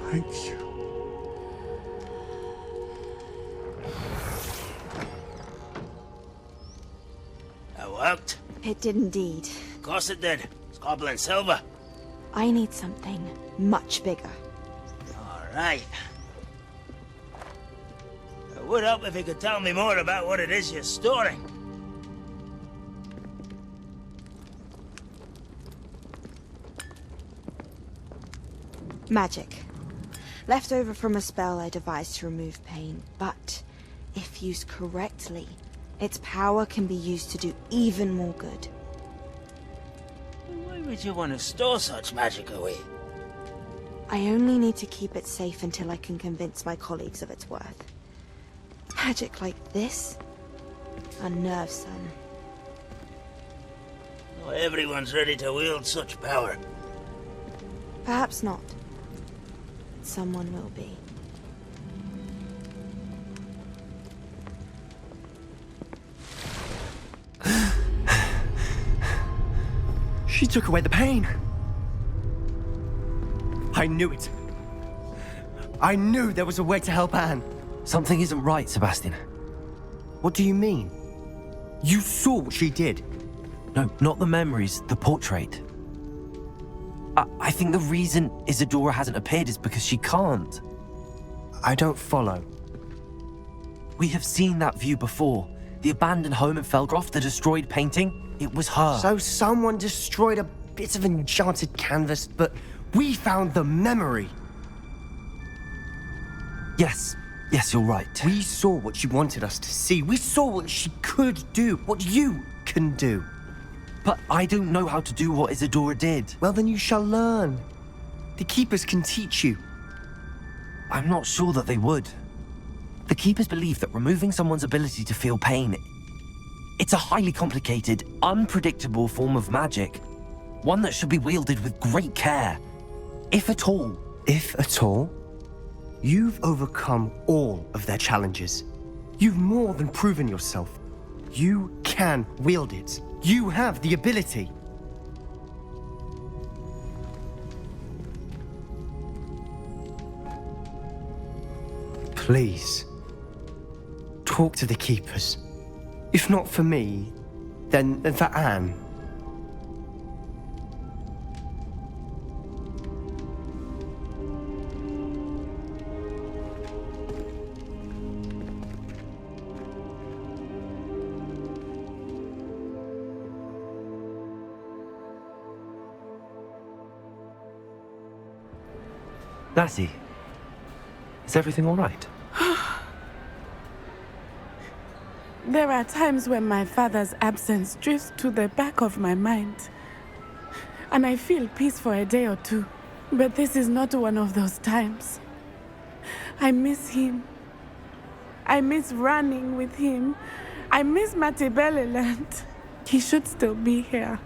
Thank you. That worked? It did indeed. Of course it did. It's goblin silver. I need something much bigger. All right. It would help if you could tell me more about what it is you're storing. Magic. Left over from a spell I devised to remove pain, but if used correctly, its power can be used to do even more good. Why would you want to store such magic away? I only need to keep it safe until I can convince my colleagues of its worth. Magic like this? Unnervesome. Not everyone's ready to wield such power. Perhaps not. Someone will be. She took away the pain. I knew it. I knew there was a way to help Anne. Something isn't right, Sebastian. What do you mean? You saw what she did. No, not the memories, the portrait. I think the reason Isadora hasn't appeared is because she can't. I don't follow. We have seen that view before. The abandoned home in Felgroth, the destroyed painting, it was her. So someone destroyed a bit of enchanted canvas, but we found the memory. Yes, you're right. We saw what she wanted us to see. We saw what she could do, what you can do. But I don't know how to do what Isadora did. Well, then you shall learn. The Keepers can teach you. I'm not sure that they would. The Keepers believe that removing someone's ability to feel pain, it's a highly complicated, unpredictable form of magic. One that should be wielded with great care. If at all. If at all? You've overcome all of their challenges. You've more than proven yourself. You can wield it. You have the ability. Please, talk to the Keepers. If not for me, then for Anne. Natty, is everything all right? There are times when my father's absence drifts to the back of my mind, and I feel peace for a day or two. But this is not one of those times. I miss him. I miss running with him. I miss Matibeleland. He should still be here.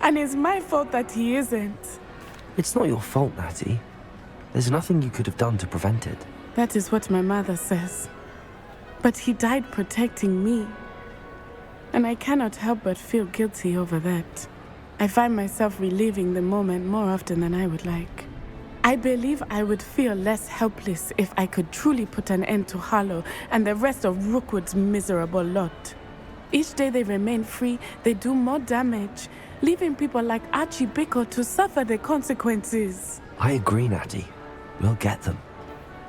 And it's my fault that he isn't. It's not your fault, Natty. There's nothing you could have done to prevent it. That is what my mother says. But he died protecting me. And I cannot help but feel guilty over that. I find myself reliving the moment more often than I would like. I believe I would feel less helpless if I could truly put an end to Harlow and the rest of Rookwood's miserable lot. Each day they remain free, they do more damage, leaving people like Archie Bickle to suffer the consequences. I agree, Natty. We'll get them.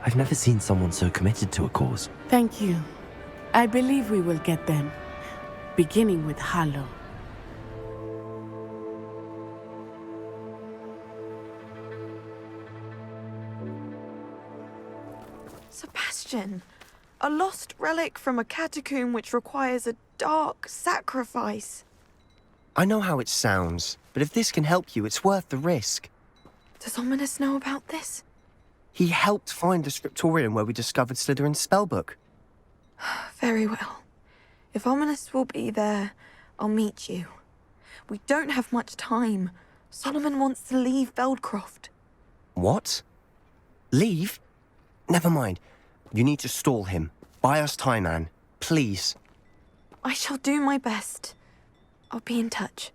I've never seen someone so committed to a cause. Thank you. I believe we will get them, beginning with Harlow. Sebastian, a lost relic from a catacomb which requires a dark sacrifice. I know how it sounds, but if this can help you, it's worth the risk. Does Ominous know about this? He helped find the scriptorium where we discovered Slytherin's spellbook. Very well. If Ominous will be there, I'll meet you. We don't have much time. Solomon wants to leave Feldcroft. What? Leave? Never mind. You need to stall him. Buy us time, Anne. Please. I shall do my best. I'll be in touch.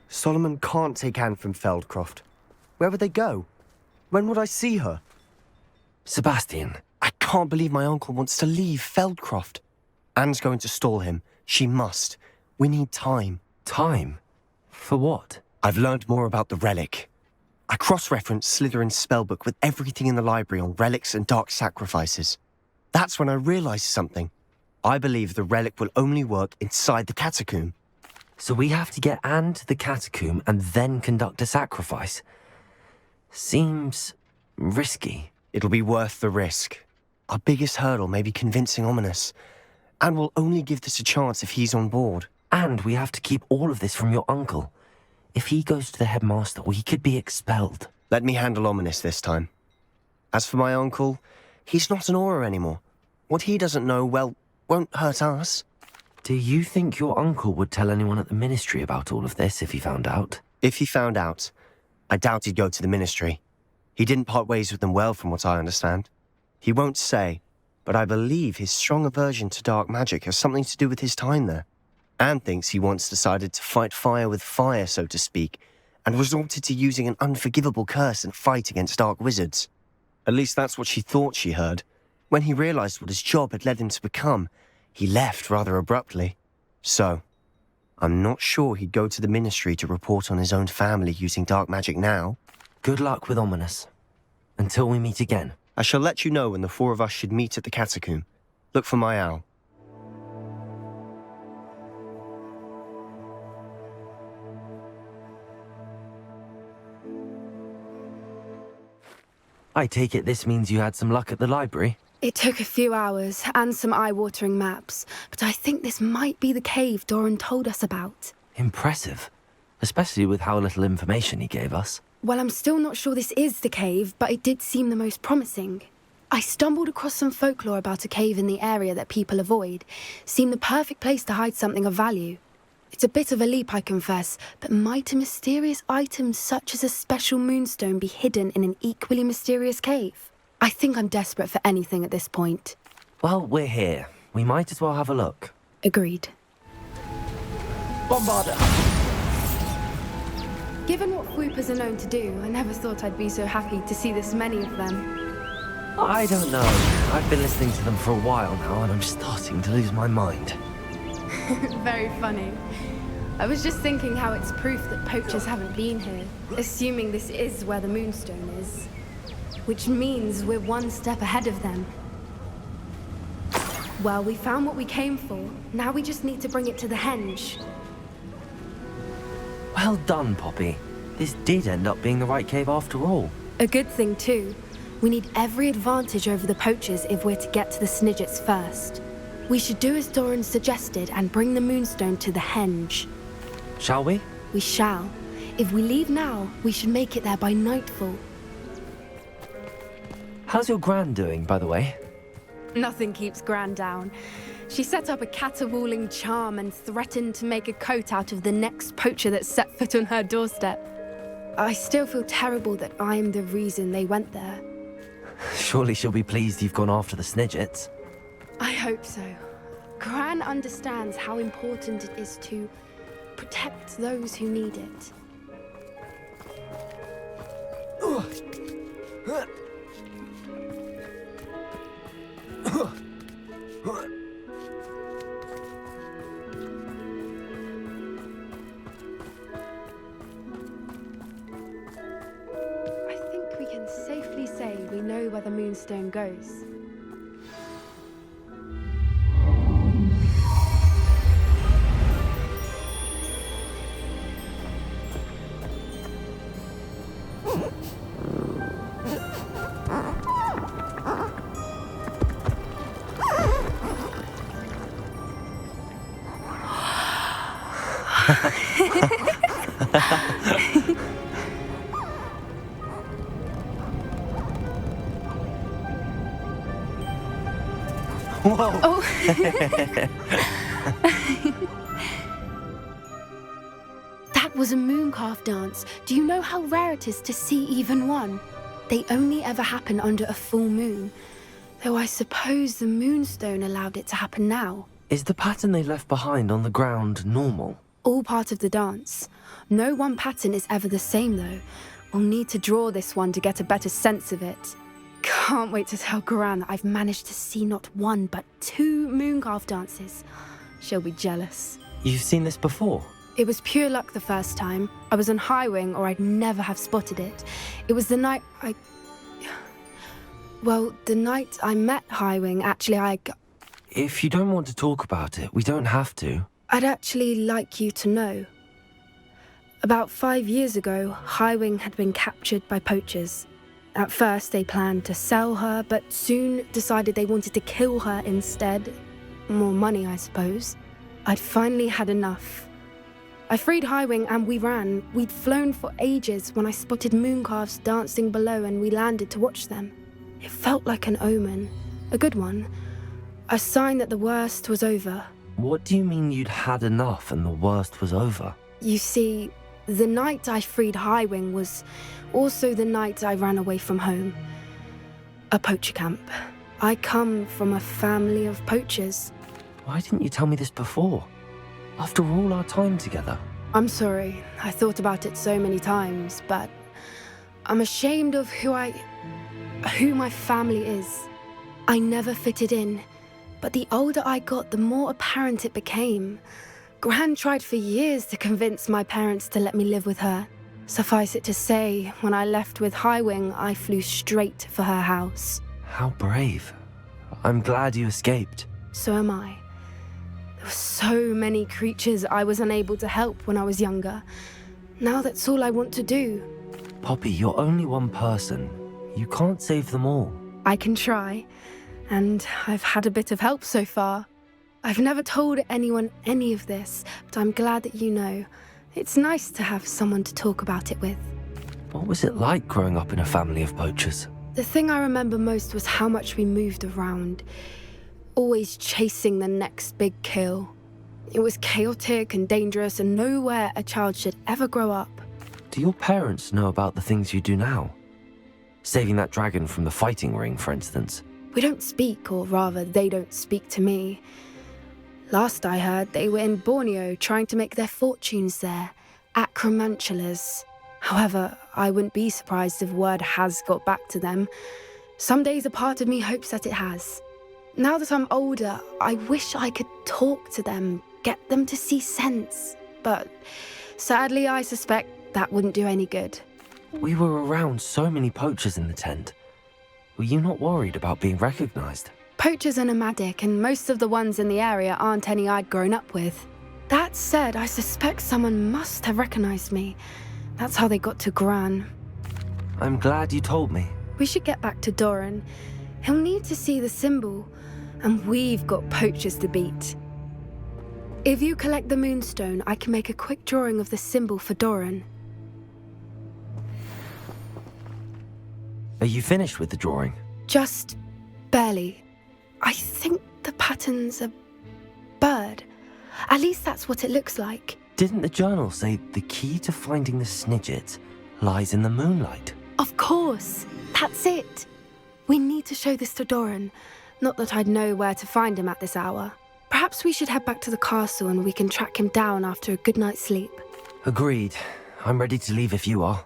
Solomon can't take Anne from Feldcroft. Where would they go? When would I see her? Sebastian. I can't believe my uncle wants to leave Feldcroft. Anne's going to stall him. She must. We need time. Time? For what? I've learned more about the relic. I cross-referenced Slytherin's spellbook with everything in the library on relics and dark sacrifices. That's when I realized something. I believe the relic will only work inside the catacomb. So we have to get Anne to the catacomb and then conduct a sacrifice. Seems risky. It'll be worth the risk. Our biggest hurdle may be convincing Ominous. And we'll only give this a chance if he's on board. And we have to keep all of this from your uncle. If he goes to the headmaster, we could be expelled. Let me handle Ominous this time. As for my uncle, he's not an Auror anymore. What he doesn't know, well, won't hurt us. Do you think your uncle would tell anyone at the Ministry about all of this if he found out? If he found out, I doubt he'd go to the Ministry. He didn't part ways with them well, from what I understand. He won't say, but I believe his strong aversion to dark magic has something to do with his time there. Anne thinks he once decided to fight fire with fire, so to speak, and resorted to using an unforgivable curse and fight against dark wizards. At least that's what she thought she heard. When he realized what his job had led him to become, he left rather abruptly. So, I'm not sure he'd go to the Ministry to report on his own family using dark magic now. Good luck with Ominous. Until we meet again. I shall let you know when the four of us should meet at the catacomb. Look for my owl. I take it this means you had some luck at the library? It took a few hours and some eye-watering maps, but I think this might be the cave Doran told us about. Impressive. especially with how little information he gave us. Well, I'm still not sure this is the cave, but it did seem the most promising. I stumbled across some folklore about a cave in the area that people avoid. Seemed the perfect place to hide something of value. It's a bit of a leap, I confess, but might a mysterious item such as a special moonstone be hidden in an equally mysterious cave? I think I'm desperate for anything at this point. Well, we're here. We might as well have a look. Agreed. Bombarda! Given what Whoopers are known to do, I never thought I'd be so happy to see this many of them. I don't know. I've been listening to them for a while now, and I'm starting to lose my mind. Very funny. I was just thinking how it's proof that poachers haven't been here, assuming this is where the moonstone is. Which means we're one step ahead of them. Well, we found what we came for. Now we just need to bring it to the henge. Well done, Poppy. This did end up being the right cave after all. A good thing, too. We need every advantage over the poachers if we're to get to the Snidgets first. We should do as Doran suggested and bring the moonstone to the henge. Shall we? We shall. If we leave now, we should make it there by nightfall. How's your Gran doing, by the way? Nothing keeps Gran down. She set up a caterwauling charm and threatened to make a coat out of the next poacher that set foot on her doorstep. I still feel terrible that I am the reason they went there. Surely she'll be pleased you've gone after the Snidgets. I hope so. Gran understands how important it is to protect those who need it. I think we can safely say we know where the moonstone goes. Whoa! Oh. That was a mooncalf dance. Do you know how rare it is to see even one? They only ever happen under a full moon. Though I suppose the moonstone allowed it to happen now. Is the pattern they left behind on the ground normal? All part of the dance. No one pattern is ever the same, though. We'll need to draw this one to get a better sense of it. Can't wait to tell Gran that I've managed to see not one, but 2 mooncalf dances. She'll be jealous. You've seen this before? It was pure luck the first time. I was on Highwing, or I'd never have spotted it. It was the night the night I met Highwing, actually, If you don't want to talk about it, we don't have to. I'd actually like you to know. About 5 years ago, Highwing had been captured by poachers. At first, they planned to sell her, but soon decided they wanted to kill her instead. More money, I suppose. I'd finally had enough. I freed Highwing and we ran. We'd flown for ages when I spotted mooncalves dancing below and we landed to watch them. It felt like an omen. A good one. A sign that the worst was over. What do you mean you'd had enough and the worst was over? You see, the night I freed Highwing was also the night I ran away from home. A poacher camp. I come from a family of poachers. Why didn't you tell me this before? After all our time together. I'm sorry. I thought about it so many times, but I'm ashamed of who my family is. I never fitted in, but the older I got, the more apparent it became. Gran tried for years to convince my parents to let me live with her. Suffice it to say, when I left with Highwing, I flew straight for her house. How brave. I'm glad you escaped. So am I. There were so many creatures I was unable to help when I was younger. Now that's all I want to do. Poppy, you're only one person. You can't save them all. I can try, and I've had a bit of help so far. I've never told anyone any of this, but I'm glad that you know. It's nice to have someone to talk about it with. What was it like growing up in a family of poachers? The thing I remember most was how much we moved around, always chasing the next big kill. It was chaotic and dangerous and nowhere a child should ever grow up. Do your parents know about the things you do now? Saving that dragon from the fighting ring, for instance. We don't speak, or rather, they don't speak to me. Last I heard, they were in Borneo trying to make their fortunes there, acromantulas. However, I wouldn't be surprised if word has got back to them. Some days a part of me hopes that it has. Now that I'm older, I wish I could talk to them, get them to see sense. But sadly, I suspect that wouldn't do any good. We were around so many poachers in the tent. Were you not worried about being recognized? Poachers are nomadic, and most of the ones in the area aren't any I'd grown up with. That said, I suspect someone must have recognized me. That's how they got to Gran. I'm glad you told me. We should get back to Doran. He'll need to see the symbol, and we've got poachers to beat. If you collect the moonstone, I can make a quick drawing of the symbol for Doran. Are you finished with the drawing? Just barely. I think the pattern's a bird. At least that's what it looks like. Didn't the journal say the key to finding the Snidget lies in the moonlight? Of course. That's it. We need to show this to Doran. Not that I'd know where to find him at this hour. Perhaps we should head back to the castle and we can track him down after a good night's sleep. Agreed. I'm ready to leave if you are.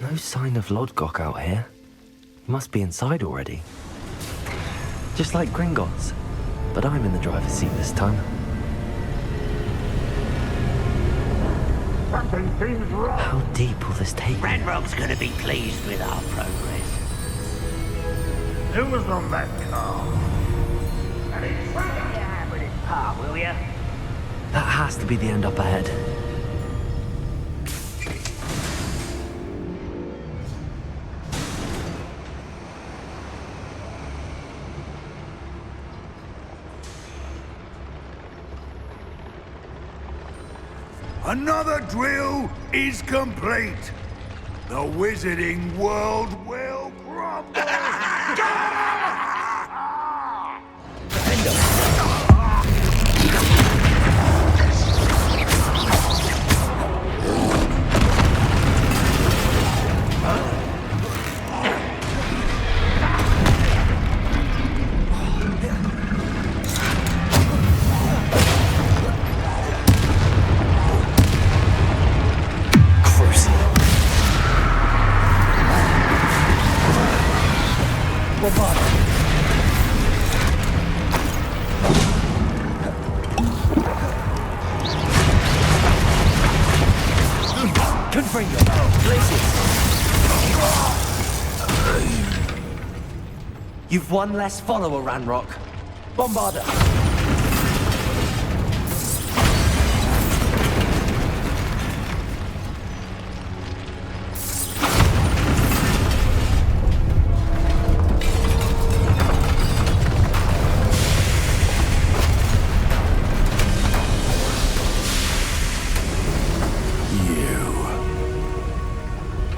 No sign of Lodgok out here. He must be inside already. Just like Gringotts. But I'm in the driver's seat this time. Something seems wrong. How deep will this take me? Ranrock's gonna be pleased with our progress. Who was on that car? And he's trying to get out with his car, will ya? That has to be the end up ahead. Another drill is complete. The wizarding world will crumble. You've one less follower, Ranrock. Bombarder!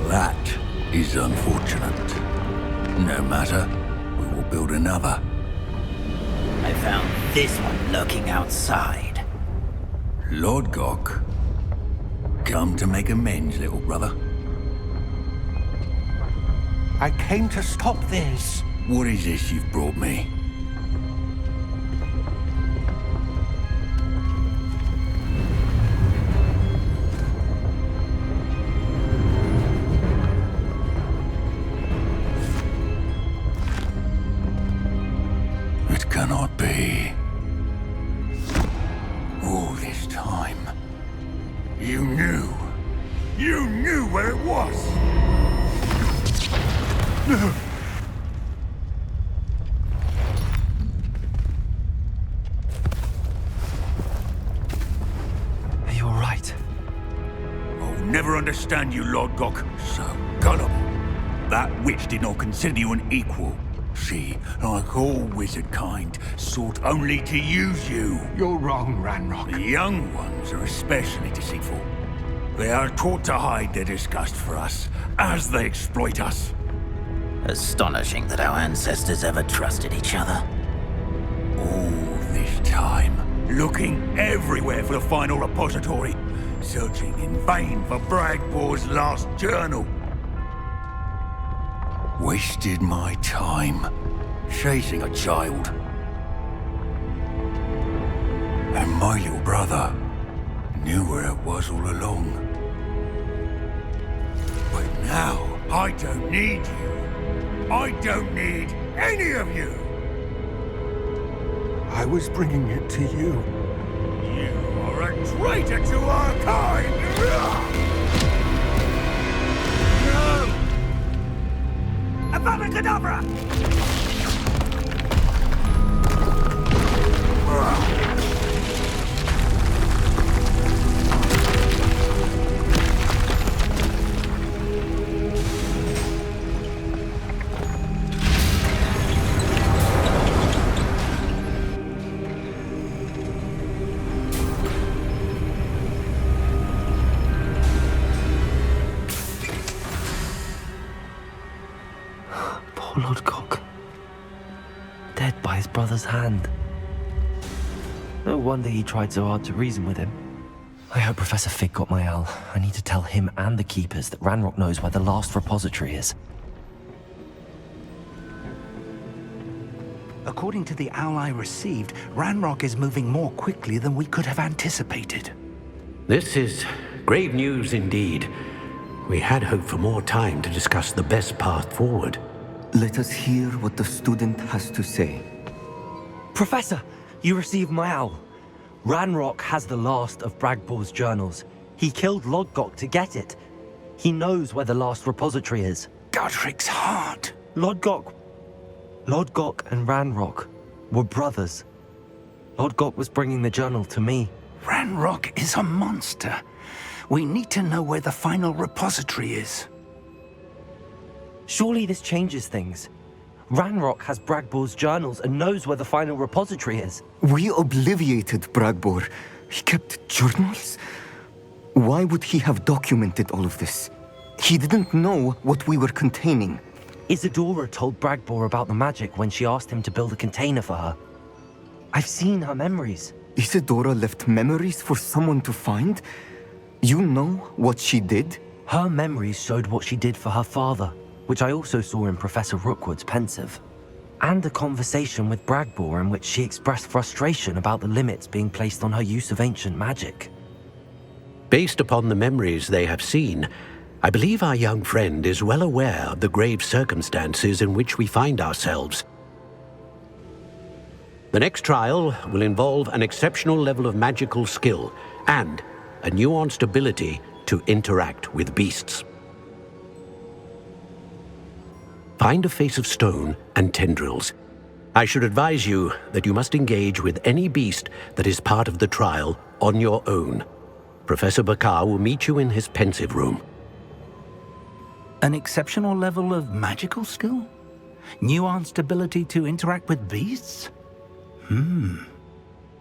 That is unfortunate. No matter. We will build another. I found this one lurking outside. Lodgok. Come to make amends, little brother. I came to stop this. What is this you've brought me? It cannot be. All this time, you knew. You knew where it was. Are you all right? I'll never understand you, Lodgok. So gullible. That witch did not consider you an equal. She, like all wizard kind, sought only to use you. You're wrong, Ranrock. The young ones are especially deceitful. They are taught to hide their disgust for us, as they exploit us. Astonishing that our ancestors ever trusted each other. All this time, looking everywhere for the final repository, searching in vain for Bragbor's last journal. Wasted my time chasing a child. And my little brother knew where it was all along. But now, I don't need you. I don't need any of you. I was bringing it to you. You are a traitor to our kind! No! Avada Kedavra! Poor Lodgok. Dead by his brother's hand. No wonder he tried so hard to reason with him. I hope Professor Fig got my owl. I need to tell him and the Keepers that Ranrock knows where the last repository is. According to the owl I received, Ranrock is moving more quickly than we could have anticipated. This is grave news indeed. We had hoped for more time to discuss the best path forward. Let us hear what the student has to say. Professor, you received my owl. Ranrock has the last of Bragbor's journals. He killed Lodgok to get it. He knows where the last repository is. Godric's heart. Lodgok and Ranrock were brothers. Lodgok was bringing the journal to me. Ranrock is a monster. We need to know where the final repository is. Surely this changes things. Ranrock has Bragbor's journals and knows where the final repository is. We obliviated Bragbor. He kept journals? Why would he have documented all of this? He didn't know what we were containing. Isadora told Bragbor about the magic when she asked him to build a container for her. I've seen her memories. Isadora left memories for someone to find? You know what she did? Her memories showed what she did for her father, which I also saw in Professor Rookwood's pensive. And a conversation with Bragbor in which she expressed frustration about the limits being placed on her use of ancient magic. Based upon the memories they have seen, I believe our young friend is well aware of the grave circumstances in which we find ourselves. The next trial will involve an exceptional level of magical skill and a nuanced ability to interact with beasts. Find a face of stone and tendrils. I should advise you that you must engage with any beast that is part of the trial on your own. Professor Bakar will meet you in his pensive room. An exceptional level of magical skill? Nuanced ability to interact with beasts?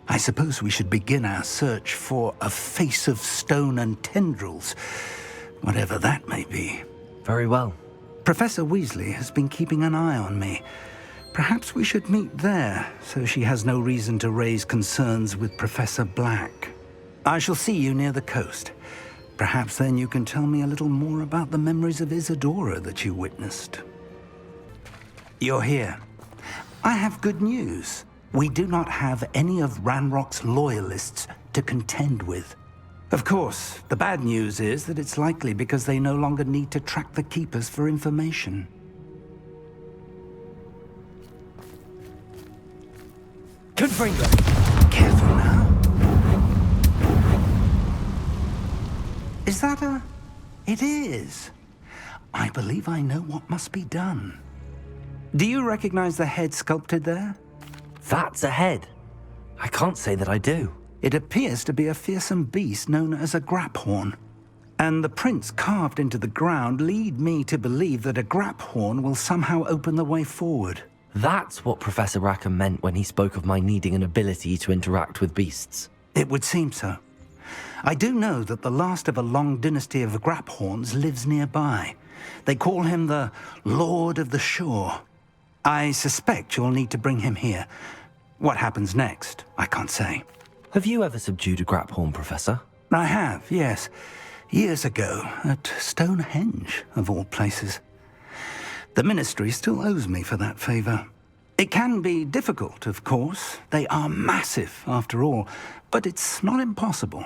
I suppose we should begin our search for a face of stone and tendrils, whatever that may be. Very well. Professor Weasley has been keeping an eye on me. Perhaps we should meet there, so she has no reason to raise concerns with Professor Black. I shall see you near the coast. Perhaps then you can tell me a little more about the memories of Isadora that you witnessed. You're here. I have good news. We do not have any of Ranrock's loyalists to contend with. Of course, the bad news is that it's likely because they no longer need to track the Keepers for information. Confringo! Careful now. Is that a... It is. I believe I know what must be done. Do you recognize the head sculpted there? That's a head. I can't say that I do. It appears to be a fearsome beast known as a graphorn. And the prints carved into the ground lead me to believe that a grap horn will somehow open the way forward. That's what Professor Rackham meant when he spoke of my needing an ability to interact with beasts. It would seem so. I do know that the last of a long dynasty of grap horns lives nearby. They call him the Lord of the Shore. I suspect you'll need to bring him here. What happens next, I can't say. Have you ever subdued a grap horn, Professor? I have, yes. Years ago, at Stonehenge, of all places. The Ministry still owes me for that favor. It can be difficult, of course. They are massive, after all, but it's not impossible.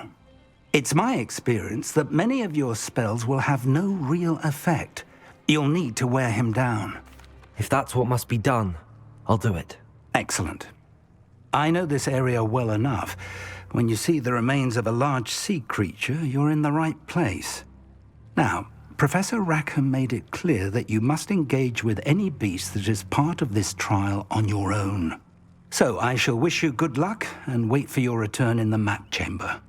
It's my experience that many of your spells will have no real effect. You'll need to wear him down. If that's what must be done, I'll do it. Excellent. I know this area well enough. When you see the remains of a large sea creature, you're in the right place. Now, Professor Rackham made it clear that you must engage with any beast that is part of this trial on your own. So I shall wish you good luck and wait for your return in the map chamber.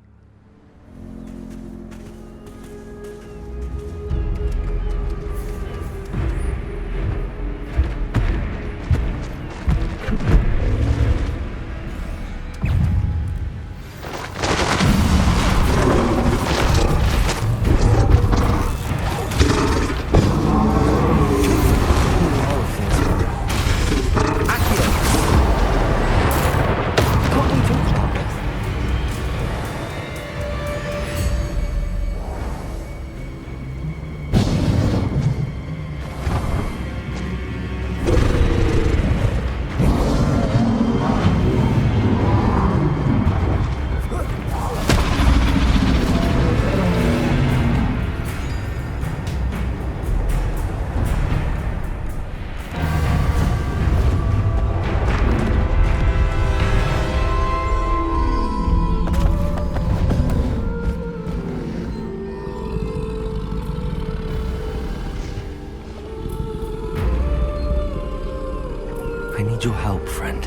I need your help, friend.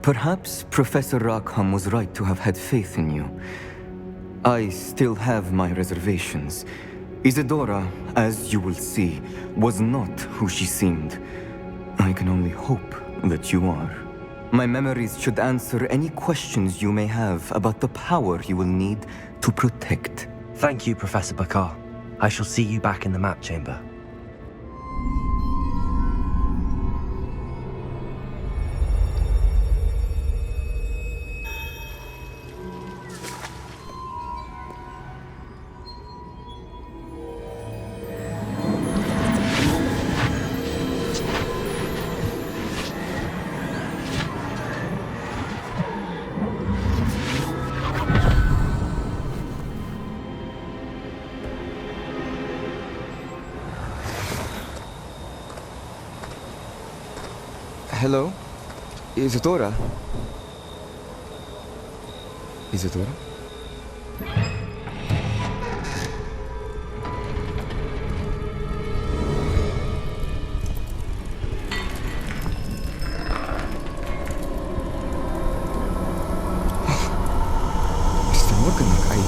Perhaps Professor Rackham was right to have had faith in you. I still have my reservations. Isadora, as you will see, was not who she seemed. I can only hope that you are. My memories should answer any questions you may have about the power you will need to protect. Thank you, Professor Bakar. I shall see you back in the map chamber. Hello? Isadora? Isadora? Basta huwag ka nag-ay.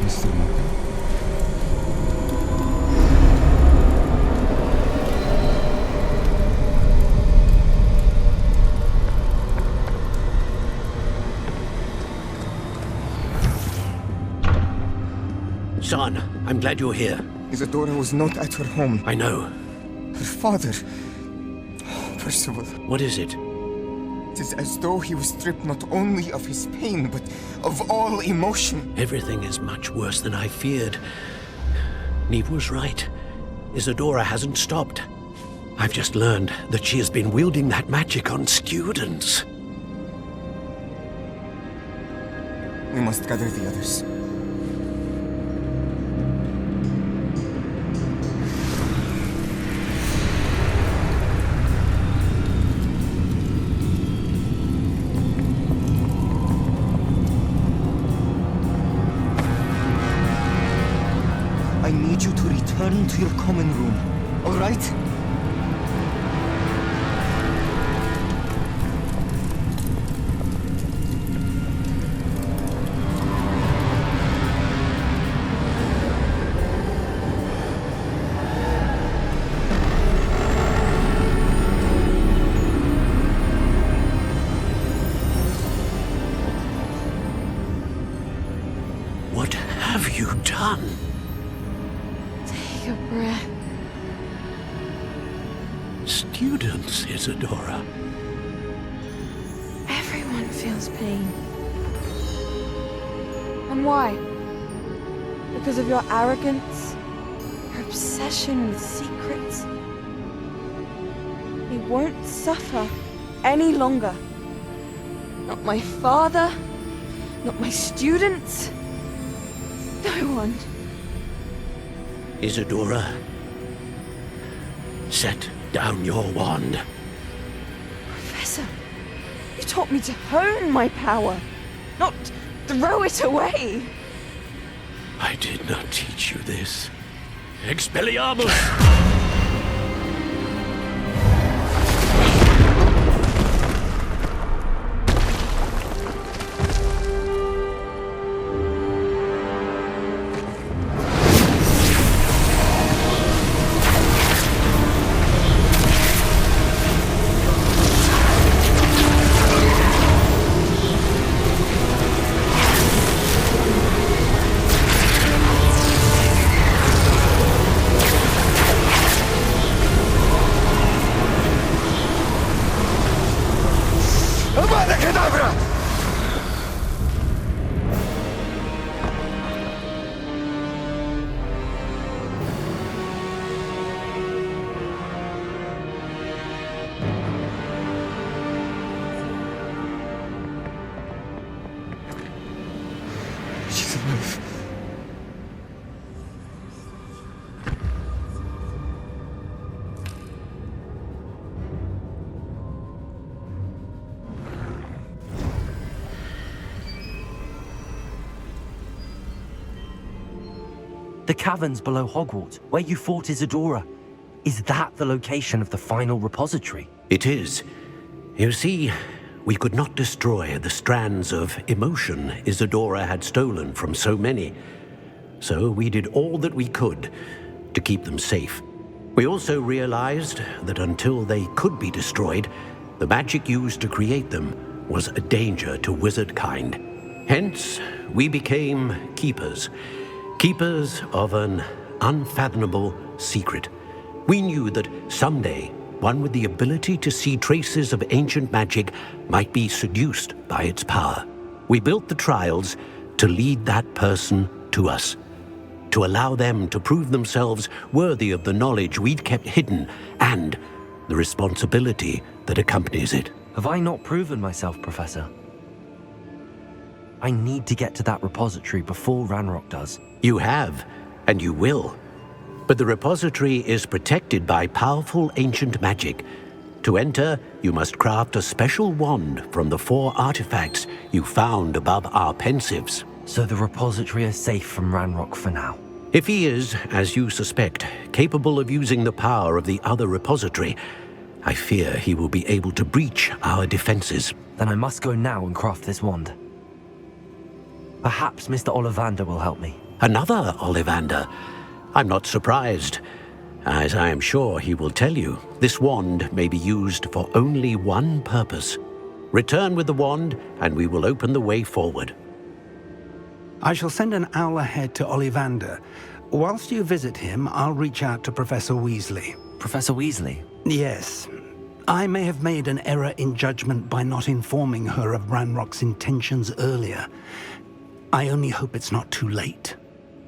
Mr. Maka? Son, I'm glad you're here. Isadora was not at her home. I know. Her father... Percival. What is it? It is as though he was stripped not only of his pain, but of all emotion. Everything is much worse than I feared. Neve was right. Isadora hasn't stopped. I've just learned that she has been wielding that magic on students. We must gather the others. I need you to return to your common room, all right? What have you done? Take a breath. Students, Isadora. Everyone feels pain. And why? Because of your arrogance? Your obsession with secrets? He won't suffer any longer. Not my father, not my students. No one. Isadora, set down your wand. Professor, you taught me to hone my power, not throw it away. I did not teach you this. Expelliarmus! She's alive. The caverns below Hogwarts, where you fought Isadora. Is that the location of the final repository? It is. You see, we could not destroy the strands of emotion Isadora had stolen from so many. So we did all that we could to keep them safe. We also realized that until they could be destroyed, the magic used to create them was a danger to wizard kind. Hence, we became keepers. Keepers of an unfathomable secret. We knew that someday, one with the ability to see traces of ancient magic might be seduced by its power. We built the trials to lead that person to us, to allow them to prove themselves worthy of the knowledge we'd kept hidden and the responsibility that accompanies it. Have I not proven myself, Professor? I need to get to that repository before Ranrock does. You have, and you will. But the repository is protected by powerful ancient magic. To enter, you must craft a special wand from the 4 artifacts you found above our pensives. So the repository is safe from Ranrock for now? If he is, as you suspect, capable of using the power of the other repository, I fear he will be able to breach our defenses. Then I must go now and craft this wand. Perhaps Mr. Ollivander will help me. Another Ollivander? I'm not surprised. As I am sure he will tell you, this wand may be used for only one purpose. Return with the wand, and we will open the way forward. I shall send an owl ahead to Ollivander. Whilst you visit him, I'll reach out to Professor Weasley. Professor Weasley? Yes. I may have made an error in judgment by not informing her of Ranrock's intentions earlier. I only hope it's not too late.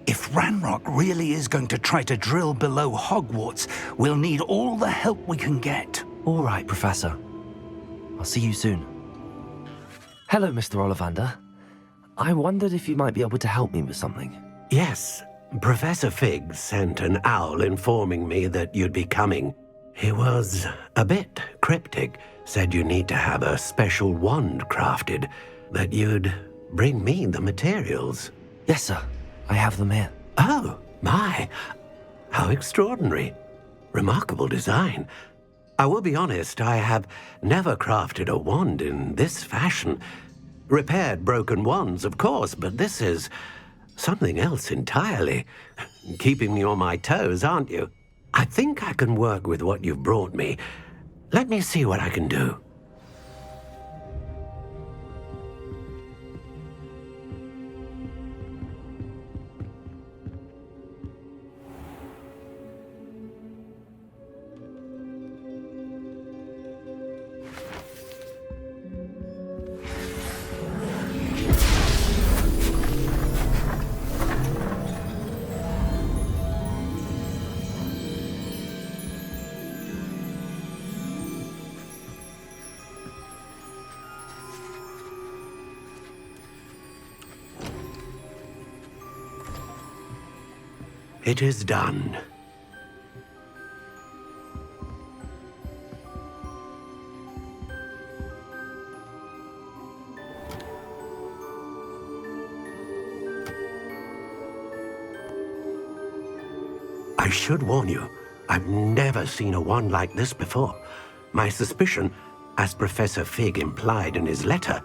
If Ranrock really is going to try to drill below Hogwarts, we'll need all the help we can get. All right, Professor. I'll see you soon. Hello, Mr. Ollivander. I wondered if you might be able to help me with something. Yes. Professor Fig sent an owl informing me that you'd be coming. He was a bit cryptic, said you need to have a special wand crafted, that you'd bring me the materials. Yes, sir. I have them here. Oh, my. How extraordinary. Remarkable design. I will be honest, I have never crafted a wand in this fashion. Repaired broken wands, of course, but this is something else entirely. Keeping me on my toes, aren't you? I think I can work with what you've brought me. Let me see what I can do. It is done. I should warn you, I've never seen a wand like this before. My suspicion, as Professor Fig implied in his letter,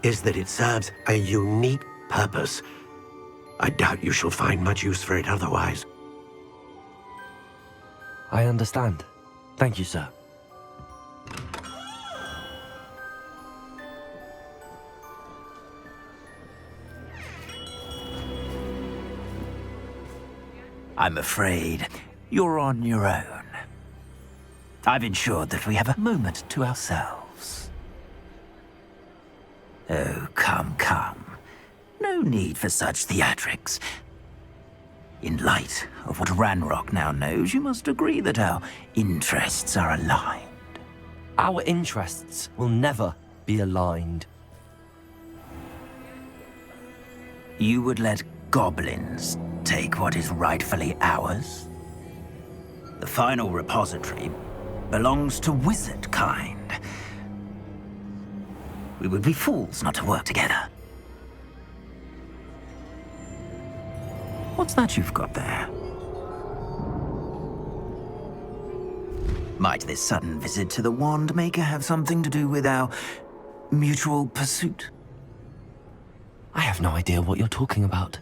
is that it serves a unique purpose. I doubt you shall find much use for it otherwise. I understand. Thank you, sir. I'm afraid you're on your own. I've ensured that we have a moment to ourselves. Oh, come, come. No need for such theatrics. In light of what Ranrock now knows, you must agree that our interests are aligned. Our interests will never be aligned. You would let goblins take what is rightfully ours? The final repository belongs to wizard kind. We would be fools not to work together. What's that you've got there? Might this sudden visit to the Wand Maker have something to do with our mutual pursuit? I have no idea what you're talking about.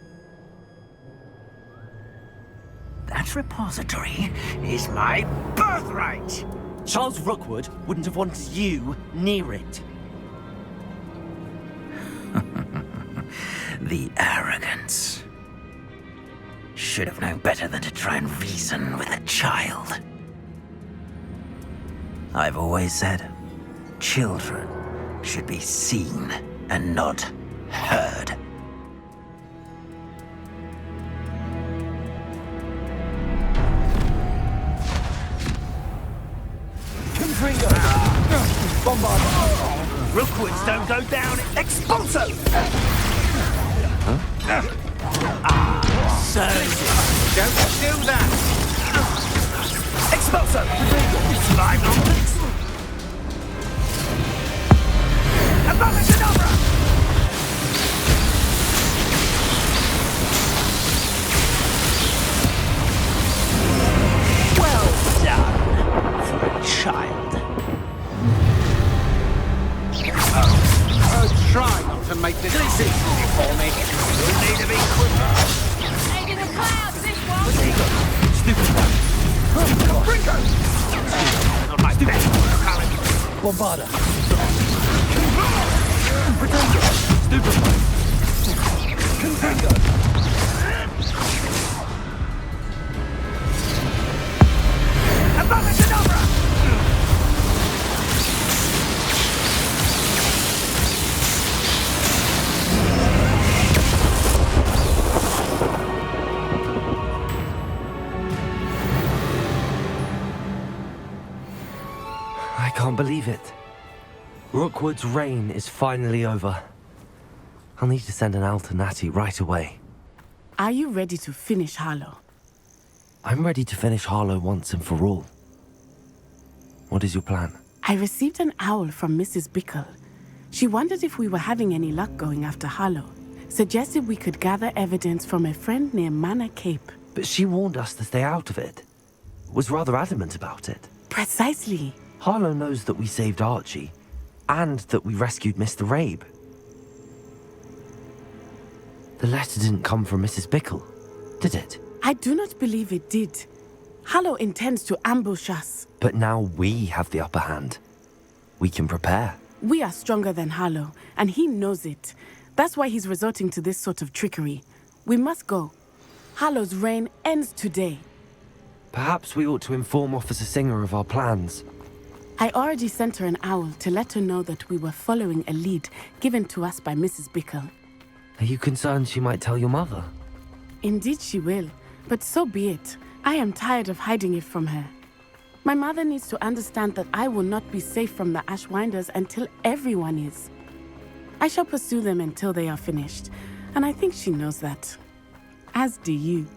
That repository is my birthright! Charles Rookwood wouldn't have wanted you near it. The arrogance. Should have known better than to try and reason with a child. I've always said, children should be seen and not heard. Bombard! Rookwoods don't go down. Expulso! So don't do that! Expulso! Slime on! Abracadabra! Well done for a child. Try not to make this easy for me. You'll need to be quicker. Taking the clouds, this one. Stupid one. Brinko! Not my best. Bombarda. Stupid one. believe it. Rookwood's reign is finally over. I'll need to send an owl to Natty right away. Are you ready to finish Harlow? I'm ready to finish Harlow once and for all. What is your plan? I received an owl from Mrs. Bickle. She wondered if we were having any luck going after Harlow. Suggested we could gather evidence from a friend near Manor Cape. But she warned us to stay out of it. Was rather adamant about it. Precisely. Harlow knows that we saved Archie, and that we rescued Mr. Rabe. The letter didn't come from Mrs. Bickle, did it? I do not believe it did. Harlow intends to ambush us. But now we have the upper hand. We can prepare. We are stronger than Harlow, and he knows it. That's why he's resorting to this sort of trickery. We must go. Harlow's reign ends today. Perhaps we ought to inform Officer Singer of our plans. I already sent her an owl to let her know that we were following a lead given to us by Mrs. Bickle. Are you concerned she might tell your mother? Indeed she will, but so be it. I am tired of hiding it from her. My mother needs to understand that I will not be safe from the Ashwinders until everyone is. I shall pursue them until they are finished, and I think she knows that. As do you.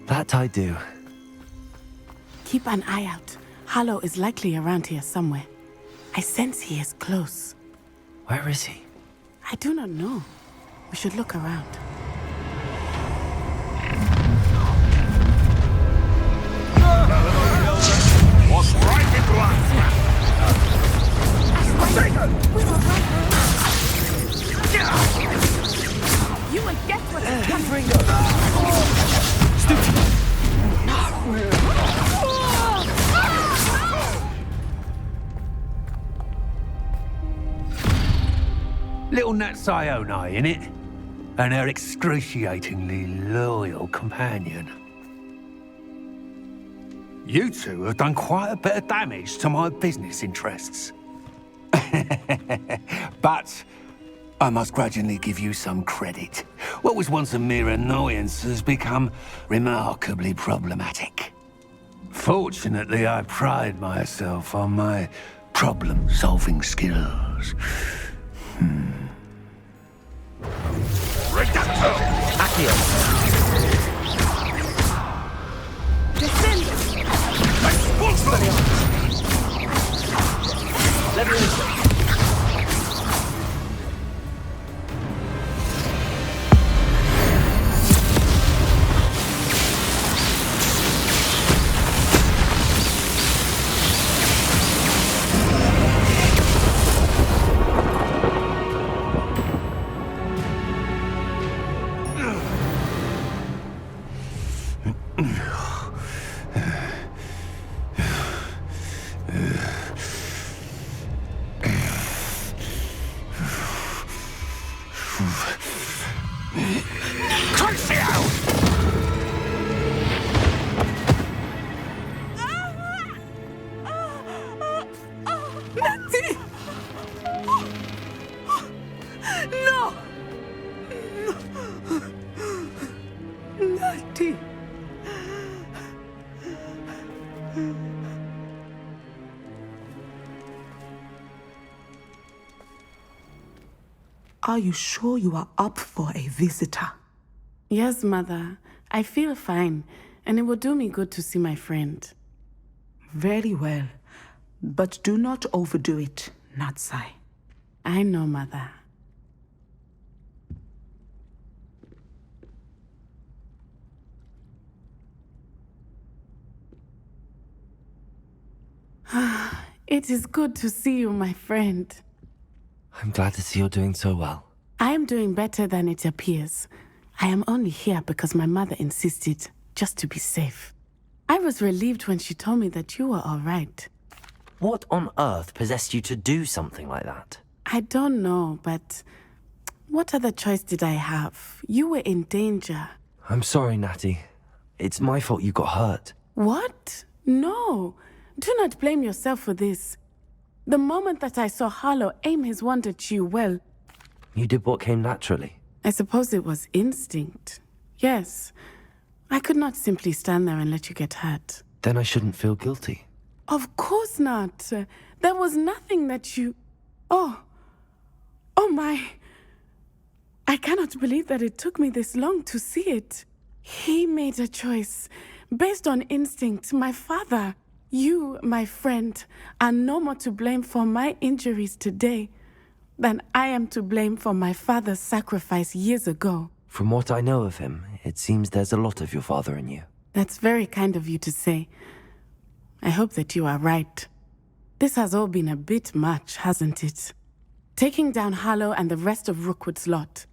That I do. Keep an eye out. Harlow is likely around here somewhere. I sense he is close. Where is he? I do not know. We should look around. What's right into us? You will get what is coming. Little Nat Sione, innit? And her excruciatingly loyal companion. You two have done quite a bit of damage to my business interests. But I must grudgingly give you some credit. What was once a mere annoyance has become remarkably problematic. Fortunately, I pride myself on my problem-solving skills. Are you sure you are up for a visitor? Yes, Mother. I feel fine, and it will do me good to see my friend. Very well. But do not overdo it, Natsai. I know, Mother. It is good to see you, my friend. I'm glad to see you're doing so well. I am doing better than it appears. I am only here because my mother insisted, just to be safe. I was relieved when she told me that you were all right. What on earth possessed you to do something like that? I don't know, but what other choice did I have? You were in danger. I'm sorry, Natty. It's my fault you got hurt. What? No. Do not blame yourself for this. The moment that I saw Harlow aim his wand at you, well... You did what came naturally. I suppose it was instinct. Yes. I could not simply stand there and let you get hurt. Then I shouldn't feel guilty. Of course not. There was nothing that you... Oh my... I cannot believe that it took me this long to see it. He made a choice based on instinct. My father, you, my friend, are no more to blame for my injuries today than I am to blame for my father's sacrifice years ago. From what I know of him, it seems there's a lot of your father in you. That's very kind of you to say. I hope that you are right. This has all been a bit much, hasn't it? Taking down Harlow and the rest of Rookwood's lot.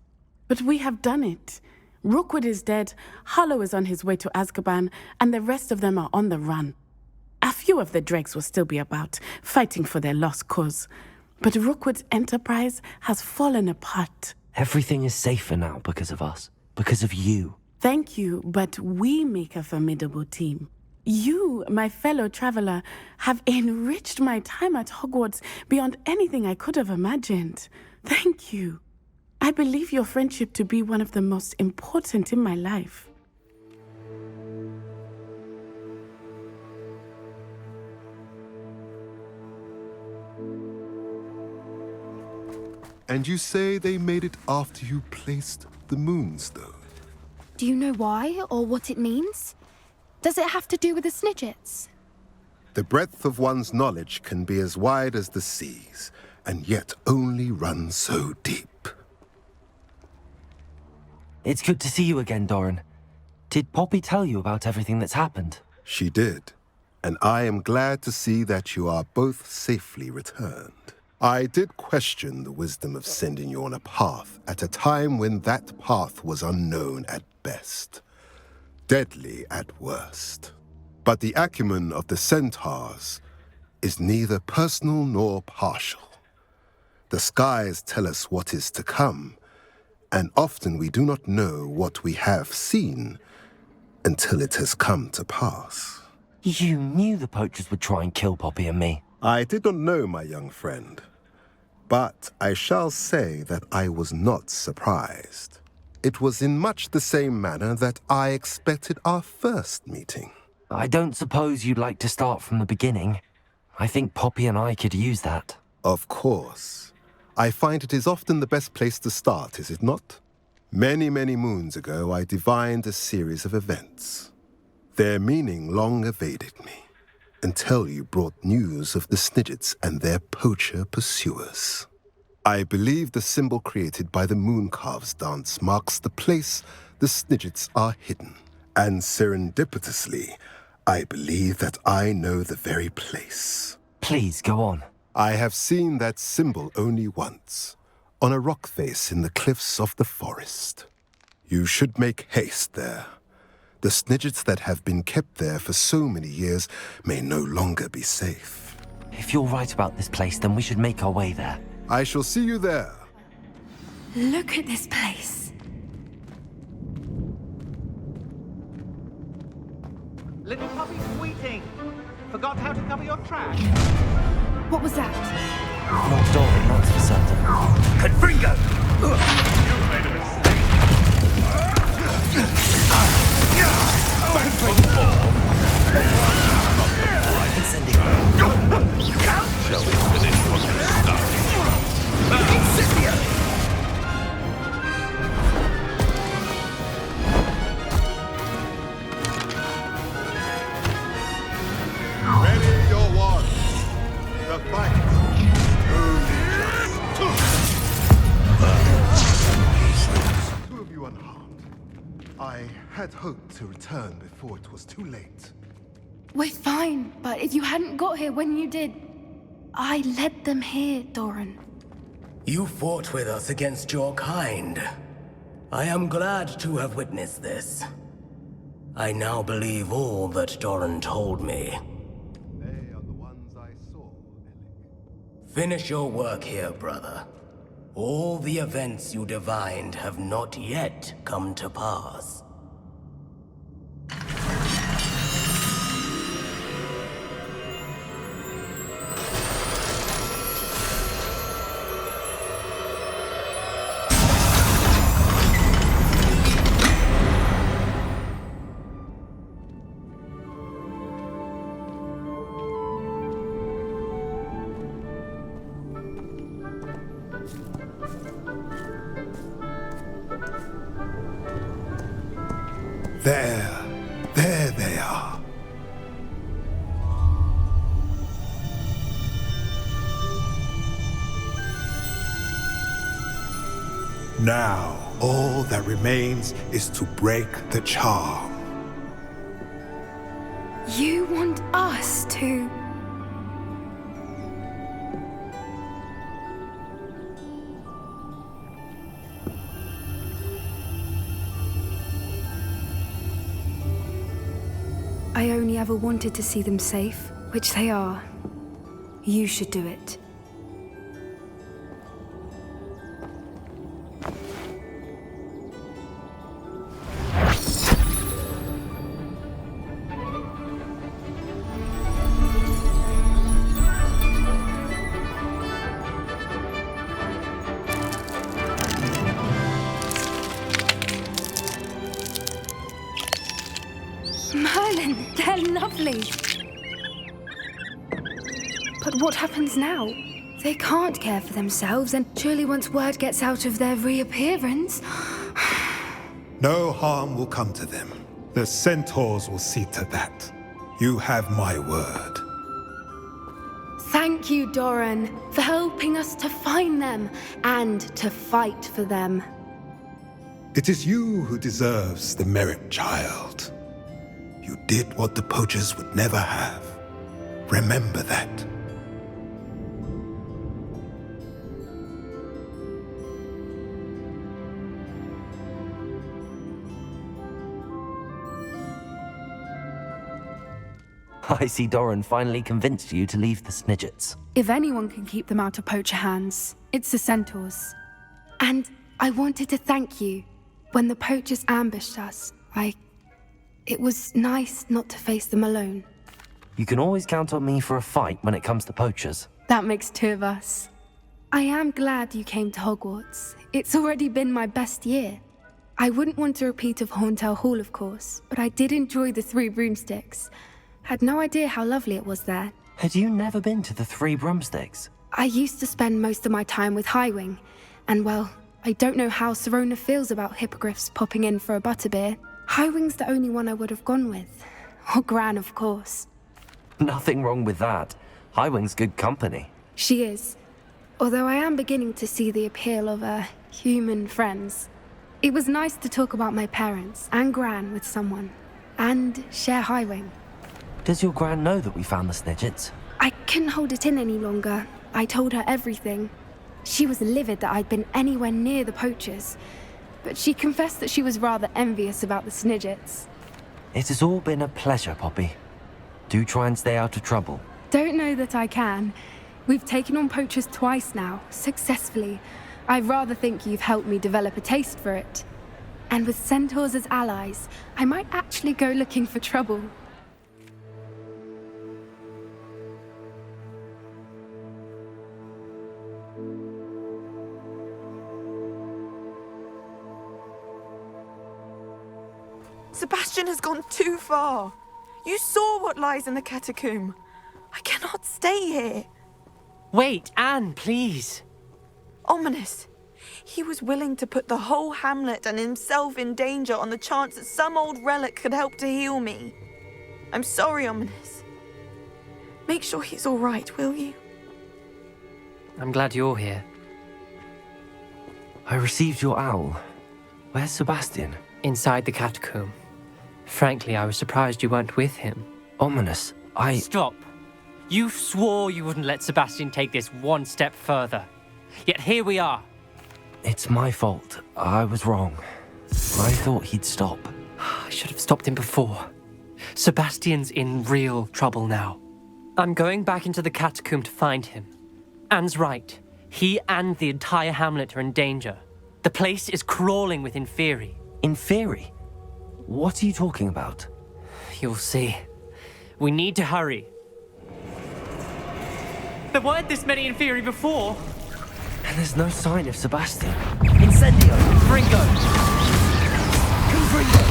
But we have done it. Rookwood is dead, Harlow is on his way to Azkaban, and the rest of them are on the run. A few of the dregs will still be about, fighting for their lost cause. But Rookwood's enterprise has fallen apart. Everything is safer now because of us. Because of you. Thank you, but we make a formidable team. You, my fellow traveler, have enriched my time at Hogwarts beyond anything I could have imagined. Thank you. I believe your friendship to be one of the most important in my life. And you say they made it after you placed the Moonstone? Do you know why or what it means? Does it have to do with the Snidgets? The breadth of one's knowledge can be as wide as the seas, and yet only run so deep. It's good to see you again, Doran. Did Poppy tell you about everything that's happened? She did, and I am glad to see that you are both safely returned. I did question the wisdom of sending you on a path at a time when that path was unknown at best, deadly at worst. But the acumen of the centaurs is neither personal nor partial. The skies tell us what is to come, and often we do not know what we have seen until it has come to pass. You knew the poachers would try and kill Poppy and me. I did not know, my young friend, but I shall say that I was not surprised. It was in much the same manner that I expected our first meeting. I don't suppose you'd like to start from the beginning. I think Poppy and I could use that. Of course. I find it is often the best place to start, is it not? Many, many moons ago, I divined a series of events. Their meaning long evaded me, until you brought news of the Snidgets and their poacher pursuers. I believe the symbol created by the Mooncalves dance marks the place the Snidgets are hidden. And serendipitously, I believe that I know the very place. Please, go on. I have seen that symbol only once, on a rock face in the cliffs of the forest. You should make haste there. The Snidgets that have been kept there for so many years may no longer be safe. If you're right about this place, then we should make our way there. I shall see you there. Look at this place. Little puppy squeaking. Forgot how to cover your track. What was that? Not Doran, that's for certain. Confringo! You made a mistake. Shall we finish what we started? Incendio! Ready your one. The fight. Two of you unharmed. I had hoped to return before it was too late. We're fine, but if you hadn't got here when you did, I led them here, Doran. You fought with us against your kind. I am glad to have witnessed this. I now believe all that Doran told me. They are the ones I saw, Finish your work here, brother. All the events you divined have not yet come to pass. There they are. Now, all that remains is to break the charm. You want us to... I only ever wanted to see them safe, which they are. You should do it. Merlin, they're lovely. But what happens now? They can't care for themselves, and surely once word gets out of their reappearance... No harm will come to them. The centaurs will see to that. You have my word. Thank you, Doran, for helping us to find them and to fight for them. It is you who deserves the merit, child. You did what the poachers would never have. Remember that. I see Doran finally convinced you to leave the Snidgets. If anyone can keep them out of poacher hands, it's the centaurs. And I wanted to thank you. When the poachers ambushed us, it was nice not to face them alone. You can always count on me for a fight when it comes to poachers. That makes two of us. I am glad you came to Hogwarts. It's already been my best year. I wouldn't want a repeat of Horntail Hall, of course, but I did enjoy the Three Broomsticks. Had no idea how lovely it was there. Had you never been to the Three Broomsticks? I used to spend most of my time with Highwing, and well, I don't know how Serona feels about hippogriffs popping in for a butterbeer. Highwing's the only one I would have gone with. Or Gran, of course. Nothing wrong with that. Highwing's good company. She is. Although I am beginning to see the appeal of human friends. It was nice to talk about my parents and Gran with someone. And share Highwing. Does your Gran know that we found the Snidgets? I couldn't hold it in any longer. I told her everything. She was livid that I'd been anywhere near the poachers. But she confessed that she was rather envious about the Snidgets. It has all been a pleasure, Poppy. Do try and stay out of trouble. Don't know that I can. We've taken on poachers twice now, successfully. I rather think you've helped me develop a taste for it. And with centaurs as allies, I might actually go looking for trouble. Sebastian has gone too far. You saw what lies in the catacomb. I cannot stay here. Wait, Anne, please. Ominous. He was willing to put the whole hamlet and himself in danger on the chance that some old relic could help to heal me. I'm sorry, Ominous. Make sure he's all right, will you? I'm glad you're here. I received your owl. Where's Sebastian? Inside the catacomb. Frankly, I was surprised you weren't with him. Ominous, Stop. You swore you wouldn't let Sebastian take this one step further. Yet here we are. It's my fault. I was wrong. I thought he'd stop. I should have stopped him before. Sebastian's in real trouble now. I'm going back into the catacomb to find him. Anne's right. He and the entire hamlet are in danger. The place is crawling with Inferi. Inferi? What are you talking about? You'll see. We need to hurry. There weren't this many Inferi before. And there's no sign of Sebastian. Incendio! Fringo! Confringo!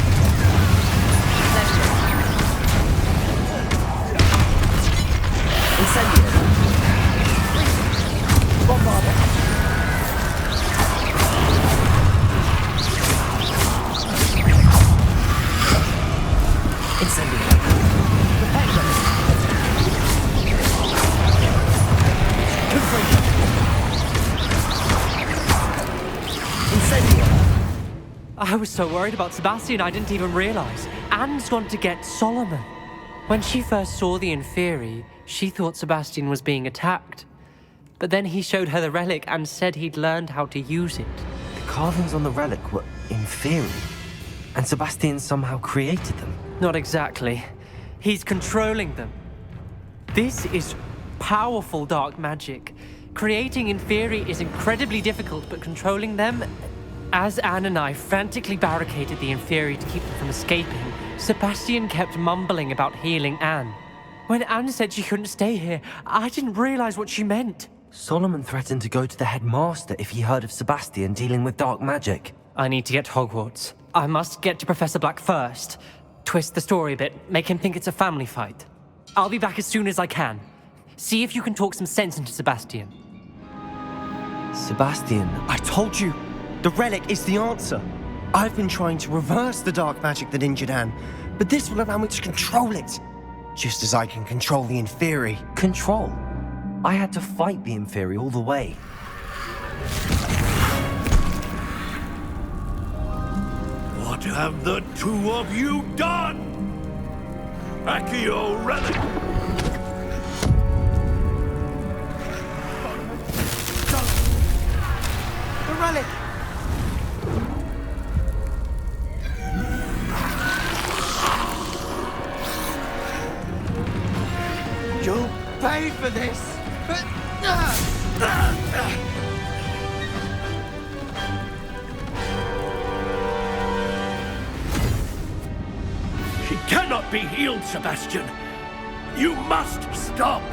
Incendio! Bombarda! I was so worried about Sebastian, I didn't even realize. Anne's gone to get Solomon. When she first saw the Inferi, she thought Sebastian was being attacked. But then he showed her the relic and said he'd learned how to use it. The carvings on the relic were Inferi, and Sebastian somehow created them. Not exactly. He's controlling them. This is powerful dark magic. Creating Inferi is incredibly difficult, but controlling them... As Anne and I frantically barricaded the Inferi to keep them from escaping, Sebastian kept mumbling about healing Anne. When Anne said she couldn't stay here, I didn't realize what she meant. Solomon threatened to go to the headmaster if he heard of Sebastian dealing with dark magic. I need to get to Hogwarts. I must get to Professor Black first. Twist the story a bit, make him think it's a family fight. I'll be back as soon as I can. See if you can talk some sense into Sebastian. Sebastian, I told you! The relic is the answer. I've been trying to reverse the dark magic that injured Anne, but this will allow me to control it. Just as I can control the Inferi. Control? I had to fight the Inferi all the way. What have the two of you done? Accio relic! The relic! You'll pay for this! She cannot be healed, Sebastian. You must stop.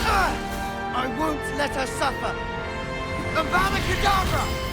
I won't let her suffer. Avada Kedavra!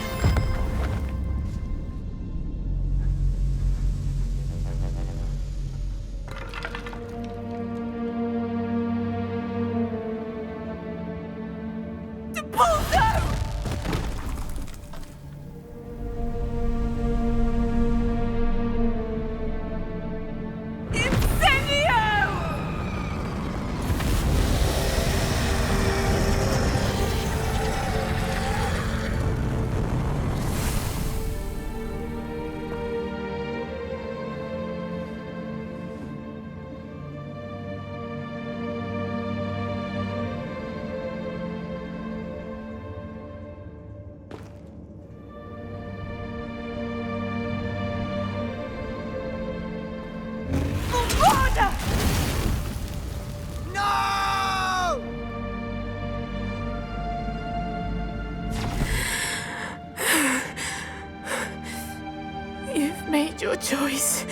You've made your choice.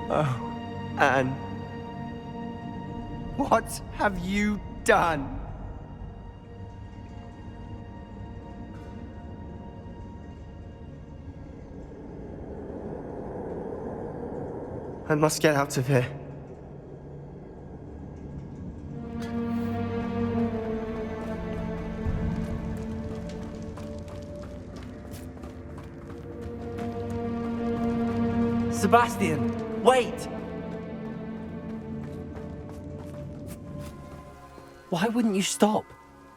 Oh, Anne. What have you done? I must get out of here. Sebastian, wait! Why wouldn't you stop?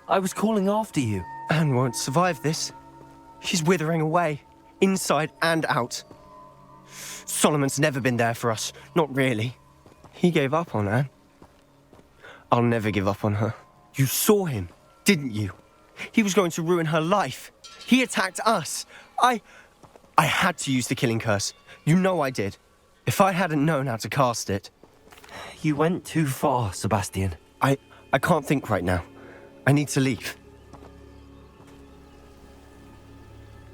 I was calling after you. Anne won't survive this. She's withering away, inside and out. Solomon's never been there for us. Not really. He gave up on Anne. I'll never give up on her. You saw him, didn't you? He was going to ruin her life. He attacked us. I had to use the killing curse. You know I did. If I hadn't known how to cast it... You went too far, Sebastian. I can't think right now. I need to leave.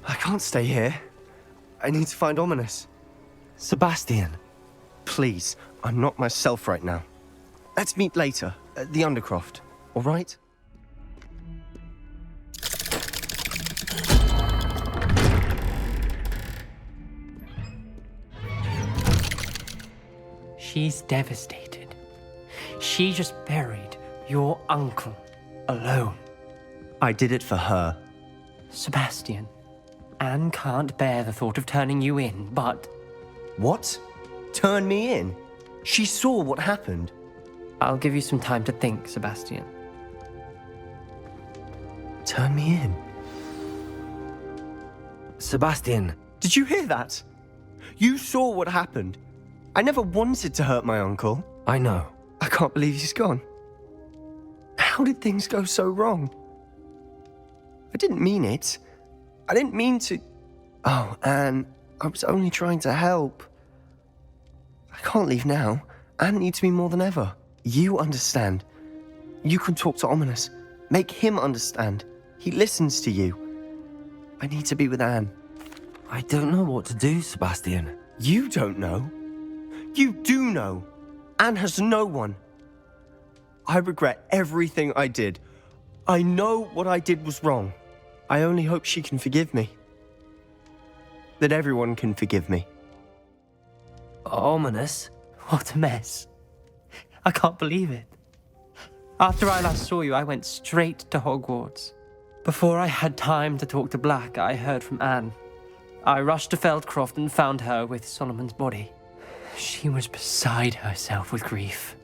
I can't stay here. I need to find Ominous. Sebastian. Please, I'm not myself right now. Let's meet later, at the Undercroft, all right? She's devastated. She just buried your uncle alone. I did it for her. Sebastian, Anne can't bear the thought of turning you in, but... What? Turn me in? She saw what happened. I'll give you some time to think, Sebastian. Turn me in. Sebastian. Did you hear that? You saw what happened. I never wanted to hurt my uncle. I know. I can't believe he's gone. How did things go so wrong? I didn't mean it. I didn't mean to... Oh, Anne, I was only trying to help. I can't leave now. Anne needs me more than ever. You understand. You can talk to Ominous. Make him understand. He listens to you. I need to be with Anne. I don't know what to do, Sebastian. You don't know. You do know. Anne has no one. I regret everything I did. I know what I did was wrong. I only hope she can forgive me. That everyone can forgive me. Ominous? What a mess. I can't believe it. After I last saw you, I went straight to Hogwarts. Before I had time to talk to Black, I heard from Anne. I rushed to Feldcroft and found her with Solomon's body. She was beside herself with grief.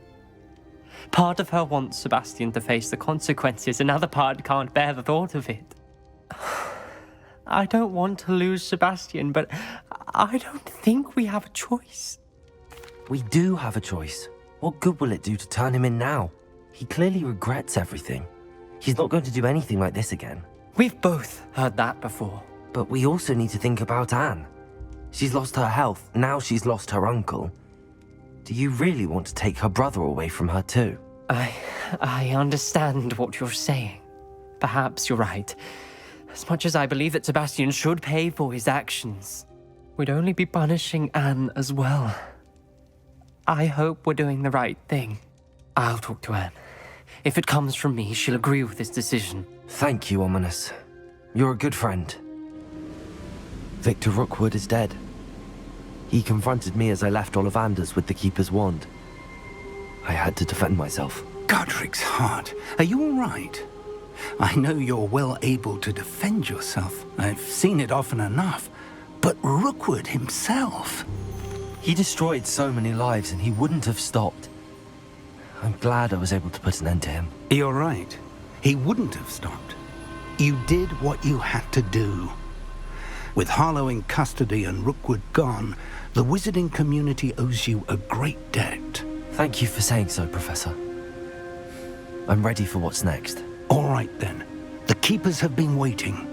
Part of her wants Sebastian to face the consequences, another part can't bear the thought of it. I don't want to lose Sebastian, but I don't think we have a choice. We do have a choice. What good will it do to turn him in now? He clearly regrets everything. He's not going to do anything like this again. We've both heard that before. But we also need to think about Anne. She's lost her health, now she's lost her uncle. Do you really want to take her brother away from her too? I understand what you're saying. Perhaps you're right. As much as I believe that Sebastian should pay for his actions, we'd only be punishing Anne as well. I hope we're doing the right thing. I'll talk to Anne. If it comes from me, she'll agree with this decision. Thank you, Ominous. You're a good friend. Victor Rookwood is dead. He confronted me as I left Ollivanders with the Keeper's wand. I had to defend myself. Godric's heart. Are you all right? I know you're well able to defend yourself. I've seen it often enough. But Rookwood himself... He destroyed so many lives and he wouldn't have stopped. I'm glad I was able to put an end to him. You're right. He wouldn't have stopped. You did what you had to do. With Harlow in custody and Rookwood gone, the wizarding community owes you a great debt. Thank you for saying so, Professor. I'm ready for what's next. All right, then. The Keepers have been waiting.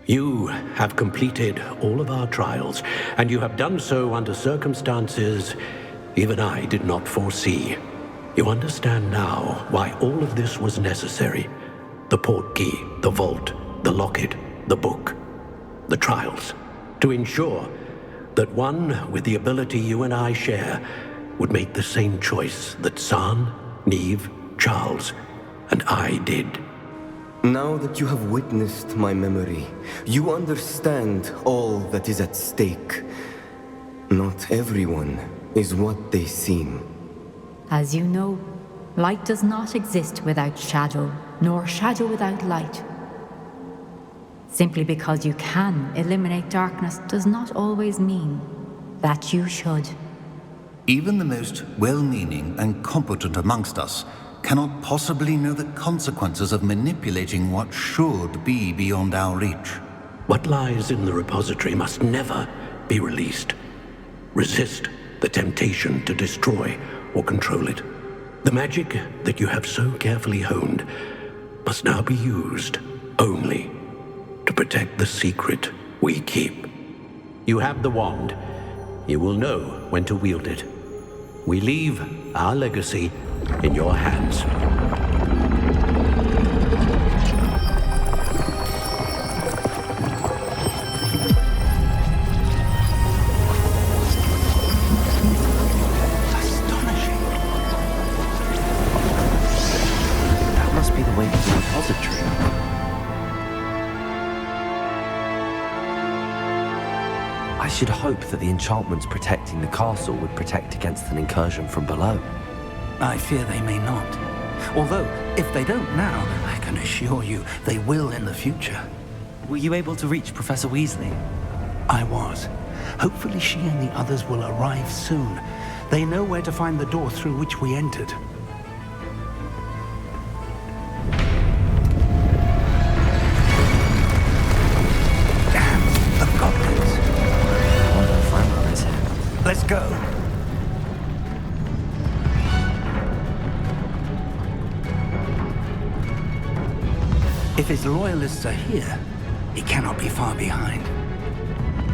You have completed all of our trials, and you have done so under circumstances even I did not foresee. You understand now why all of this was necessary. The portkey, the vault, the locket, the book, the trials. To ensure that one with the ability you and I share would make the same choice that San, Neve, Charles, and I did. Now that you have witnessed my memory, you understand all that is at stake. Not everyone is what they seem. As you know, light does not exist without shadow, nor shadow without light. Simply because you can eliminate darkness does not always mean that you should. Even the most well-meaning and competent amongst us cannot possibly know the consequences of manipulating what should be beyond our reach. What lies in the repository must never be released. Resist the temptation to destroy or control it. The magic that you have so carefully honed must now be used only to protect the secret we keep. You have the wand. You will know when to wield it. We leave our legacy in your hands. That must be the way to the repository. I should hope that the enchantments protecting the castle would protect against an incursion from below. I fear they may not. Although, if they don't now, I can assure you they will in the future. were you able to reach Professor Weasley? I was. Hopefully she and the others will arrive soon. They know where to find the door through which we entered. Let's go. If his loyalists are here, he cannot be far behind.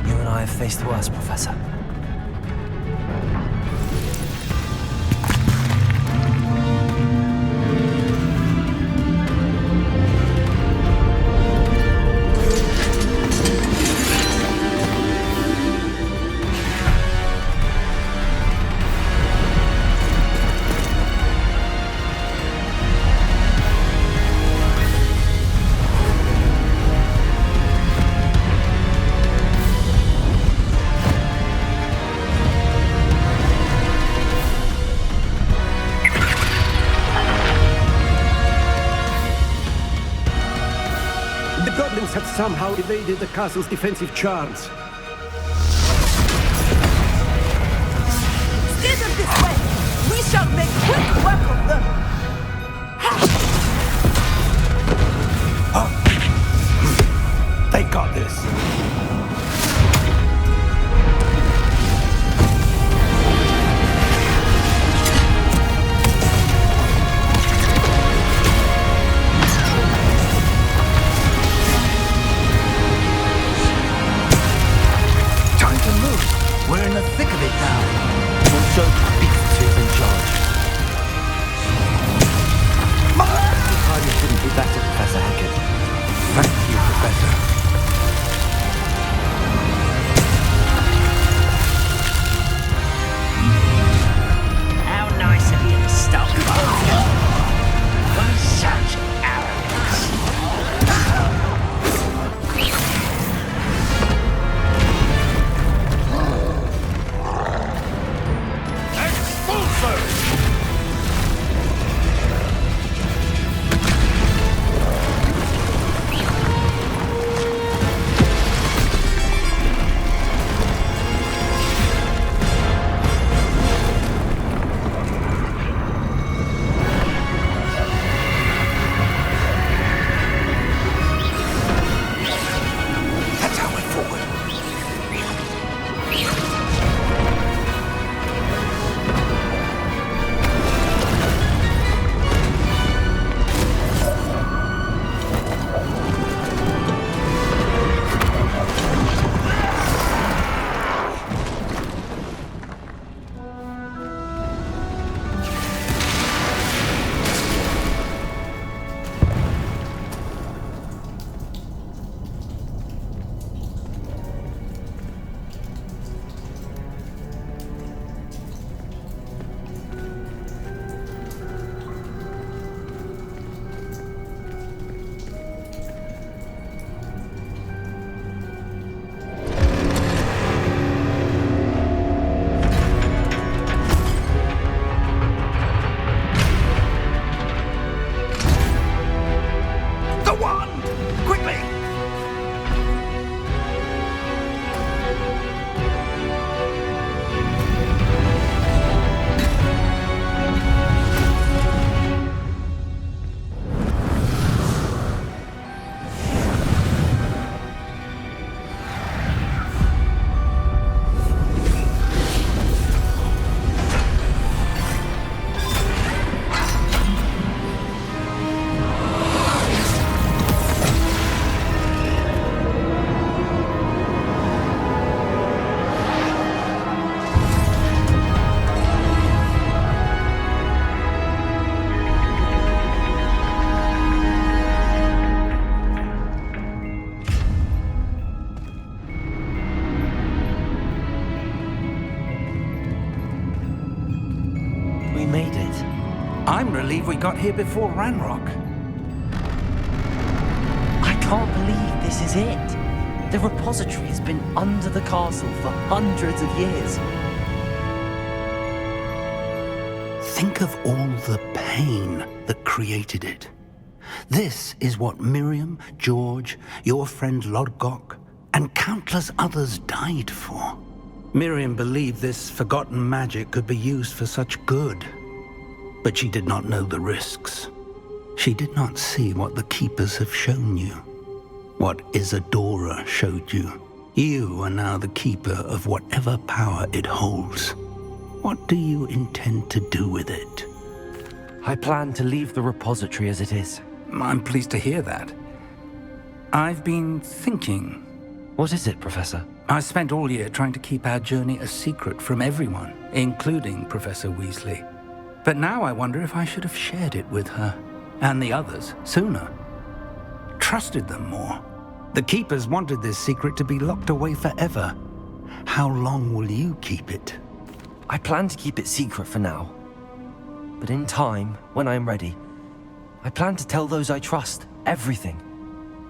You and I have faced worse, Professor. Have somehow evaded the castle's defensive charms. Steer them this way! We shall make quick work of them! They got this. We're in the thick of it now. We'll show the beasts who's in charge. Every time you couldn't be better, Professor Hackett. Thank you, Professor. How nice of you to stop by. Such arrogance. I'm relieved we got here before Ranrock. I can't believe this is it. The repository has been under the castle for hundreds of years. Think of all the pain that created it. This is what Miriam, George, your friend Lodgok, and countless others died for. Miriam believed this forgotten magic could be used for such good, but she did not know the risks. She did not see what the Keepers have shown you, what Isadora showed you. You are now the Keeper of whatever power it holds. What do you intend to do with it? I plan to leave the repository as it is. I'm pleased to hear that. I've been thinking. What is it, Professor? I spent all year trying to keep our journey a secret from everyone, including Professor Weasley. But now I wonder if I should have shared it with her, and the others, sooner. Trusted them more. The Keepers wanted this secret to be locked away forever. How long will you keep it? I plan to keep it secret for now. But in time, when I am ready, I plan to tell those I trust everything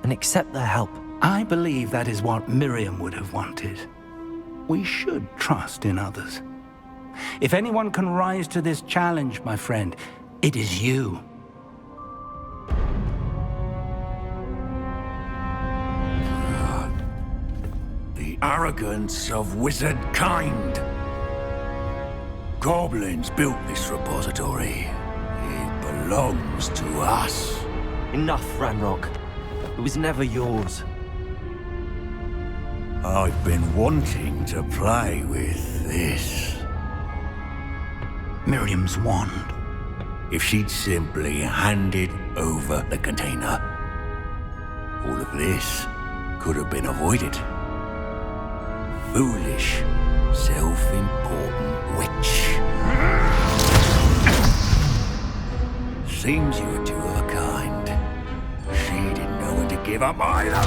and accept their help. I believe that is what Miriam would have wanted. We should trust in others. If anyone can rise to this challenge, my friend, it is you. The arrogance of wizard kind. Goblins built this repository. It belongs to us. Enough, Ranrock. It was never yours. I've been wanting to play with this. Miriam's wand. If she'd simply handed over the container, all of this could have been avoided. Foolish, self-important witch. Seems you were two of a kind. She didn't know when to give up either.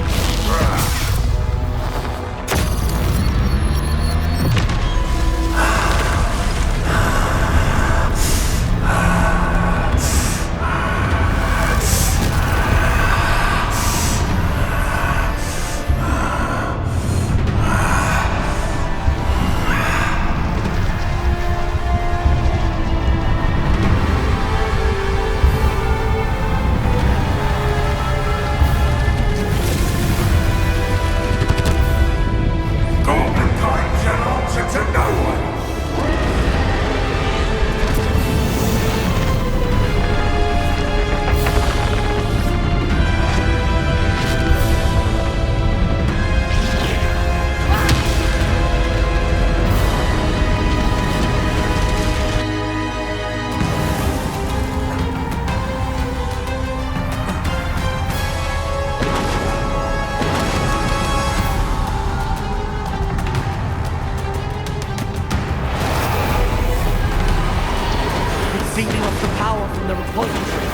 Feeding off the power from the repository.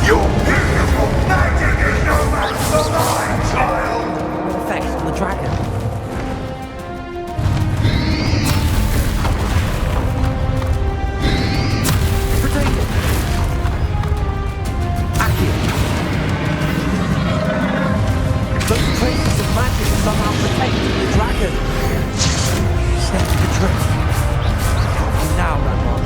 Your beautiful magic is no match for mine, child! No effect on the dragon. Protect it! Accio! Those traces of magic are somehow protecting the dragon. Step to the truth. Now, Ranrock.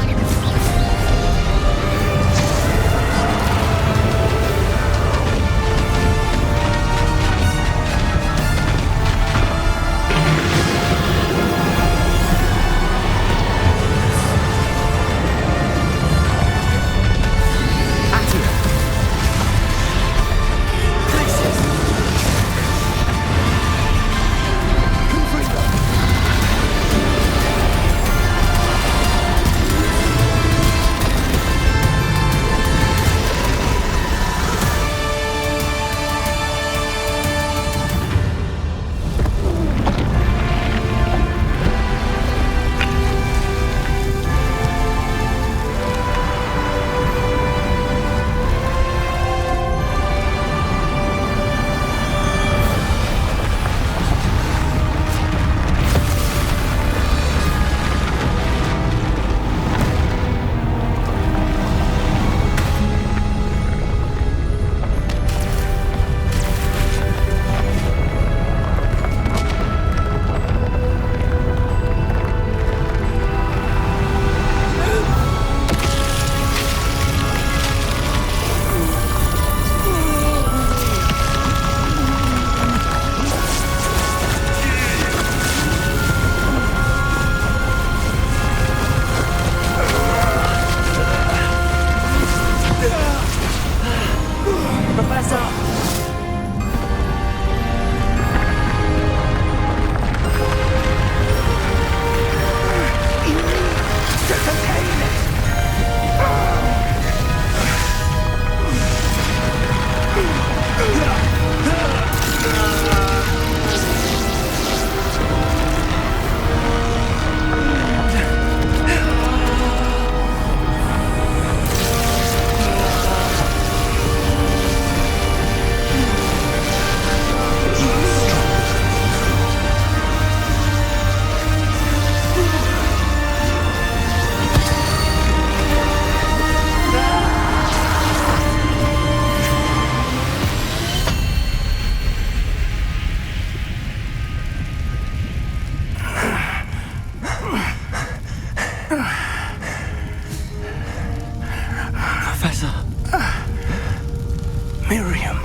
Miriam.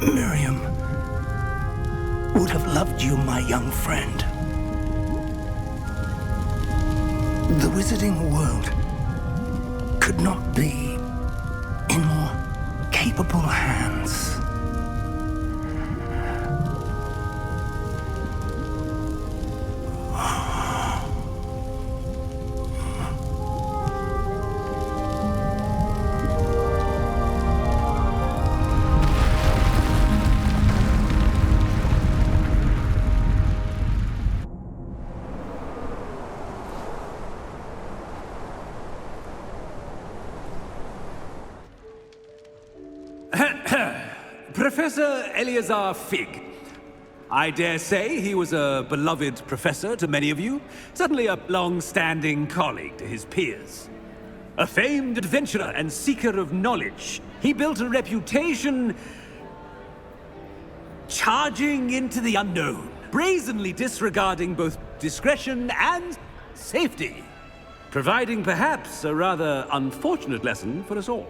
Miriam would have loved you, my young friend. The wizarding world could not be in more capable hands. Professor Eleazar Fig. I dare say he was a beloved professor to many of you, certainly a long-standing colleague to his peers. A famed adventurer and seeker of knowledge, he built a reputation charging into the unknown, brazenly disregarding both discretion and safety, providing perhaps a rather unfortunate lesson for us all.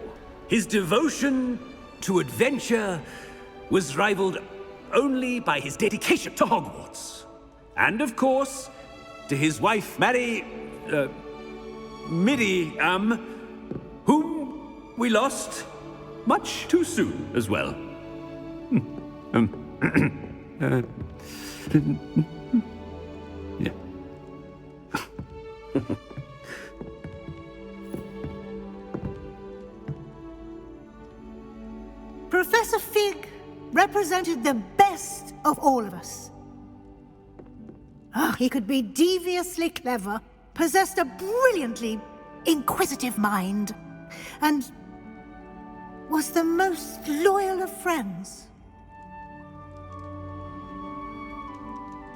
His devotion to adventure was rivaled only by his dedication to Hogwarts. And of course, to his wife, Miriam, whom we lost much too soon as well. Yeah. Professor Fig represented the best of all of us. He could be deviously clever, possessed a brilliantly inquisitive mind, and was the most loyal of friends.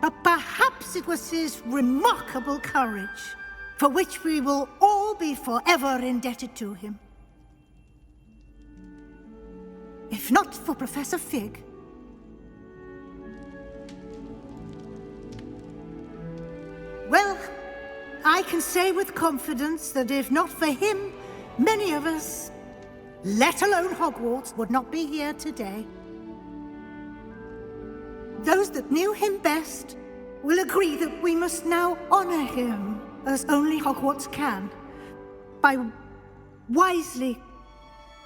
But perhaps it was his remarkable courage, for which we will all be forever indebted to him. If not for Professor Fig, well, I can say with confidence that if not for him, many of us, let alone Hogwarts, would not be here today. Those that knew him best will agree that we must now honor him as only Hogwarts can, by wisely,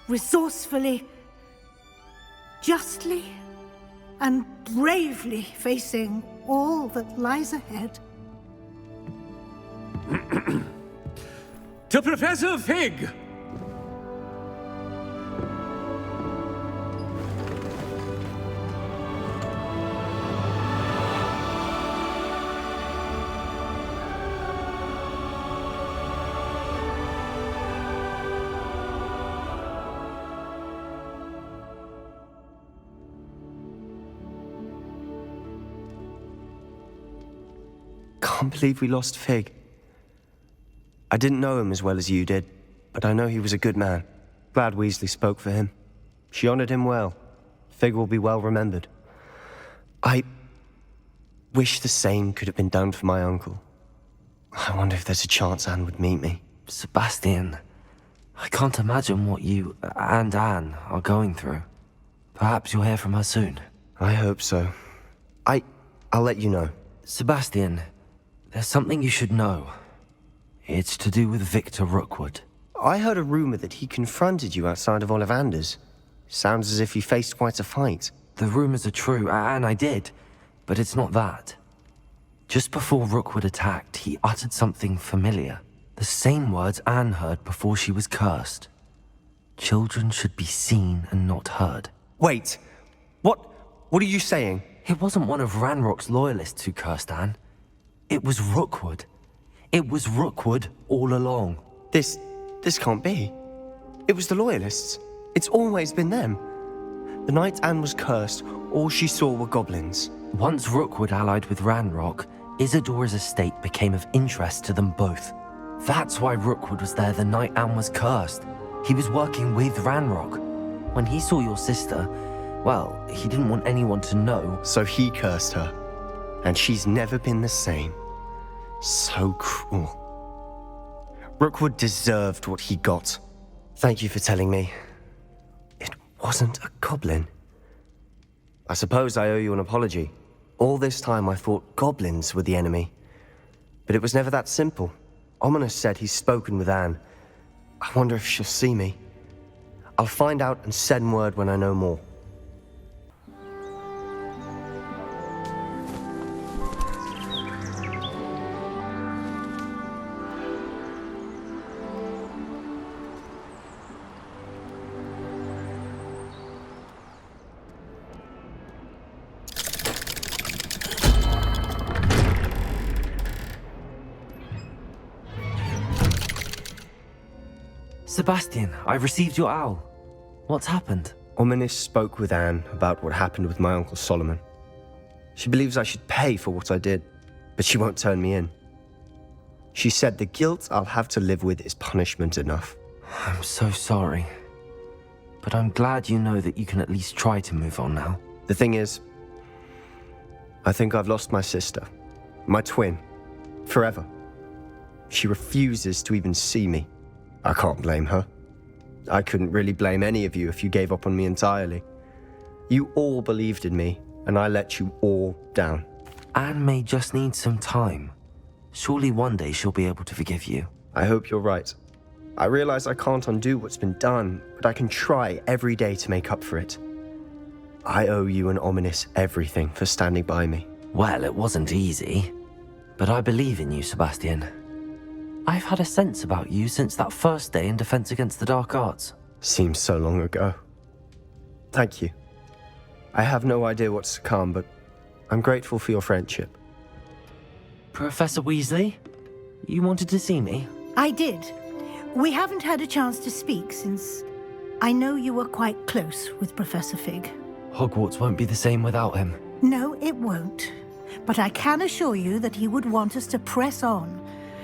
resourcefully, justly and bravely facing all that lies ahead. To Professor Fig! Can't believe we lost Fig. I didn't know him as well as you did, but I know he was a good man. Glad Weasley spoke for him. She honored him well. Fig will be well remembered. I wish the same could have been done for my uncle. I wonder if there's a chance Anne would meet me. Sebastian, I can't imagine what you and Anne are going through. Perhaps you'll hear from her soon. I hope so. I'll let you know. Sebastian, there's something you should know. It's to do with Victor Rookwood. I heard a rumor that he confronted you outside of Ollivander's. Sounds as if he faced quite a fight. The rumors are true, and I did. But it's not that. Just before Rookwood attacked, he uttered something familiar. The same words Anne heard before she was cursed. Children should be seen and not heard. Wait, what are you saying? It wasn't one of Ranrock's loyalists who cursed Anne. It was Rookwood. It was Rookwood all along. This can't be. It was the loyalists. It's always been them. The night Anne was cursed, all she saw were goblins. Once Rookwood allied with Ranrock, Isadora's estate became of interest to them both. That's why Rookwood was there the night Anne was cursed. He was working with Ranrock. When he saw your sister, well, he didn't want anyone to know. So he cursed her. And she's never been the same. So cruel. Rookwood deserved what he got. Thank you for telling me. It wasn't a goblin. I suppose I owe you an apology. All this time I thought goblins were the enemy. But it was never that simple. Ominous said he's spoken with Anne. I wonder if she'll see me. I'll find out and send word when I know more. Sebastian, I've received your owl. What's happened? Ominous spoke with Anne about what happened with my Uncle Solomon. She believes I should pay for what I did, but she won't turn me in. She said the guilt I'll have to live with is punishment enough. I'm so sorry. But I'm glad you know that you can at least try to move on now. The thing is, I think I've lost my sister, my twin, forever. She refuses to even see me. I can't blame her. I couldn't really blame any of you if you gave up on me entirely. You all believed in me, and I let you all down. Anne may just need some time. Surely one day she'll be able to forgive you. I hope you're right. I realize I can't undo what's been done, but I can try every day to make up for it. I owe you and Ominous everything for standing by me. Well, it wasn't easy, but I believe in you, Sebastian. I've had a sense about you since that first day in Defense Against the Dark Arts. Seems so long ago. Thank you. I have no idea what's to come, but I'm grateful for your friendship. Professor Weasley, you wanted to see me? I did. We haven't had a chance to speak since I know you were quite close with Professor Fig. Hogwarts won't be the same without him. No, it won't. But I can assure you that he would want us to press on,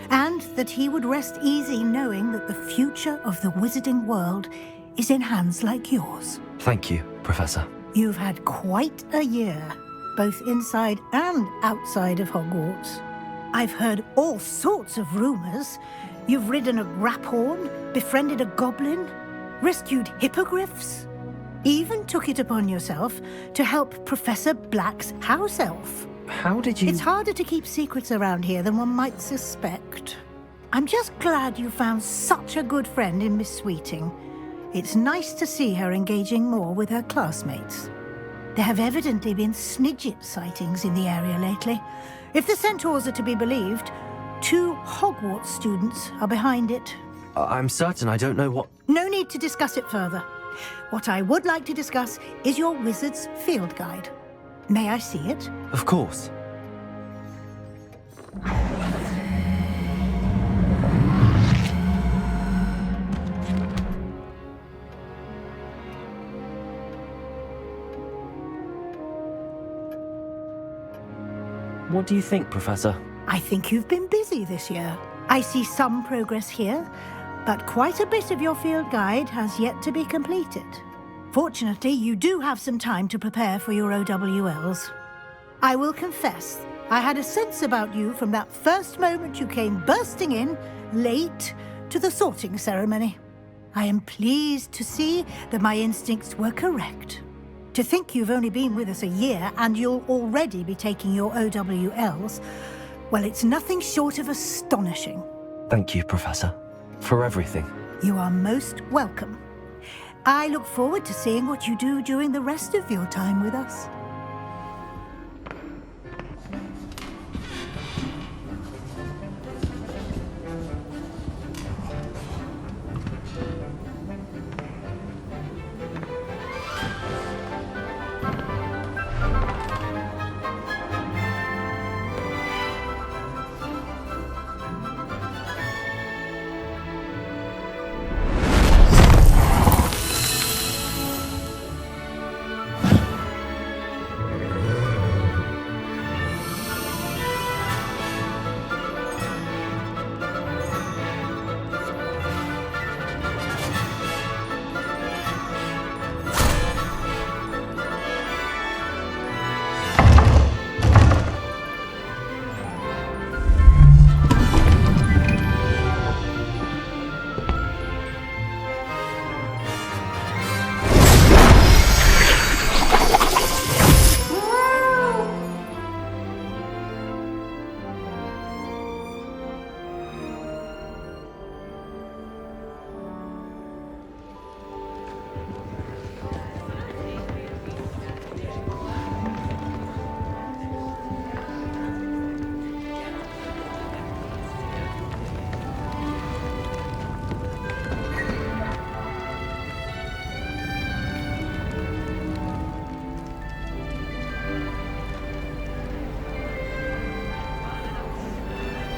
and that he would rest easy knowing that the future of the wizarding world is in hands like yours. Thank you, Professor. You've had quite a year, both inside and outside of Hogwarts. I've heard all sorts of rumors. You've ridden a graphorn, befriended a goblin, rescued hippogriffs, even took it upon yourself to help Professor Black's house elf. How did you... It's harder to keep secrets around here than one might suspect. I'm just glad you found such a good friend in Miss Sweeting. It's nice to see her engaging more with her classmates. There have evidently been Snidget sightings in the area lately. If the centaurs are to be believed, 2 Hogwarts students are behind it. I'm certain I don't know what... No need to discuss it further. What I would like to discuss is your wizard's field guide. May I see it? Of course. What do you think, Professor? I think you've been busy this year. I see some progress here, but quite a bit of your field guide has yet to be completed. Fortunately, you do have some time to prepare for your OWLs. I will confess, I had a sense about you from that first moment you came bursting in, late, to the sorting ceremony. I am pleased to see that my instincts were correct. To think you've only been with us a year and you'll already be taking your OWLs, well, it's nothing short of astonishing. Thank you, Professor, for everything. You are most welcome. I look forward to seeing what you do during the rest of your time with us.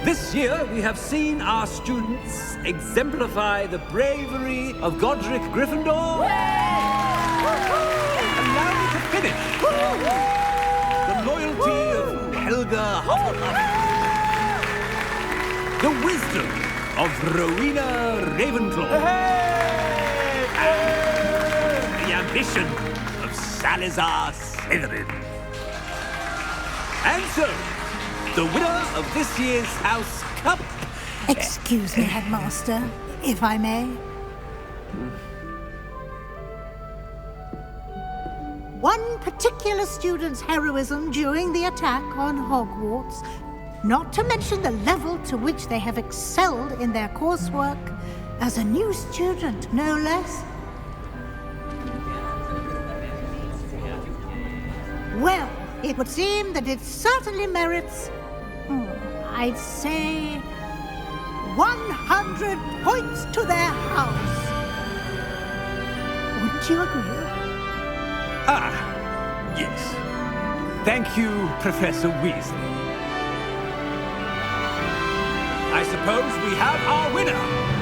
This year, we have seen our students exemplify the bravery of Godric Gryffindor. Allow me to finish. The loyalty of Helga Hufflepuff. The wisdom of Rowena Ravenclaw. And the ambition of Salazar Slytherin. And so, the winner of this year's House Cup... Excuse me, Headmaster, if I may. One particular student's heroism during the attack on Hogwarts, not to mention the level to which they have excelled in their coursework, as a new student, no less. Well, it would seem that it certainly merits, I'd say, 100 points to their house. Wouldn't you agree? Ah, yes. Thank you, Professor Weasley. I suppose we have our winner.